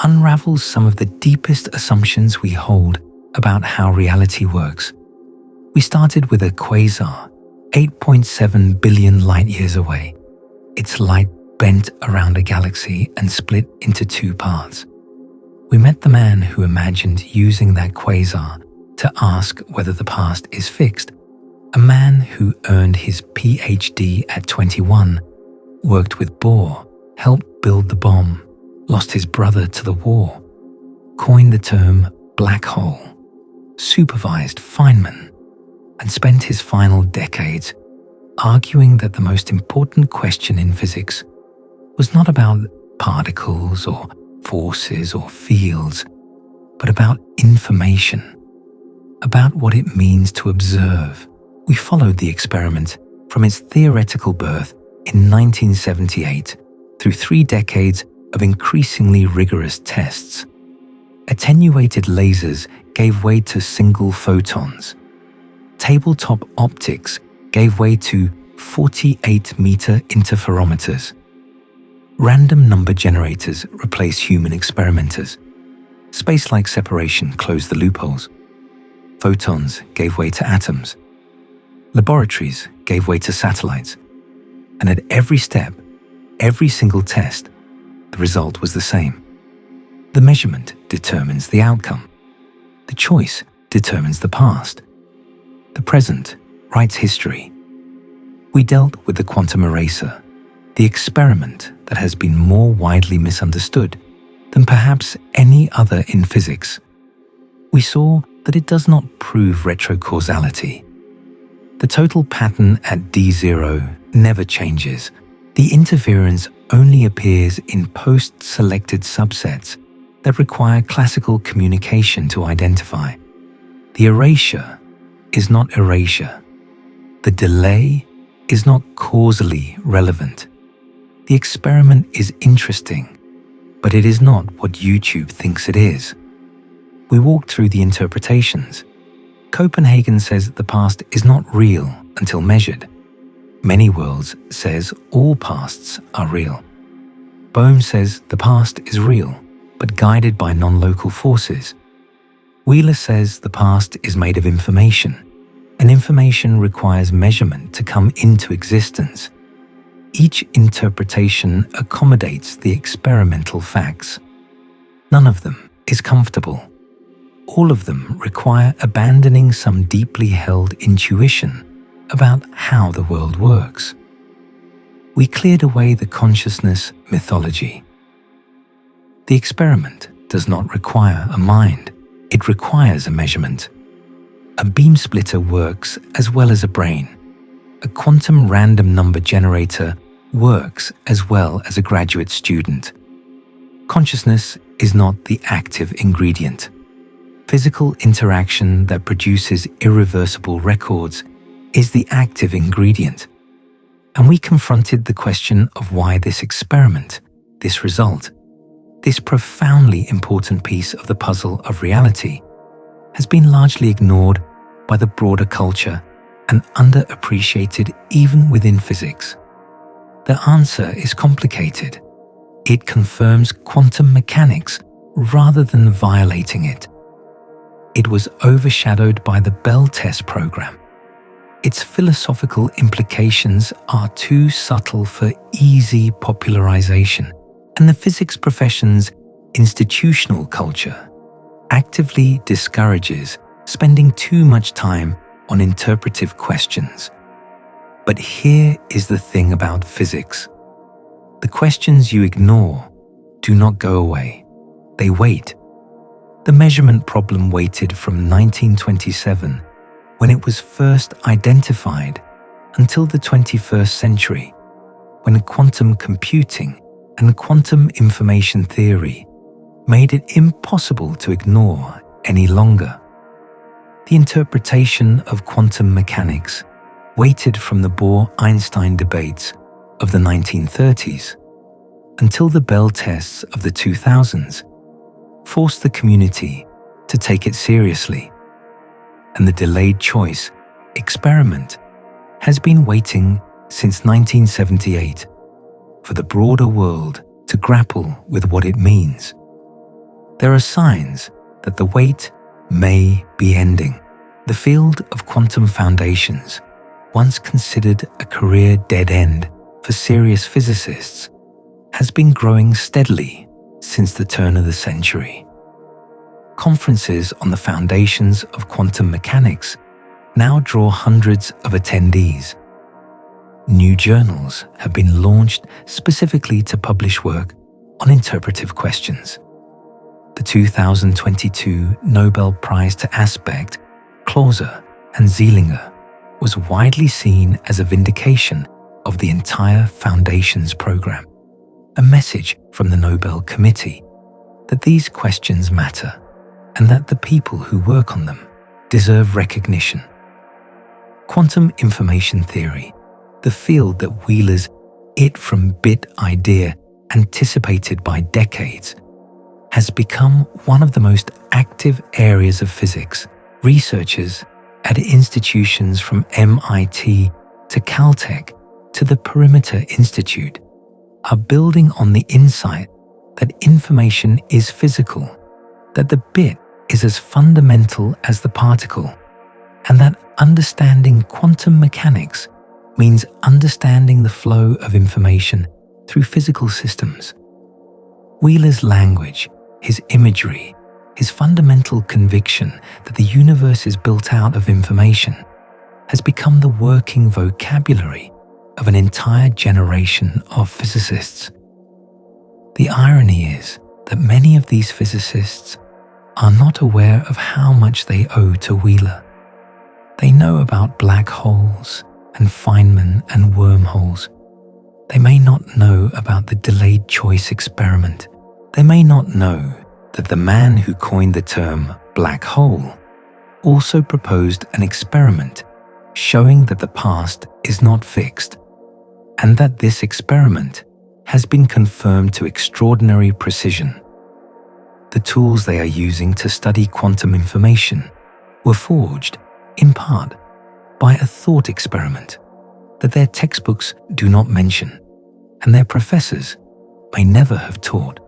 unravels some of the deepest assumptions we hold about how reality works. We started with a quasar, 8.7 billion light years away. Its light bent around a galaxy and split into two parts. We met the man who imagined using that quasar to ask whether the past is fixed, a man who earned his PhD at 21, worked with Bohr, helped build the Bohm, lost his brother to the war, coined the term black hole, supervised Feynman, and spent his final decades arguing that the most important question in physics was not about particles or forces or fields, but about information, about what it means to observe. We followed the experiment from its theoretical birth in 1978 through 3 decades of increasingly rigorous tests. Attenuated lasers gave way to single photons. Tabletop optics gave way to 48-meter interferometers. Random number generators replaced human experimenters. Space-like separation closed the loopholes. Photons gave way to atoms. Laboratories gave way to satellites. And at every step, every single test, the result was the same. The measurement determines the outcome. The choice determines the past. The present writes history. We dealt with the quantum eraser, the experiment that has been more widely misunderstood than perhaps any other in physics. We saw that it does not prove retrocausality. The total pattern at D0 never changes. The interference only appears in post-selected subsets that require classical communication to identify. The erasure is not erasure. The delay is not causally relevant. The experiment is interesting, but it is not what YouTube thinks it is. We walked through the interpretations. Copenhagen says the past is not real until measured. Many worlds says all pasts are real. Bohm says the past is real, but guided by non-local forces. Wheeler says the past is made of information, and information requires measurement to come into existence. Each interpretation accommodates the experimental facts. None of them is comfortable. All of them require abandoning some deeply held intuition about how the world works. We cleared away the consciousness mythology. The experiment does not require a mind. It requires a measurement. A beam splitter works as well as a brain. A quantum random number generator works as well as a graduate student. Consciousness is not the active ingredient. Physical interaction that produces irreversible records is the active ingredient. And we confronted the question of why this experiment, this result, this profoundly important piece of the puzzle of reality, has been largely ignored by the broader culture and underappreciated even within physics. The answer is complicated. It confirms quantum mechanics rather than violating it. It was overshadowed by the Bell test program. Its philosophical implications are too subtle for easy popularization, and the physics profession's institutional culture actively discourages spending too much time on interpretive questions. But here is the thing about physics. The questions you ignore do not go away. They wait. The measurement problem waited from 1927, when it was first identified, until the 21st century, when quantum computing and quantum information theory made it impossible to ignore any longer. The interpretation of quantum mechanics waited from the Bohr-Einstein debates of the 1930s until the Bell tests of the 2000s forced the community to take it seriously, and the delayed choice experiment has been waiting since 1978 for the broader world to grapple with what it means. There are signs that the wait may be ending. The field of quantum foundations, once considered a career dead end for serious physicists, has been growing steadily since the turn of the century. Conferences on the foundations of quantum mechanics now draw hundreds of attendees. New journals have been launched specifically to publish work on interpretive questions. The 2022 Nobel Prize to Aspect, Clauser, and Zeilinger was widely seen as a vindication of the entire Foundations program, a message from the Nobel Committee that these questions matter and that the people who work on them deserve recognition. Quantum information theory, the field that Wheeler's it-from-bit idea anticipated by decades, has become one of the most active areas of physics. Researchers at institutions from MIT to Caltech to the Perimeter Institute are building on the insight that information is physical, that the bit is as fundamental as the particle, and that understanding quantum mechanics means understanding the flow of information through physical systems. Wheeler's language, his imagery, his fundamental conviction that the universe is built out of information has become the working vocabulary of an entire generation of physicists. The irony is that many of these physicists are not aware of how much they owe to Wheeler. They know about black holes and Feynman and wormholes. They may not know about the delayed choice experiment. They may not know that the man who coined the term black hole also proposed an experiment showing that the past is not fixed, and that this experiment has been confirmed to extraordinary precision. The tools they are using to study quantum information were forged, in part, by a thought experiment that their textbooks do not mention, and their professors may never have taught.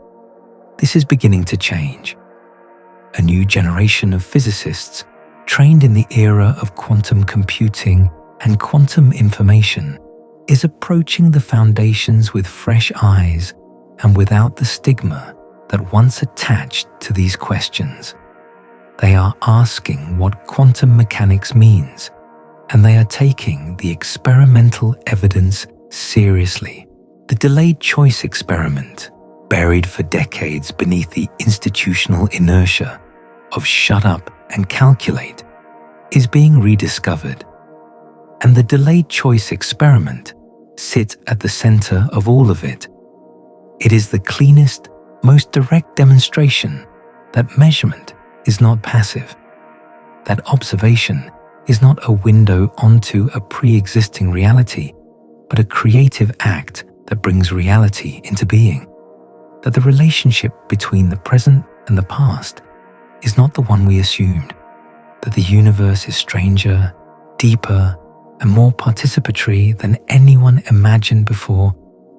This is beginning to change. A new generation of physicists trained in the era of quantum computing and quantum information is approaching the foundations with fresh eyes and without the stigma that once attached to these questions. They are asking what quantum mechanics means, and they are taking the experimental evidence seriously. The delayed choice experiment, buried for decades beneath the institutional inertia of shut up and calculate, is being rediscovered. And the delayed choice experiment sits at the center of all of it. It is the cleanest, most direct demonstration that measurement is not passive, that observation is not a window onto a pre-existing reality, but a creative act that brings reality into being, that the relationship between the present and the past is not the one we assumed, that the universe is stranger, deeper, and more participatory than anyone imagined before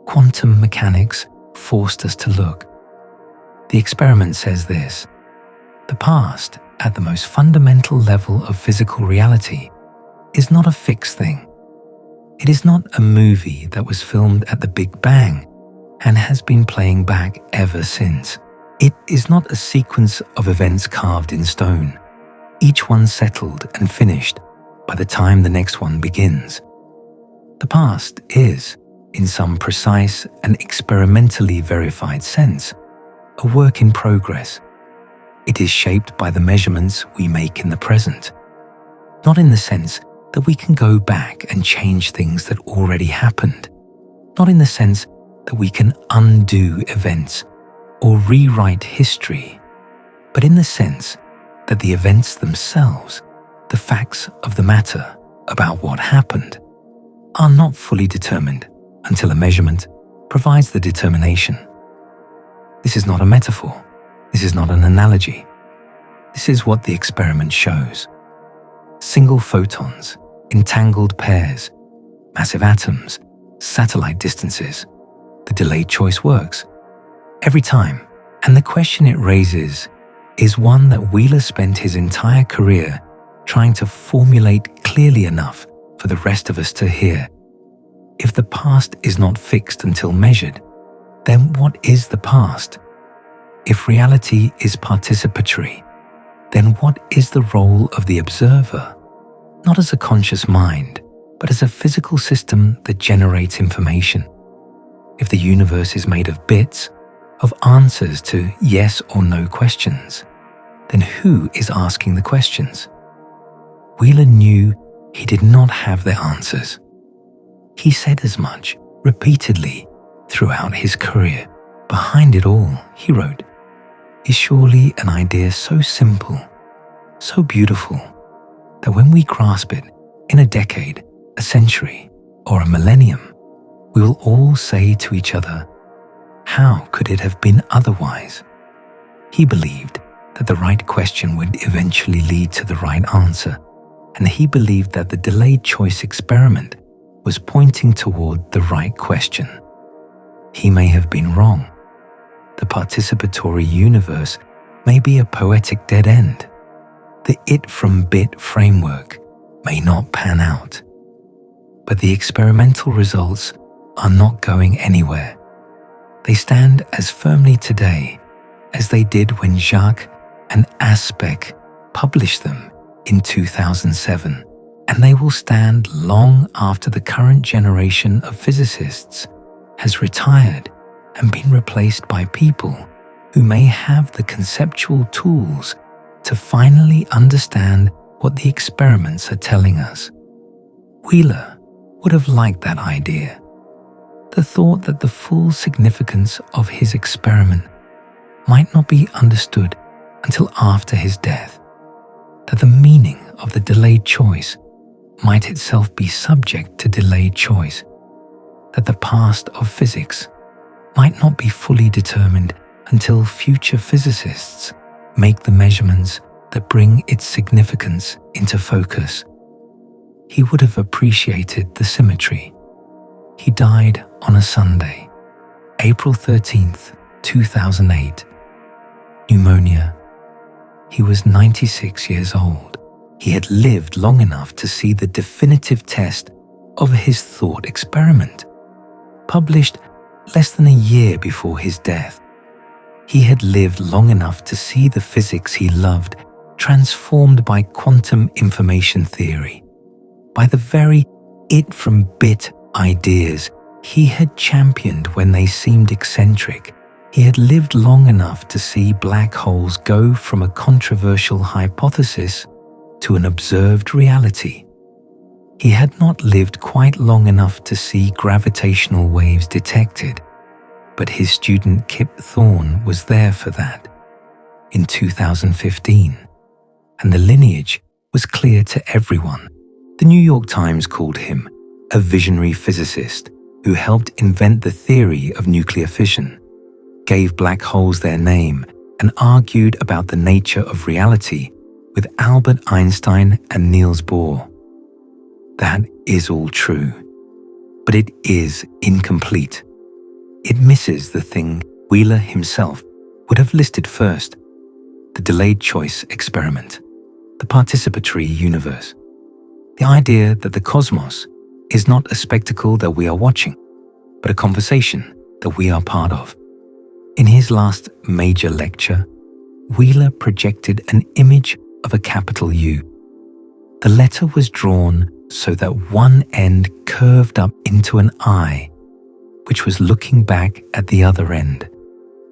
quantum mechanics forced us to look. The experiment says this: the past, at the most fundamental level of physical reality, is not a fixed thing. It is not a movie that was filmed at the Big Bang and has been playing back ever since. It is not a sequence of events carved in stone, each one settled and finished by the time the next one begins. The past is, in some precise and experimentally verified sense, a work in progress. It is shaped by the measurements we make in the present, not in the sense that we can go back and change things that already happened, not in the sense that we can undo events or rewrite history, but in the sense that the events themselves, the facts of the matter about what happened, are not fully determined until a measurement provides the determination. This is not a metaphor. This is not an analogy. This is what the experiment shows. Single photons, entangled pairs, massive atoms, satellite distances. The delayed choice works every time, and the question it raises is one that Wheeler spent his entire career trying to formulate clearly enough for the rest of us to hear. If the past is not fixed until measured, then what is the past? If reality is participatory, then what is the role of the observer? Not as a conscious mind, but as a physical system that generates information. If the universe is made of bits, of answers to yes or no questions, then who is asking the questions? Wheeler knew he did not have the answers. He said as much repeatedly throughout his career. Behind it all, he wrote, is surely an idea so simple, so beautiful, that when we grasp it in a decade, a century, or a millennium, we will all say to each other, how could it have been otherwise? He believed that the right question would eventually lead to the right answer, and he believed that the delayed choice experiment was pointing toward the right question. He may have been wrong. The participatory universe may be a poetic dead end. The it-from-bit framework may not pan out. But the experimental results are not going anywhere. They stand as firmly today as they did when Jacques and Aspect published them in 2007, and they will stand long after the current generation of physicists has retired and been replaced by people who may have the conceptual tools to finally understand what the experiments are telling us. Wheeler would have liked that idea. The thought that the full significance of his experiment might not be understood until after his death, that the meaning of the delayed choice might itself be subject to delayed choice, that the past of physics might not be fully determined until future physicists make the measurements that bring its significance into focus. He would have appreciated the symmetry. He died on a Sunday, April 13th, 2008. Pneumonia. He was 96 years old. He had lived long enough to see the definitive test of his thought experiment, published less than a year before his death. He had lived long enough to see the physics he loved transformed by quantum information theory, by the very it-from-bit ideas he had championed when they seemed eccentric. He had lived long enough to see black holes go from a controversial hypothesis to an observed reality. He had not lived quite long enough to see gravitational waves detected, but his student Kip Thorne was there for that in 2015, and the lineage was clear to everyone. The New York Times called him a visionary physicist who helped invent the theory of nuclear fission, gave black holes their name, and argued about the nature of reality with Albert Einstein and Niels Bohr. That is all true, but it is incomplete. It misses the thing Wheeler himself would have listed first: the delayed choice experiment, the participatory universe, the idea that the cosmos is not a spectacle that we are watching, but a conversation that we are part of. In his last major lecture, Wheeler projected an image of a capital U. The letter was drawn so that one end curved up into an eye, which was looking back at the other end.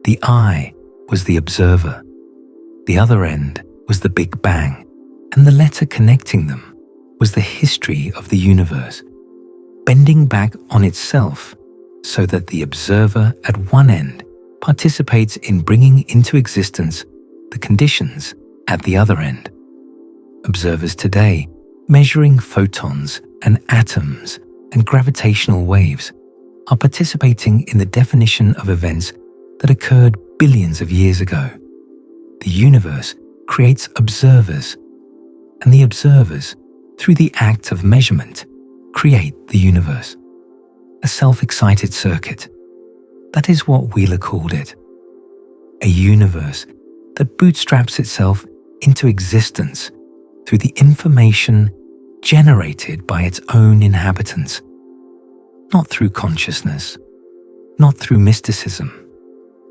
The eye was the observer. The other end was the Big Bang, and the letter connecting them was the history of the universe, bending back on itself so that the observer at one end participates in bringing into existence the conditions at the other end. Observers today, measuring photons and atoms and gravitational waves, are participating in the definition of events that occurred billions of years ago. The universe creates observers, and the observers, through the act of measurement, create the universe. A self-excited circuit. That is what Wheeler called it. A universe that bootstraps itself into existence through the information generated by its own inhabitants, not through consciousness, not through mysticism,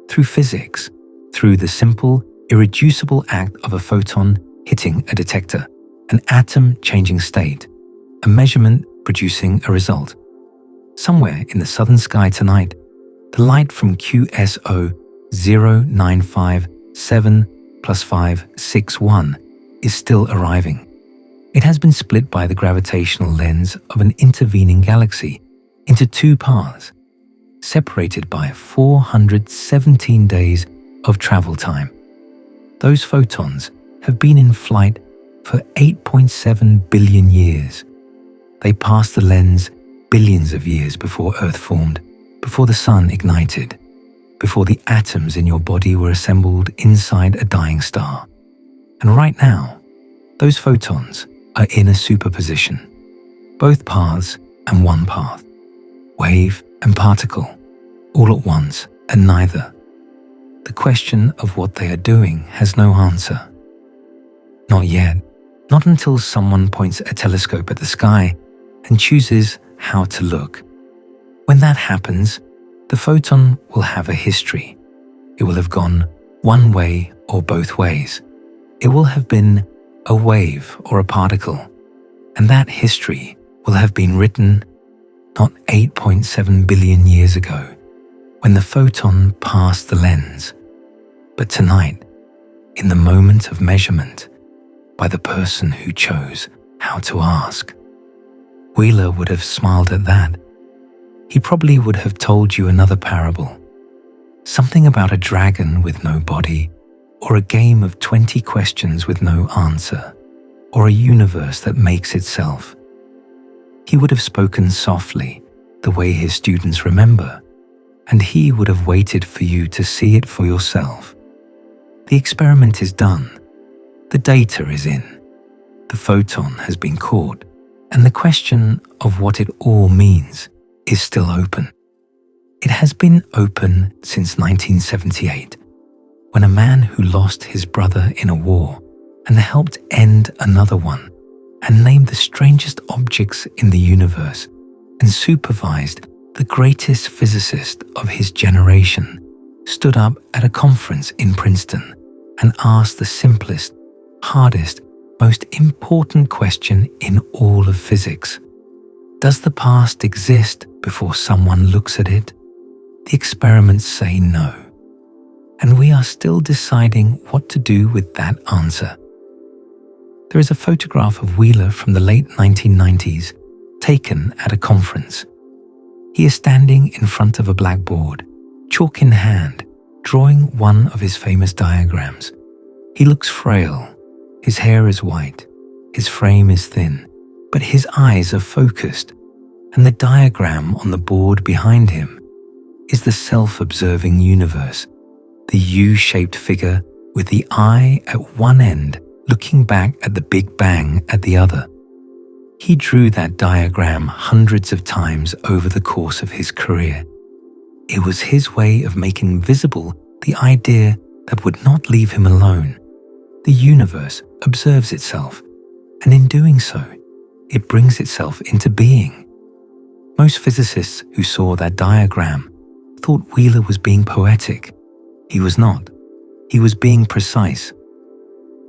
through physics, through the simple, irreducible act of a photon hitting a detector, an atom changing state, a measurement producing a result. Somewhere in the southern sky tonight, the light from QSO 0957 + 561 is still arriving. It has been split by the gravitational lens of an intervening galaxy into two paths, separated by 417 days of travel time. Those photons have been in flight for 8.7 billion years. They passed the lens billions of years before Earth formed, before the sun ignited, before the atoms in your body were assembled inside a dying star. And right now, those photons are in a superposition, both paths and one path, wave and particle, all at once and neither. The question of what they are doing has no answer. Not yet, not until someone points a telescope at the sky and chooses how to look. When that happens, the photon will have a history. It will have gone one way or both ways. It will have been a wave or a particle, and that history will have been written not 8.7 billion years ago, when the photon passed the lens, but tonight, in the moment of measurement, by the person who chose how to ask. Wheeler would have smiled at that. He probably would have told you another parable, something about a dragon with no body, or a game of 20 questions with no answer, or a universe that makes itself. He would have spoken softly, the way his students remember, and he would have waited for you to see it for yourself. The experiment is done. The data is in. The photon has been caught, and the question of what it all means is still open. It has been open since 1978, when a man who lost his brother in a war and helped end another one and named the strangest objects in the universe and supervised the greatest physicist of his generation, stood up at a conference in Princeton and asked the simplest, hardest, most important question in all of physics. Does the past exist before someone looks at it? The experiments say no, and we are still deciding what to do with that answer. There is a photograph of Wheeler from the late 1990s taken at a conference. He is standing in front of a blackboard, chalk in hand, drawing one of his famous diagrams. He looks frail. His hair is white. His frame is thin, but his eyes are focused, and the diagram on the board behind him is the self-observing universe, the U-shaped figure with the eye at one end looking back at the Big Bang at the other. He drew that diagram hundreds of times over the course of his career. It was his way of making visible the idea that would not leave him alone. The universe observes itself, and in doing so, it brings itself into being. Most physicists who saw that diagram thought Wheeler was being poetic. He was not. He was being precise.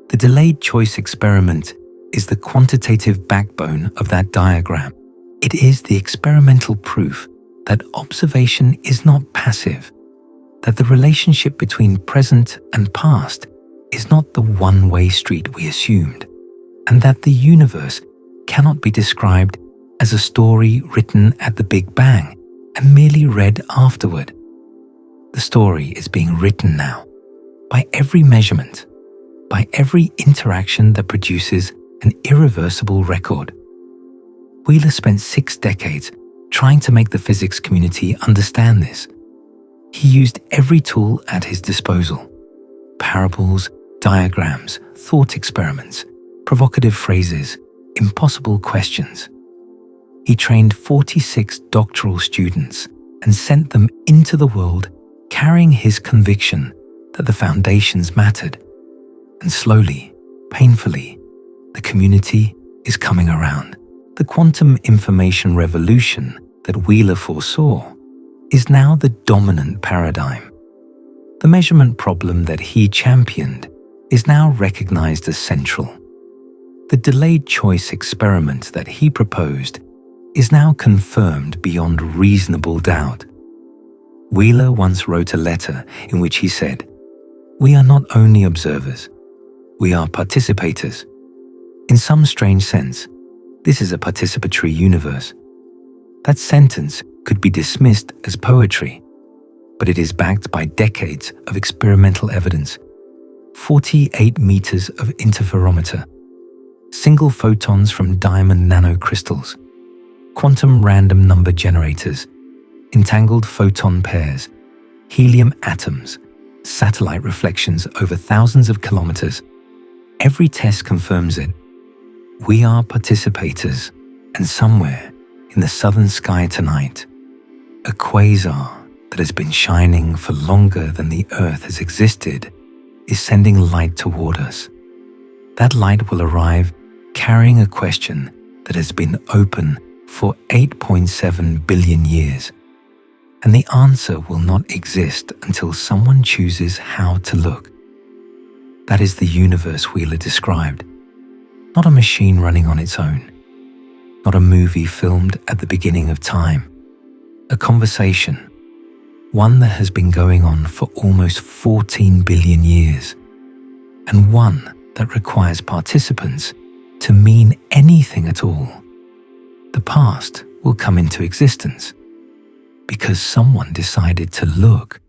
The delayed choice experiment is the quantitative backbone of that diagram. It is the experimental proof that observation is not passive. that the relationship between present and past is not the one-way street we assumed, and that the universe cannot be described as a story written at the Big Bang and merely read afterward. The story is being written now, by every measurement, by every interaction that produces an irreversible record. Wheeler spent 6 decades trying to make the physics community understand this. He used every tool at his disposal: parables, diagrams, thought experiments, provocative phrases, impossible questions. He trained 46 doctoral students and sent them into the world carrying his conviction that the foundations mattered. And slowly, painfully, the community is coming around. The quantum information revolution that Wheeler foresaw is now the dominant paradigm. The measurement problem that he championed is now recognized as central. The delayed choice experiment that he proposed is now confirmed beyond reasonable doubt. Wheeler once wrote a letter in which he said, "We are not only observers, we are participators. In some strange sense, this is a participatory universe." That sentence could be dismissed as poetry, but it is backed by decades of experimental evidence, 48 meters of interferometer, single photons from diamond nanocrystals, quantum random number generators, entangled photon pairs, helium atoms, satellite reflections over thousands of kilometers. Every test confirms it. We are participators, and somewhere in the southern sky tonight, a quasar that has been shining for longer than the Earth has existed is sending light toward us. That light will arrive carrying a question that has been open for 8.7 billion years, and the answer will not exist until someone chooses how to look. That is the universe Wheeler described, not a machine running on its own, not a movie filmed at the beginning of time, a conversation, one that has been going on for almost 14 billion years, and one that requires participants to mean anything at all. The past will come into existence because someone decided to look